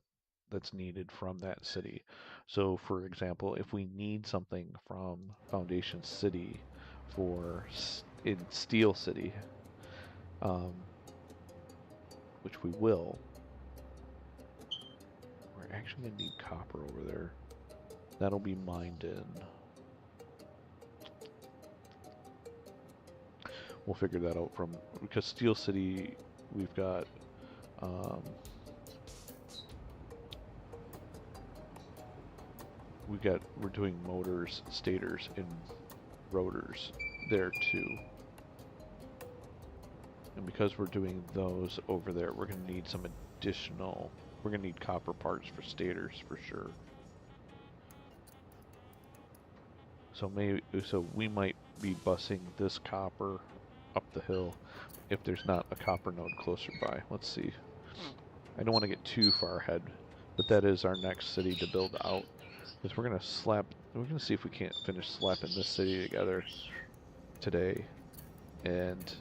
that's needed from that city. So, for example, if we need something from Foundation City in Steel City, um, which we will, we're actually gonna need copper over there. That'll be mined in. We'll figure that out because Steel City, we've got um, we're doing motors, stators, and rotors there too. And because we're doing those over there, we're going to need some additional, we're going to need copper parts for stators for sure. So we might be busing this copper up the hill if there's not a copper node closer by. Let's see. I don't want to get too far ahead, but that is our next city to build out. Because we're going to see if we can't finish slapping this city together today and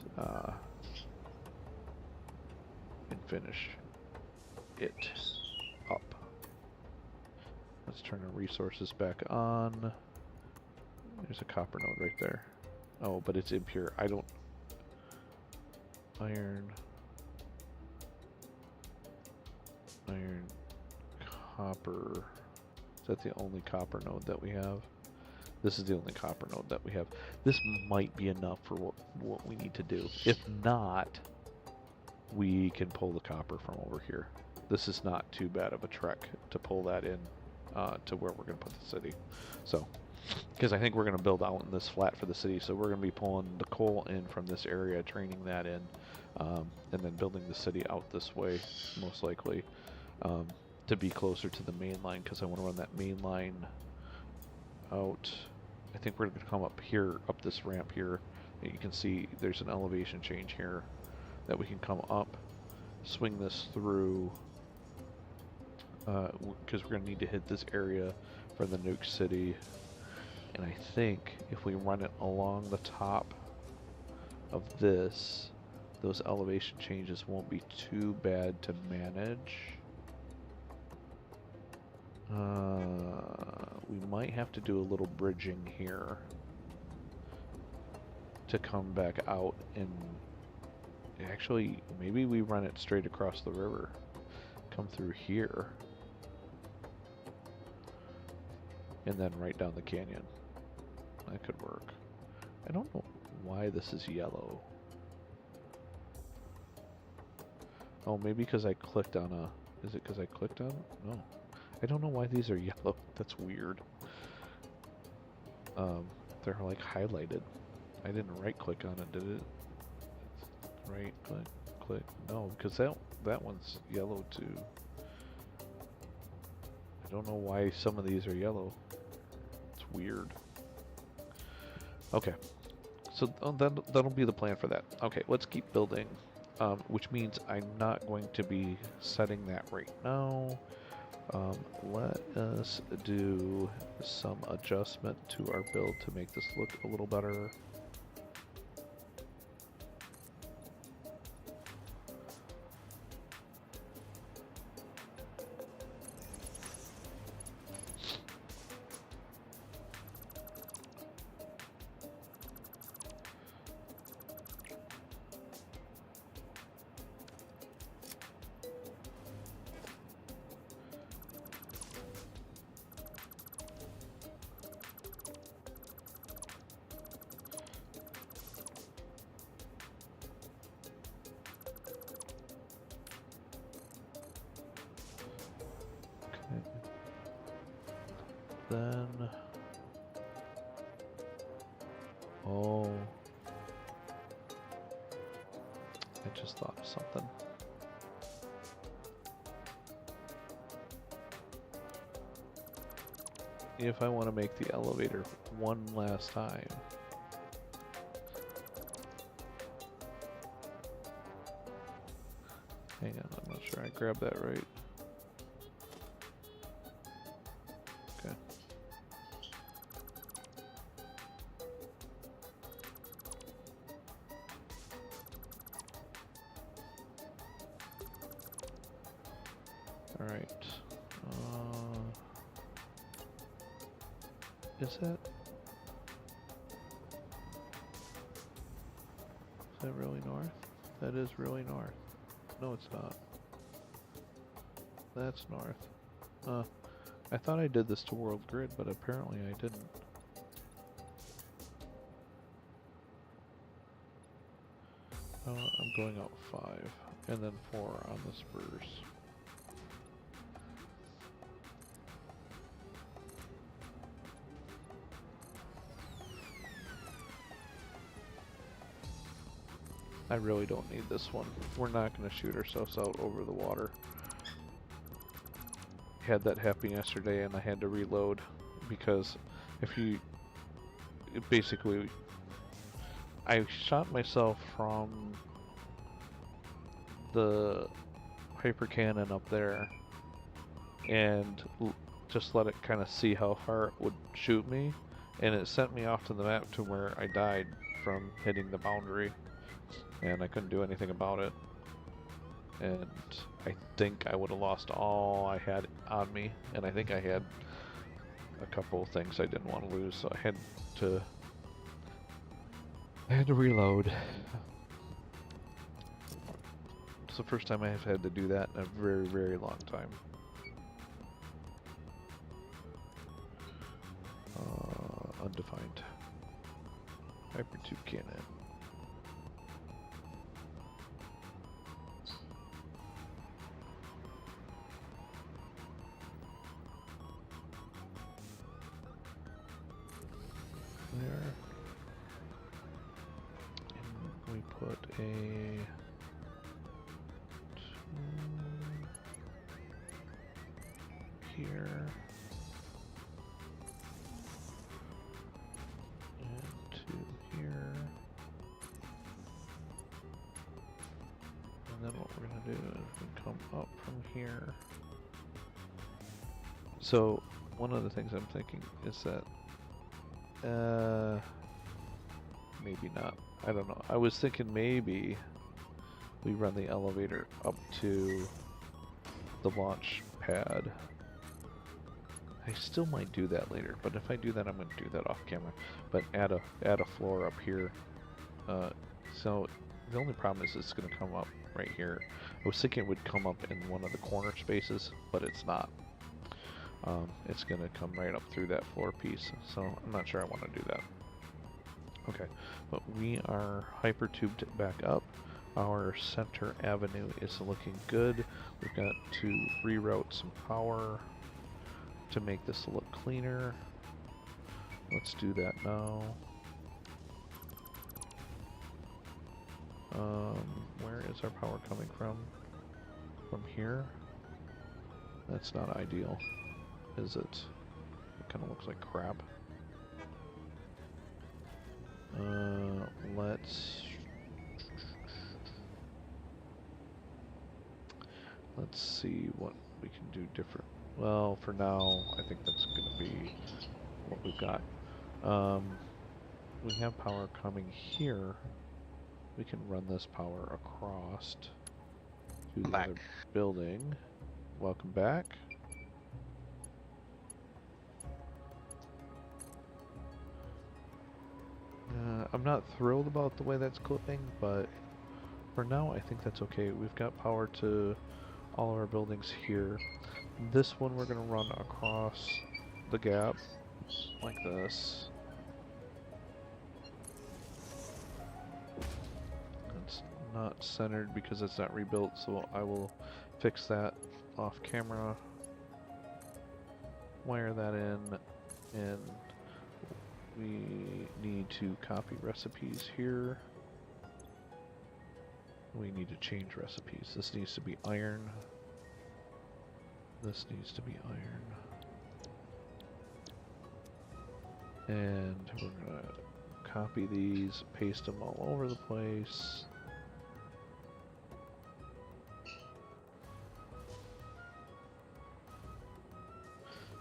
finish it up. Let's turn our resources back on. There's a copper node right there. Oh, but it's impure. Iron, copper. Is that the only copper node that we have? This is the only copper node that we have. This might be enough for what we need to do. If not, we can pull the copper from over here. This is not too bad of a trek to pull that in to where we're going to put the city. So, because I think we're going to build out in this flat for the city, so we're going to be pulling the coal in from this area, training that in, and then building the city out this way, most likely, to be closer to the main line, because I want to run that main line out. I think we're going to come up here, up this ramp here. And you can see there's an elevation change here that we can come up, swing this through, because we're going to need to hit this area for the nuke city. And I think if we run it along the top of this, those elevation changes won't be too bad to manage. We might have to do a little bridging here to come back out, and actually maybe we run it straight across the river, come through here, and then right down the canyon. That could work. I don't know why this is yellow. Oh, maybe because I clicked on a... Is it because I clicked on it? No. I don't know why these are yellow. That's weird. They're like highlighted. I didn't right click on it, did it? Right click, click. No, because that one's yellow too. I don't know why some of these are yellow. It's weird. Okay. So that'll be the plan for that. Okay, let's keep building. Which means I'm not going to be setting that right now. Let us do some adjustment to our build to make this look a little better. Then, oh, I just thought of something. If I want to make the elevator one last time, hang on, I'm not sure I grabbed that right. Okay. Alright. Is that really north? That is really north. No, it's not. That's north. I thought I did this to World Grid, but apparently I didn't. I'm going out 5, and then 4 on the spurs. I really don't need this one. We're not going to shoot ourselves out over the water. Had that happen yesterday and I had to reload because basically I shot myself from the hyper cannon up there and just let it kind of see how far it would shoot me, and it sent me off to the map to where I died from hitting the boundary, and I couldn't do anything about it. And I think I would have lost all I had on me, and I think I had a couple of things I didn't want to lose, so I had to reload. It's the first time I've had to do that in a very, very long time. Undefined. Hyper tube cannon. There. And we put a here and 2 here, and then what we're going to do is we come up from here. So one of the things I'm thinking is that maybe not. I don't know. I was thinking maybe we run the elevator up to the launch pad. I still might do that later, but if I do that, I'm going to do that off camera. But add a floor up here. So the only problem is it's going to come up right here. I was thinking it would come up in one of the corner spaces, but it's not. It's going to come right up through that floor piece, so I'm not sure I want to do that. Okay, but we are hyper tubed back up. Our center avenue is looking good. We've got to reroute some power to make this look cleaner. Let's do that now. Where is our power coming from? From here? That's not ideal, is it? It kind of looks like crap. Let's see what we can do different. Well, for now, I think that's going to be what we've got. We have power coming here. We can run this power across to the other building. Welcome back. I'm not thrilled about the way that's clipping, but for now I think that's okay. We've got power to all of our buildings here. This one we're going to run across the gap like this. It's not centered because it's not rebuilt, so I will fix that off camera. Wire that in, and we need to copy recipes here. We need to change recipes. This needs to be iron. This needs to be iron. And we're going to copy these, paste them all over the place.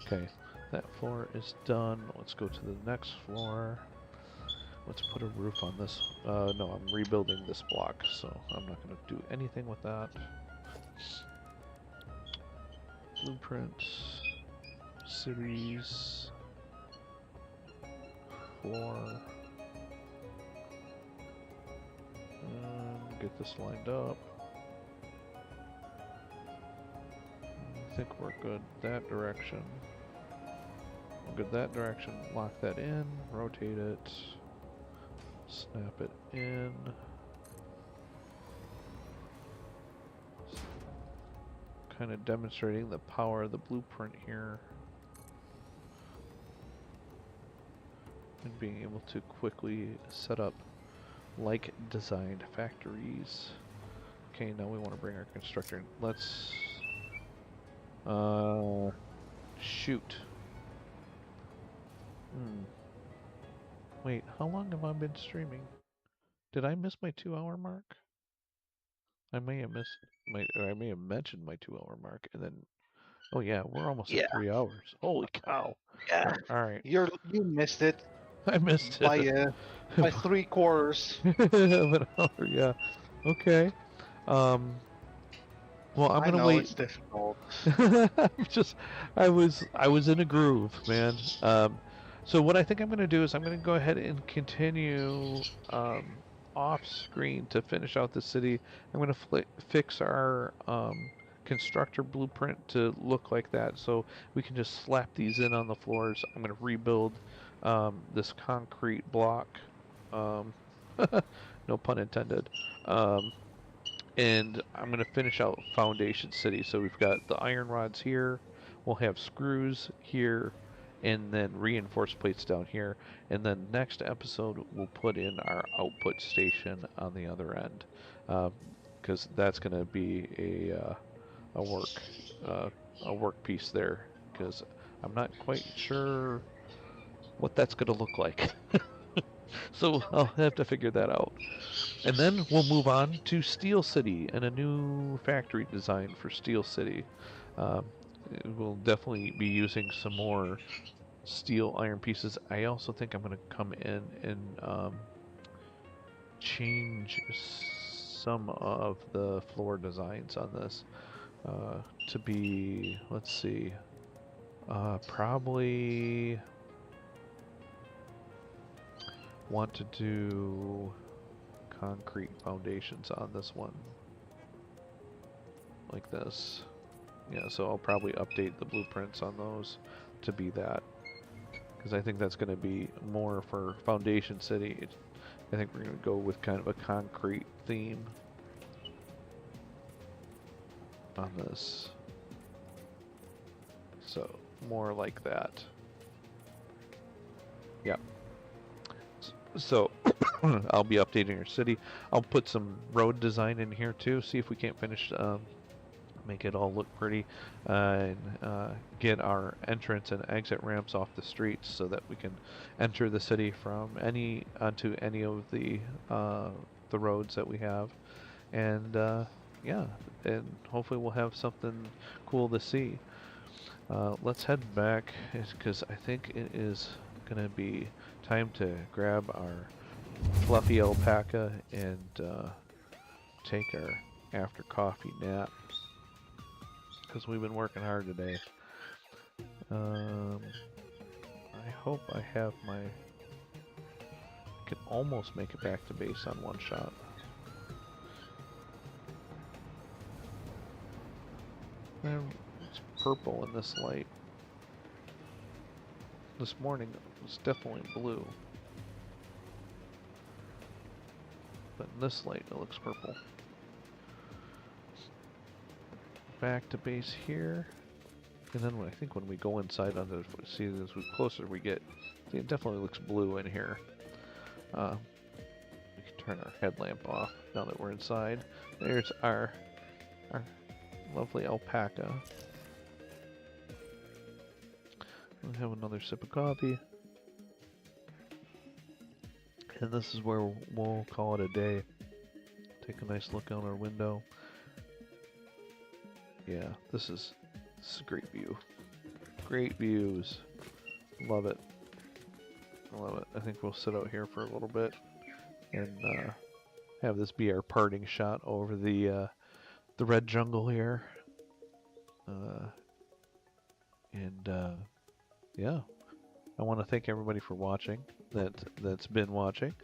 Okay, that floor is done. Let's go to the next floor. Let's put a roof on this. No, I'm rebuilding this block, so I'm not going to do anything with that. blueprints, series, floor. Get this lined up. I think we're good that direction. We're good that direction. Lock that in, rotate it, snap it in. Kind of demonstrating the power of the blueprint here. And being able to quickly set up like designed factories. Okay, now we want to bring our constructor in. Let's shoot. Wait, how long have I been streaming? Did I miss my 2-hour mark? I may have missed or I may have mentioned my 2-hour mark, and then, oh yeah, we're almost
Yeah,
at 3 hours. Holy cow!
yeah.
All right,
You missed it
I missed
by
it.
by 3/4.
Of an hour, yeah. Okay. Um. Well, I'm
I
gonna
know
wait.
it's difficult.
I was in a groove, man. So what I think I'm gonna do is I'm gonna go ahead and continue off screen to finish out the city. I'm gonna fix our constructor blueprint to look like that, so we can just slap these in on the floors. I'm gonna rebuild this concrete block. Um, no pun intended. Um, and I'm going to finish out Foundation City. So we've got the iron rods here, we'll have screws here, and then reinforced plates down here. And then next episode we'll put in our output station on the other end, because that's going to be a work a work piece there. Because I'm not quite sure what that's going to look like. So I'll have to figure that out. And then we'll move on to Steel City and a new factory design for Steel City. Um, we'll definitely be using some more steel iron pieces. I also think I'm going to come in and change some of the floor designs on this to be, let's see, probably want to do concrete foundations on this one, like this. Yeah, so I'll probably update the blueprints on those to be that, because I think that's going to be more for Foundation City. I think we're going to go with kind of a concrete theme on this, so more like that. Yeah. So I'll be updating our city. I'll put some road design in here too, see if we can't finish, make it all look pretty, and get our entrance and exit ramps off the streets so that we can enter the city from onto any of the roads that we have. And yeah, and hopefully we'll have something cool to see. Let's head back, because I think it is gonna be time to grab our fluffy alpaca and take our after coffee nap, because we've been working hard today. I hope I have I can almost make it back to base on one shot. And it's purple in this light. This morning it was definitely blue, but in this light it looks purple. Back to base here, and then I think when we go inside on the see as we closer we get, see, it definitely looks blue in here. We can turn our headlamp off now that we're inside. There's our lovely alpaca. We'll have another sip of coffee. And this is where we'll call it a day. Take a nice look out our window. Yeah, this is a great view. Great views. Love it. I love it. I think we'll sit out here for a little bit and have this be our parting shot over the red jungle here. And yeah, I want to thank everybody for watching. That's been watching,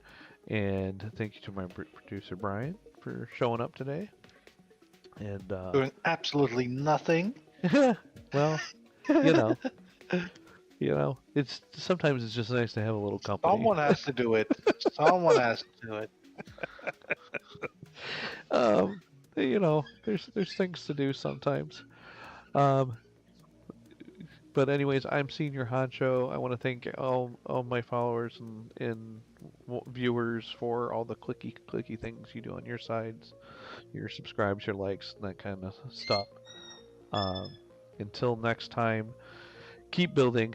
and thank you to my producer Brian for showing up today. And
Doing absolutely nothing.
well, you know, it's sometimes it's just nice to have a little company.
Someone has to do it. Someone has to do it.
There's things to do sometimes. Um, but anyways, I'm Senior Honcho. I want to thank all my followers and viewers for all the clicky things you do on your sides, your subscribes, your likes, and that kind of stuff. Um, until next time, keep building,